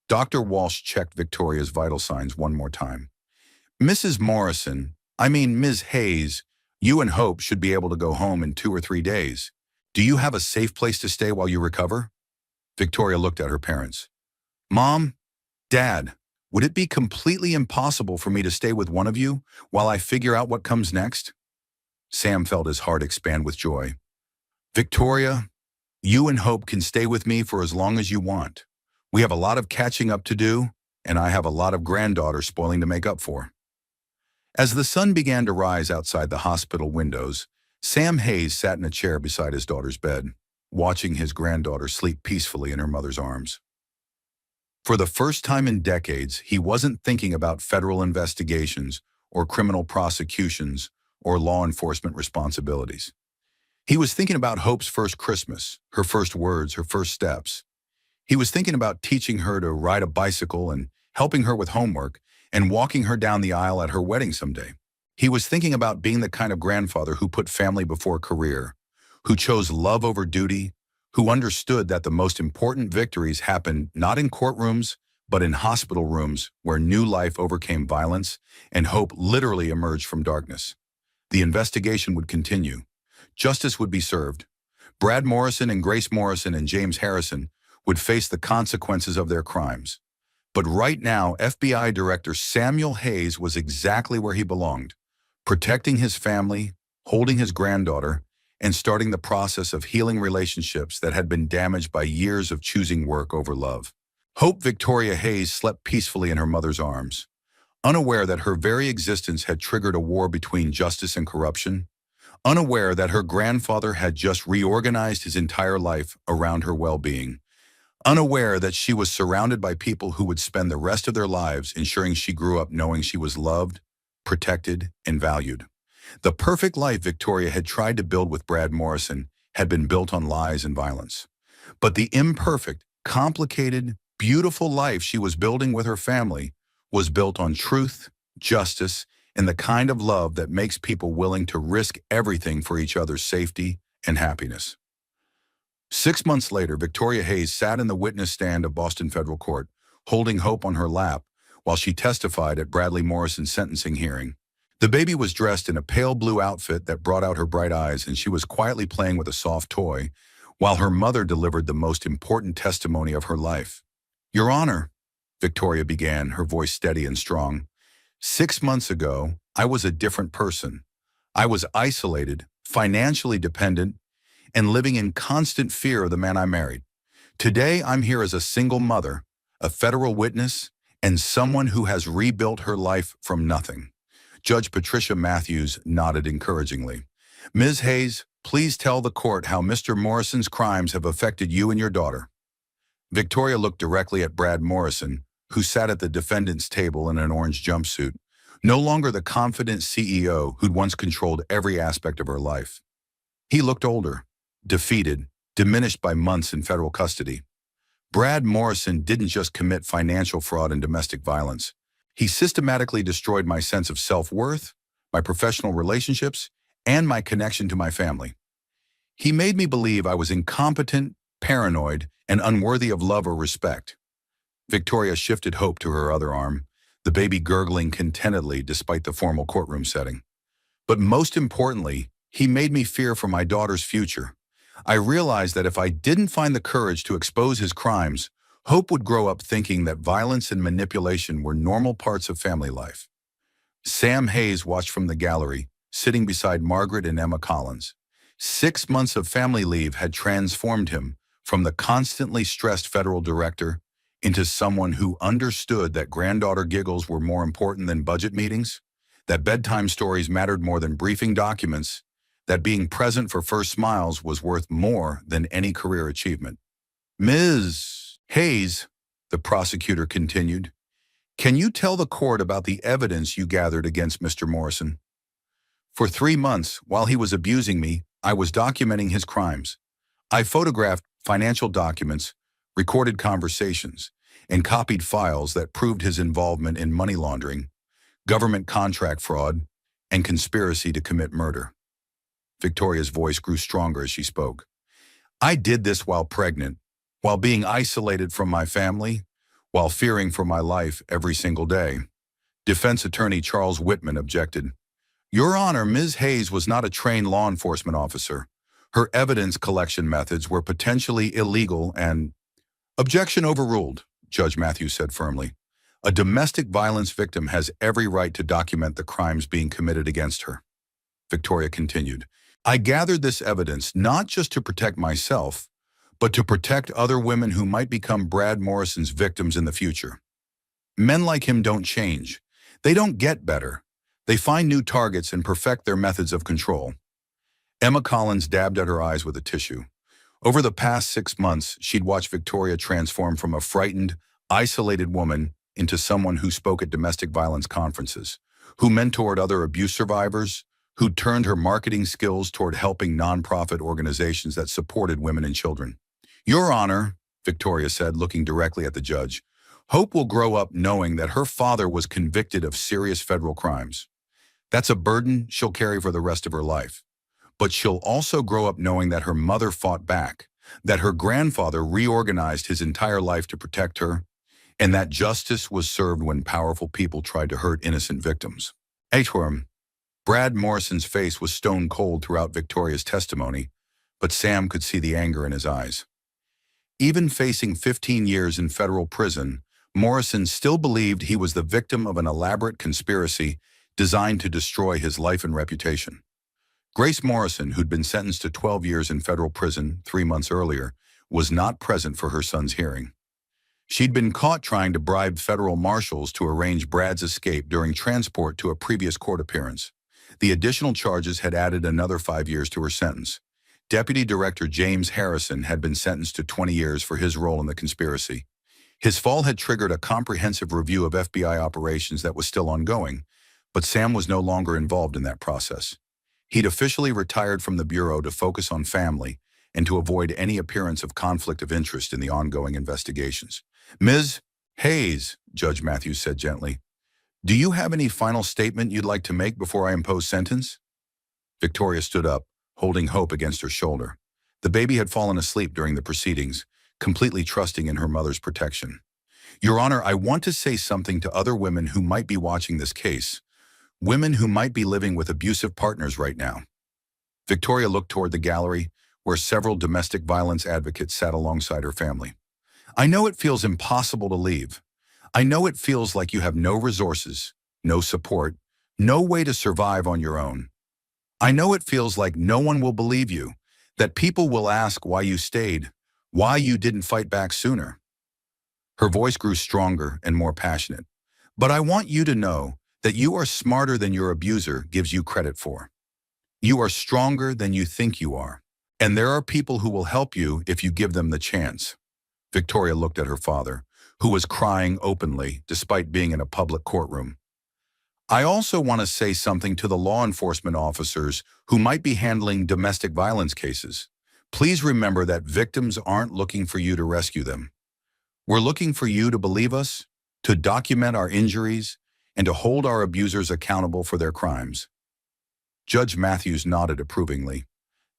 Dr. Walsh checked Victoria's vital signs one more time. "Mrs. Morrison, I mean Ms. Hayes, you and Hope should be able to go home in 2 or 3 days. Do you have a safe place to stay while you recover?" Victoria looked at her parents. "Mom, Dad, would it be completely impossible for me to stay with one of you while I figure out what comes next?" Sam felt his heart expand with joy. "Victoria, you and Hope can stay with me for as long as you want. We have a lot of catching up to do, and I have a lot of granddaughter spoiling to make up for." As the sun began to rise outside the hospital windows, Sam Hayes sat in a chair beside his daughter's bed, watching his granddaughter sleep peacefully in her mother's arms. For the first time in decades, he wasn't thinking about federal investigations or criminal prosecutions or law enforcement responsibilities. He was thinking about Hope's first Christmas, her first words, her first steps. He was thinking about teaching her to ride a bicycle and helping her with homework and walking her down the aisle at her wedding someday. He was thinking about being the kind of grandfather who put family before career, who chose love over duty, who understood that the most important victories happened not in courtrooms, but in hospital rooms where new life overcame violence and hope literally emerged from darkness. The investigation would continue. Justice would be served. Brad Morrison and Grace Morrison and James Harrison would face the consequences of their crimes. But right now, FBI Director Samuel Hayes was exactly where he belonged, protecting his family, holding his granddaughter, and starting the process of healing relationships that had been damaged by years of choosing work over love. Hope Victoria Hayes slept peacefully in her mother's arms, unaware that her very existence had triggered a war between justice and corruption, unaware that her grandfather had just reorganized his entire life around her well-being, unaware that she was surrounded by people who would spend the rest of their lives ensuring she grew up knowing she was loved, protected, and valued. The perfect life Victoria had tried to build with Brad Morrison had been built on lies and violence. But the imperfect, complicated, beautiful life she was building with her family was built on truth, justice, and the kind of love that makes people willing to risk everything for each other's safety and happiness. 6 months later, Victoria Hayes sat in the witness stand of Boston Federal Court, holding Hope on her lap while she testified at Bradley Morrison's sentencing hearing. The baby was dressed in a pale blue outfit that brought out her bright eyes, and she was quietly playing with a soft toy while her mother delivered the most important testimony of her life. "Your Honor," Victoria began, her voice steady and strong, "6 months ago, I was a different person. I was isolated, financially dependent, and living in constant fear of the man I married. Today, I'm here as a single mother, a federal witness, and someone who has rebuilt her life from nothing." Judge Patricia Matthews nodded encouragingly. "Ms. Hayes, please tell the court how Mr. Morrison's crimes have affected you and your daughter." Victoria looked directly at Brad Morrison, who sat at the defendant's table in an orange jumpsuit, no longer the confident CEO who'd once controlled every aspect of her life. He looked older, defeated, diminished by months in federal custody. Brad Morrison didn't just commit financial fraud and domestic violence. He systematically destroyed my sense of self-worth, my professional relationships, and my connection to my family. He made me believe I was incompetent, paranoid, and unworthy of love or respect. Victoria shifted Hope to her other arm, the baby gurgling contentedly despite the formal courtroom setting. "But most importantly, he made me fear for my daughter's future. I realized that if I didn't find the courage to expose his crimes, Hope would grow up thinking that violence and manipulation were normal parts of family life." Sam Hayes watched from the gallery, sitting beside Margaret and Emma Collins. 6 months of family leave had transformed him from the constantly stressed federal director into someone who understood that granddaughter giggles were more important than budget meetings, that bedtime stories mattered more than briefing documents, that being present for first smiles was worth more than any career achievement. "Ms. Hayes," the prosecutor continued, "can you tell the court about the evidence you gathered against Mr. Morrison? For 3 months, while he was abusing me, I was documenting his crimes. I photographed financial documents, recorded conversations, and copied files that proved his involvement in money laundering, government contract fraud, and conspiracy to commit murder." Victoria's voice grew stronger as she spoke. "I did this while pregnant, while being isolated from my family, while fearing for my life every single day." Defense attorney Charles Whitman objected. "Your Honor, Ms. Hayes was not a trained law enforcement officer. Her evidence collection methods were potentially illegal and—" "Objection overruled," Judge Matthews said firmly. "A domestic violence victim has every right to document the crimes being committed against her." Victoria continued, "I gathered this evidence not just to protect myself, but to protect other women who might become Brad Morrison's victims in the future. Men like him don't change. They don't get better. They find new targets and perfect their methods of control." Emma Collins dabbed at her eyes with a tissue. Over the past 6 months, she'd watched Victoria transform from a frightened, isolated woman into someone who spoke at domestic violence conferences, who mentored other abuse survivors, who turned her marketing skills toward helping nonprofit organizations that supported women and children. "Your Honor," Victoria said, looking directly at the judge, "Hope will grow up knowing that her father was convicted of serious federal crimes. That's a burden she'll carry for the rest of her life. But she'll also grow up knowing that her mother fought back, that her grandfather reorganized his entire life to protect her, and that justice was served when powerful people tried to hurt innocent victims. Atorm, Brad Morrison's face was stone cold throughout Victoria's testimony, but Sam could see the anger in his eyes. Even facing 15 years in federal prison, Morrison still believed he was the victim of an elaborate conspiracy designed to destroy his life and reputation. Grace Morrison, who'd been sentenced to 12 years in federal prison 3 months earlier, was not present for her son's hearing. She'd been caught trying to bribe federal marshals to arrange Brad's escape during transport to a previous court appearance. The additional charges had added another 5 years to her sentence. Deputy Director James Harrison had been sentenced to 20 years for his role in the conspiracy. His fall had triggered a comprehensive review of FBI operations that was still ongoing, but Sam was no longer involved in that process. He'd officially retired from the Bureau to focus on family and to avoid any appearance of conflict of interest in the ongoing investigations. "Ms. Hayes," Judge Matthews said gently, "do you have any final statement you'd like to make before I impose sentence?" Victoria stood up, holding Hope against her shoulder. The baby had fallen asleep during the proceedings, completely trusting in her mother's protection. "Your Honor, I want to say something to other women who might be watching this case, women who might be living with abusive partners right now." Victoria looked toward the gallery, where several domestic violence advocates sat alongside her family. "I know it feels impossible to leave. I know it feels like you have no resources, no support, no way to survive on your own. I know it feels like no one will believe you, that people will ask why you stayed, why you didn't fight back sooner." Her voice grew stronger and more passionate. "But I want you to know that you are smarter than your abuser gives you credit for. You are stronger than you think you are. And there are people who will help you if you give them the chance." Victoria looked at her father, who was crying openly despite being in a public courtroom. "I also want to say something to the law enforcement officers who might be handling domestic violence cases. Please remember that victims aren't looking for you to rescue them. We're looking for you to believe us, to document our injuries, and to hold our abusers accountable for their crimes." Judge Matthews nodded approvingly.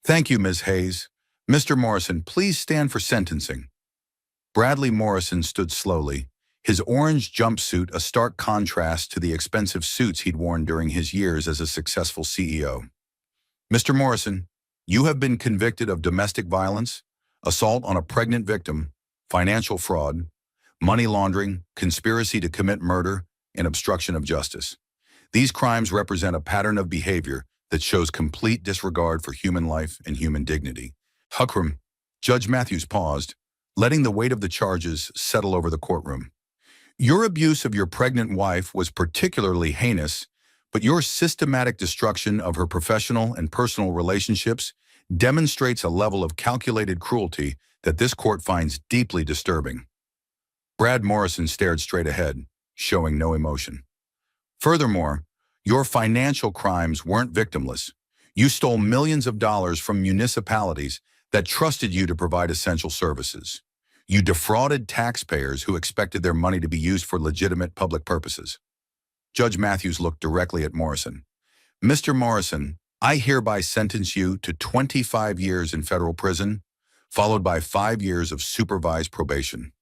"Thank you, Ms. Hayes. Mr. Morrison, please stand for sentencing." Bradley Morrison stood slowly, his orange jumpsuit a stark contrast to the expensive suits he'd worn during his years as a successful CEO. "Mr. Morrison, you have been convicted of domestic violence, assault on a pregnant victim, financial fraud, money laundering, conspiracy to commit murder, and obstruction of justice. These crimes represent a pattern of behavior that shows complete disregard for human life and human dignity." Hukram, Judge Matthews paused, letting the weight of the charges settle over the courtroom. "Your abuse of your pregnant wife was particularly heinous, but your systematic destruction of her professional and personal relationships demonstrates a level of calculated cruelty that this court finds deeply disturbing." Brad Morrison stared straight ahead, showing no emotion. "Furthermore, your financial crimes weren't victimless. You stole millions of dollars from municipalities that trusted you to provide essential services. You defrauded taxpayers who expected their money to be used for legitimate public purposes." Judge Matthews looked directly at Morrison. "Mr. Morrison, I hereby sentence you to 25 years in federal prison, followed by 5 years of supervised probation.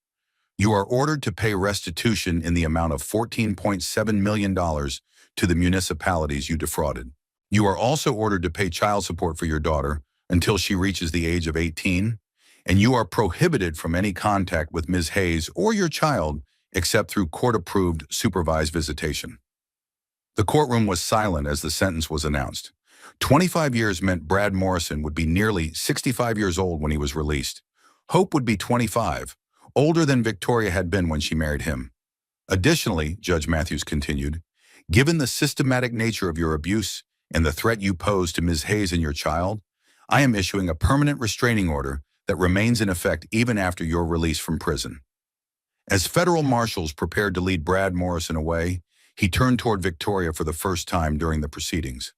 You are ordered to pay restitution in the amount of $14.7 million to the municipalities you defrauded. You are also ordered to pay child support for your daughter until she reaches the age of 18, and you are prohibited from any contact with Ms. Hayes or your child except through court-approved supervised visitation." The courtroom was silent as the sentence was announced. 25 years meant Brad Morrison would be nearly 65 years old when he was released. Hope would be 25, older than Victoria had been when she married him. "Additionally," Judge Matthews continued, "given the systematic nature of your abuse and the threat you pose to Ms. Hayes and your child, I am issuing a permanent restraining order that remains in effect even after your release from prison." As federal marshals prepared to lead Brad Morrison away, he turned toward Victoria for the first time during the proceedings.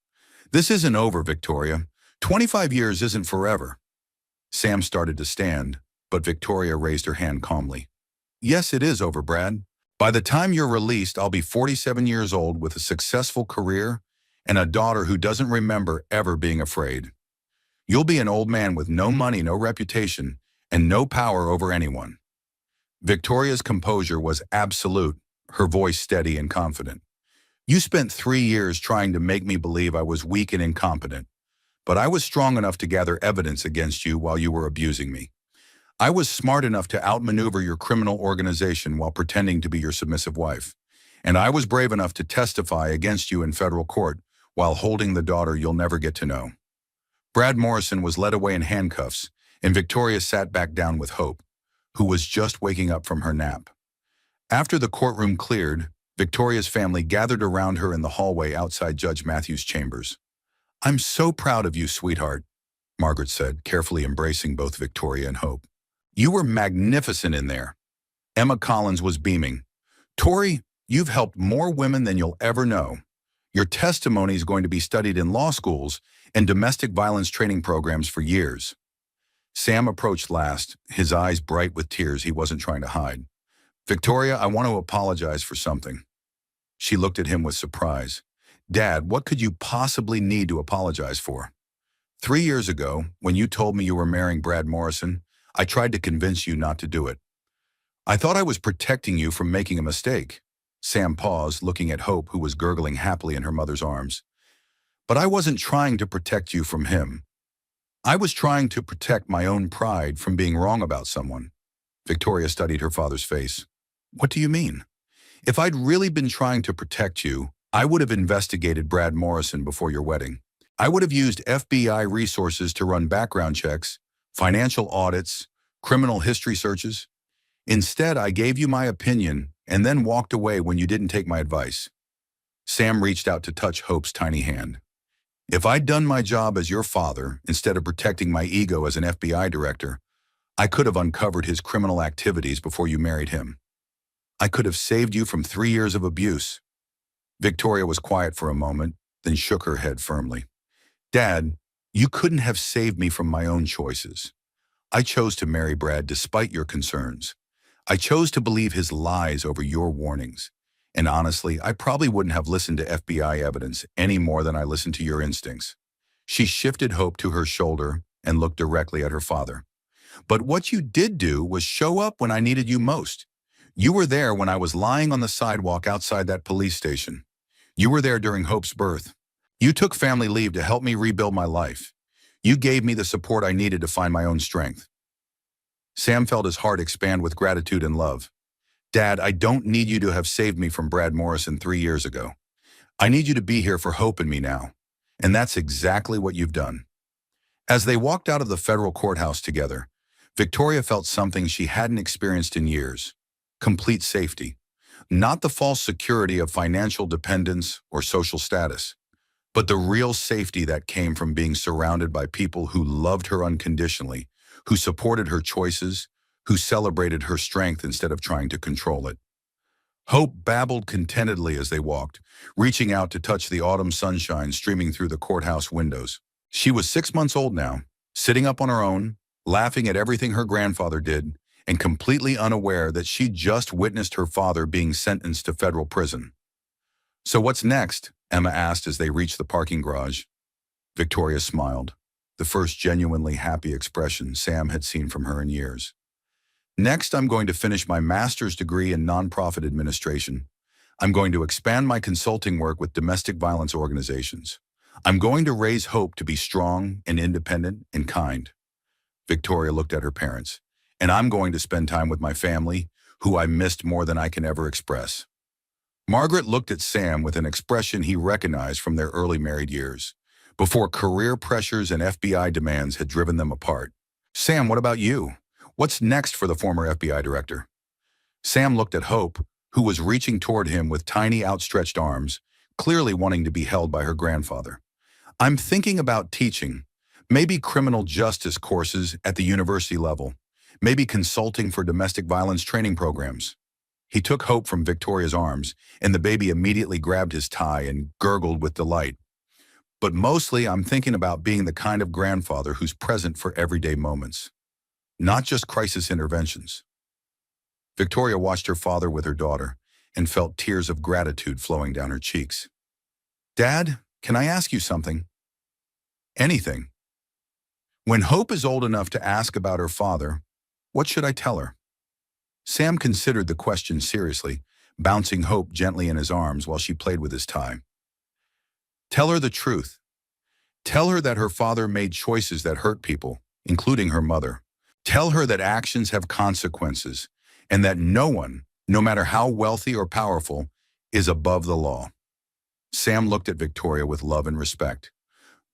"This isn't over, Victoria. 25 years isn't forever." Sam started to stand, but Victoria raised her hand calmly. "Yes, it is over, Brad. By the time you're released, I'll be 47 years old with a successful career and a daughter who doesn't remember ever being afraid. You'll be an old man with no money, no reputation, and no power over anyone." Victoria's composure was absolute, her voice steady and confident. You spent 3 years trying to make me believe I was weak and incompetent, but I was strong enough to gather evidence against you while you were abusing me. I was smart enough to outmaneuver your criminal organization while pretending to be your submissive wife. And I was brave enough to testify against you in federal court while holding the daughter you'll never get to know. Brad Morrison was led away in handcuffs, and Victoria sat back down with Hope, who was just waking up from her nap. After the courtroom cleared, Victoria's family gathered around her in the hallway outside Judge Matthews' chambers. "I'm so proud of you, sweetheart," Margaret said, carefully embracing both Victoria and Hope. "You were magnificent in there." Emma Collins was beaming. "Tori, you've helped more women than you'll ever know. Your testimony is going to be studied in law schools and domestic violence training programs for years." Sam approached last, his eyes bright with tears he wasn't trying to hide. "Victoria, I want to apologize for something." She looked at him with surprise. "Dad, what could you possibly need to apologize for?" 3 years ago, when you told me you were marrying Brad Morrison, I tried to convince you not to do it. I thought I was protecting you from making a mistake." Sam paused, looking at Hope, who was gurgling happily in her mother's arms. "But I wasn't trying to protect you from him. I was trying to protect my own pride from being wrong about someone." Victoria studied her father's face. "What do you mean?" "If I'd really been trying to protect you, I would have investigated Brad Morrison before your wedding. I would have used FBI resources to run background checks, financial audits, criminal history searches. Instead, I gave you my opinion and then walked away when you didn't take my advice." Sam reached out to touch Hope's tiny hand. "If I'd done my job as your father instead of protecting my ego as an FBI director, I could have uncovered his criminal activities before you married him. I could have saved you from 3 years of abuse." Victoria was quiet for a moment, then shook her head firmly. "Dad, you couldn't have saved me from my own choices. I chose to marry Brad despite your concerns. I chose to believe his lies over your warnings. And honestly, I probably wouldn't have listened to FBI evidence any more than I listened to your instincts." She shifted Hope to her shoulder and looked directly at her father. "But what you did do was show up when I needed you most. You were there when I was lying on the sidewalk outside that police station. You were there during Hope's birth. You took family leave to help me rebuild my life. You gave me the support I needed to find my own strength." Sam felt his heart expand with gratitude and love. "Dad, I don't need you to have saved me from Brad Morrison 3 years ago. I need you to be here for Hope and me now. And that's exactly what you've done." As they walked out of the federal courthouse together, Victoria felt something she hadn't experienced in years: complete safety. Not the false security of financial dependence or social status, but the real safety that came from being surrounded by people who loved her unconditionally, who supported her choices, who celebrated her strength instead of trying to control it. Hope babbled contentedly as they walked, reaching out to touch the autumn sunshine streaming through the courthouse windows. She was 6 months old now, sitting up on her own, laughing at everything her grandfather did, and completely unaware that she'd just witnessed her father being sentenced to federal prison. "So what's next?" Emma asked as they reached the parking garage. Victoria smiled, the first genuinely happy expression Sam had seen from her in years. "Next, I'm going to finish my master's degree in nonprofit administration. I'm going to expand my consulting work with domestic violence organizations. I'm going to raise Hope to be strong and independent and kind." Victoria looked at her parents. "And I'm going to spend time with my family, who I missed more than I can ever express." Margaret looked at Sam with an expression he recognized from their early married years, before career pressures and FBI demands had driven them apart. "Sam, what about you? What's next for the former FBI director?" Sam looked at Hope, who was reaching toward him with tiny outstretched arms, clearly wanting to be held by her grandfather. "I'm thinking about teaching, maybe criminal justice courses at the university level, maybe consulting for domestic violence training programs." He took Hope from Victoria's arms, and the baby immediately grabbed his tie and gurgled with delight. "But mostly I'm thinking about being the kind of grandfather who's present for everyday moments, not just crisis interventions." Victoria watched her father with her daughter and felt tears of gratitude flowing down her cheeks. "Dad, can I ask you something?" "Anything." "When Hope is old enough to ask about her father, what should I tell her?" Sam considered the question seriously, bouncing Hope gently in his arms while she played with his tie. Tell her the truth. Tell her that her father made choices that hurt people, including her mother. Tell her that actions have consequences, and that no one, no matter how wealthy or powerful, is above the law. Sam looked at Victoria with love and respect.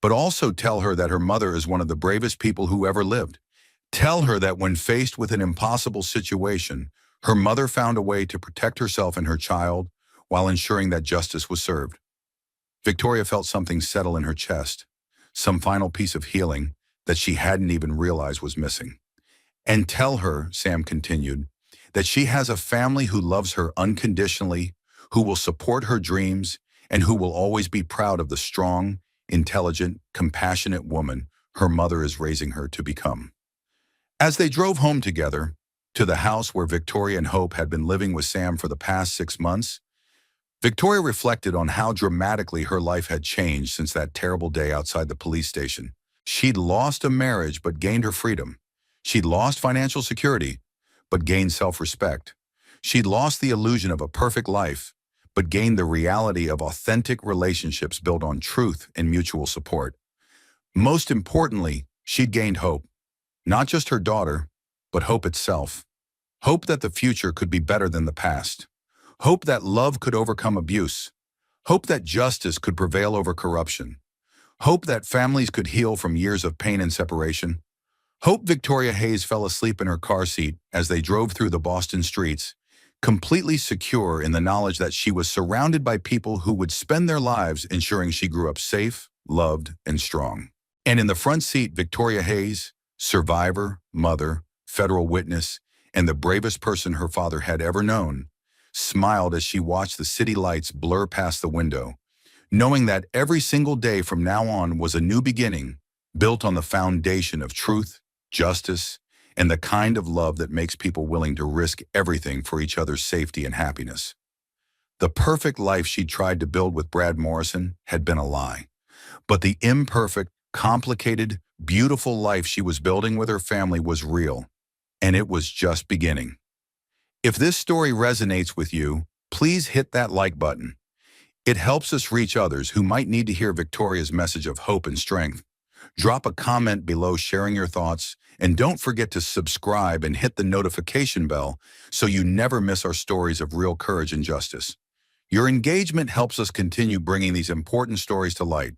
But also tell her that her mother is one of the bravest people who ever lived. Tell her that when faced with an impossible situation, her mother found a way to protect herself and her child while ensuring that justice was served. Victoria felt something settle in her chest, some final piece of healing that she hadn't even realized was missing. And tell her, Sam continued, that she has a family who loves her unconditionally, who will support her dreams, and who will always be proud of the strong, intelligent, compassionate woman her mother is raising her to become. As they drove home together, to the house where Victoria and Hope had been living with Sam for the past 6 months, Victoria reflected on how dramatically her life had changed since that terrible day outside the police station. She'd lost a marriage but gained her freedom. She'd lost financial security, but gained self-respect. She'd lost the illusion of a perfect life, but gained the reality of authentic relationships built on truth and mutual support. Most importantly, she'd gained hope. Not just her daughter, but hope itself. Hope that the future could be better than the past. Hope that love could overcome abuse. Hope that justice could prevail over corruption. Hope that families could heal from years of pain and separation. Hope Victoria Hayes fell asleep in her car seat as they drove through the Boston streets, completely secure in the knowledge that she was surrounded by people who would spend their lives ensuring she grew up safe, loved, and strong. And in the front seat, Victoria Hayes, survivor, mother, federal witness, and the bravest person her father had ever known, smiled as she watched the city lights blur past the window, knowing that every single day from now on was a new beginning, built on the foundation of truth, justice, and the kind of love that makes people willing to risk everything for each other's safety and happiness. The perfect life she tried to build with Brad Morrison had been a lie, but the imperfect, complicated, beautiful life she was building with her family was real, and it was just beginning. If this story resonates with you, please hit that like button. It helps us reach others who might need to hear Victoria's message of hope and strength. Drop a comment below sharing your thoughts, and don't forget to subscribe and hit the notification bell so you never miss our stories of real courage and justice. Your engagement helps us continue bringing these important stories to light.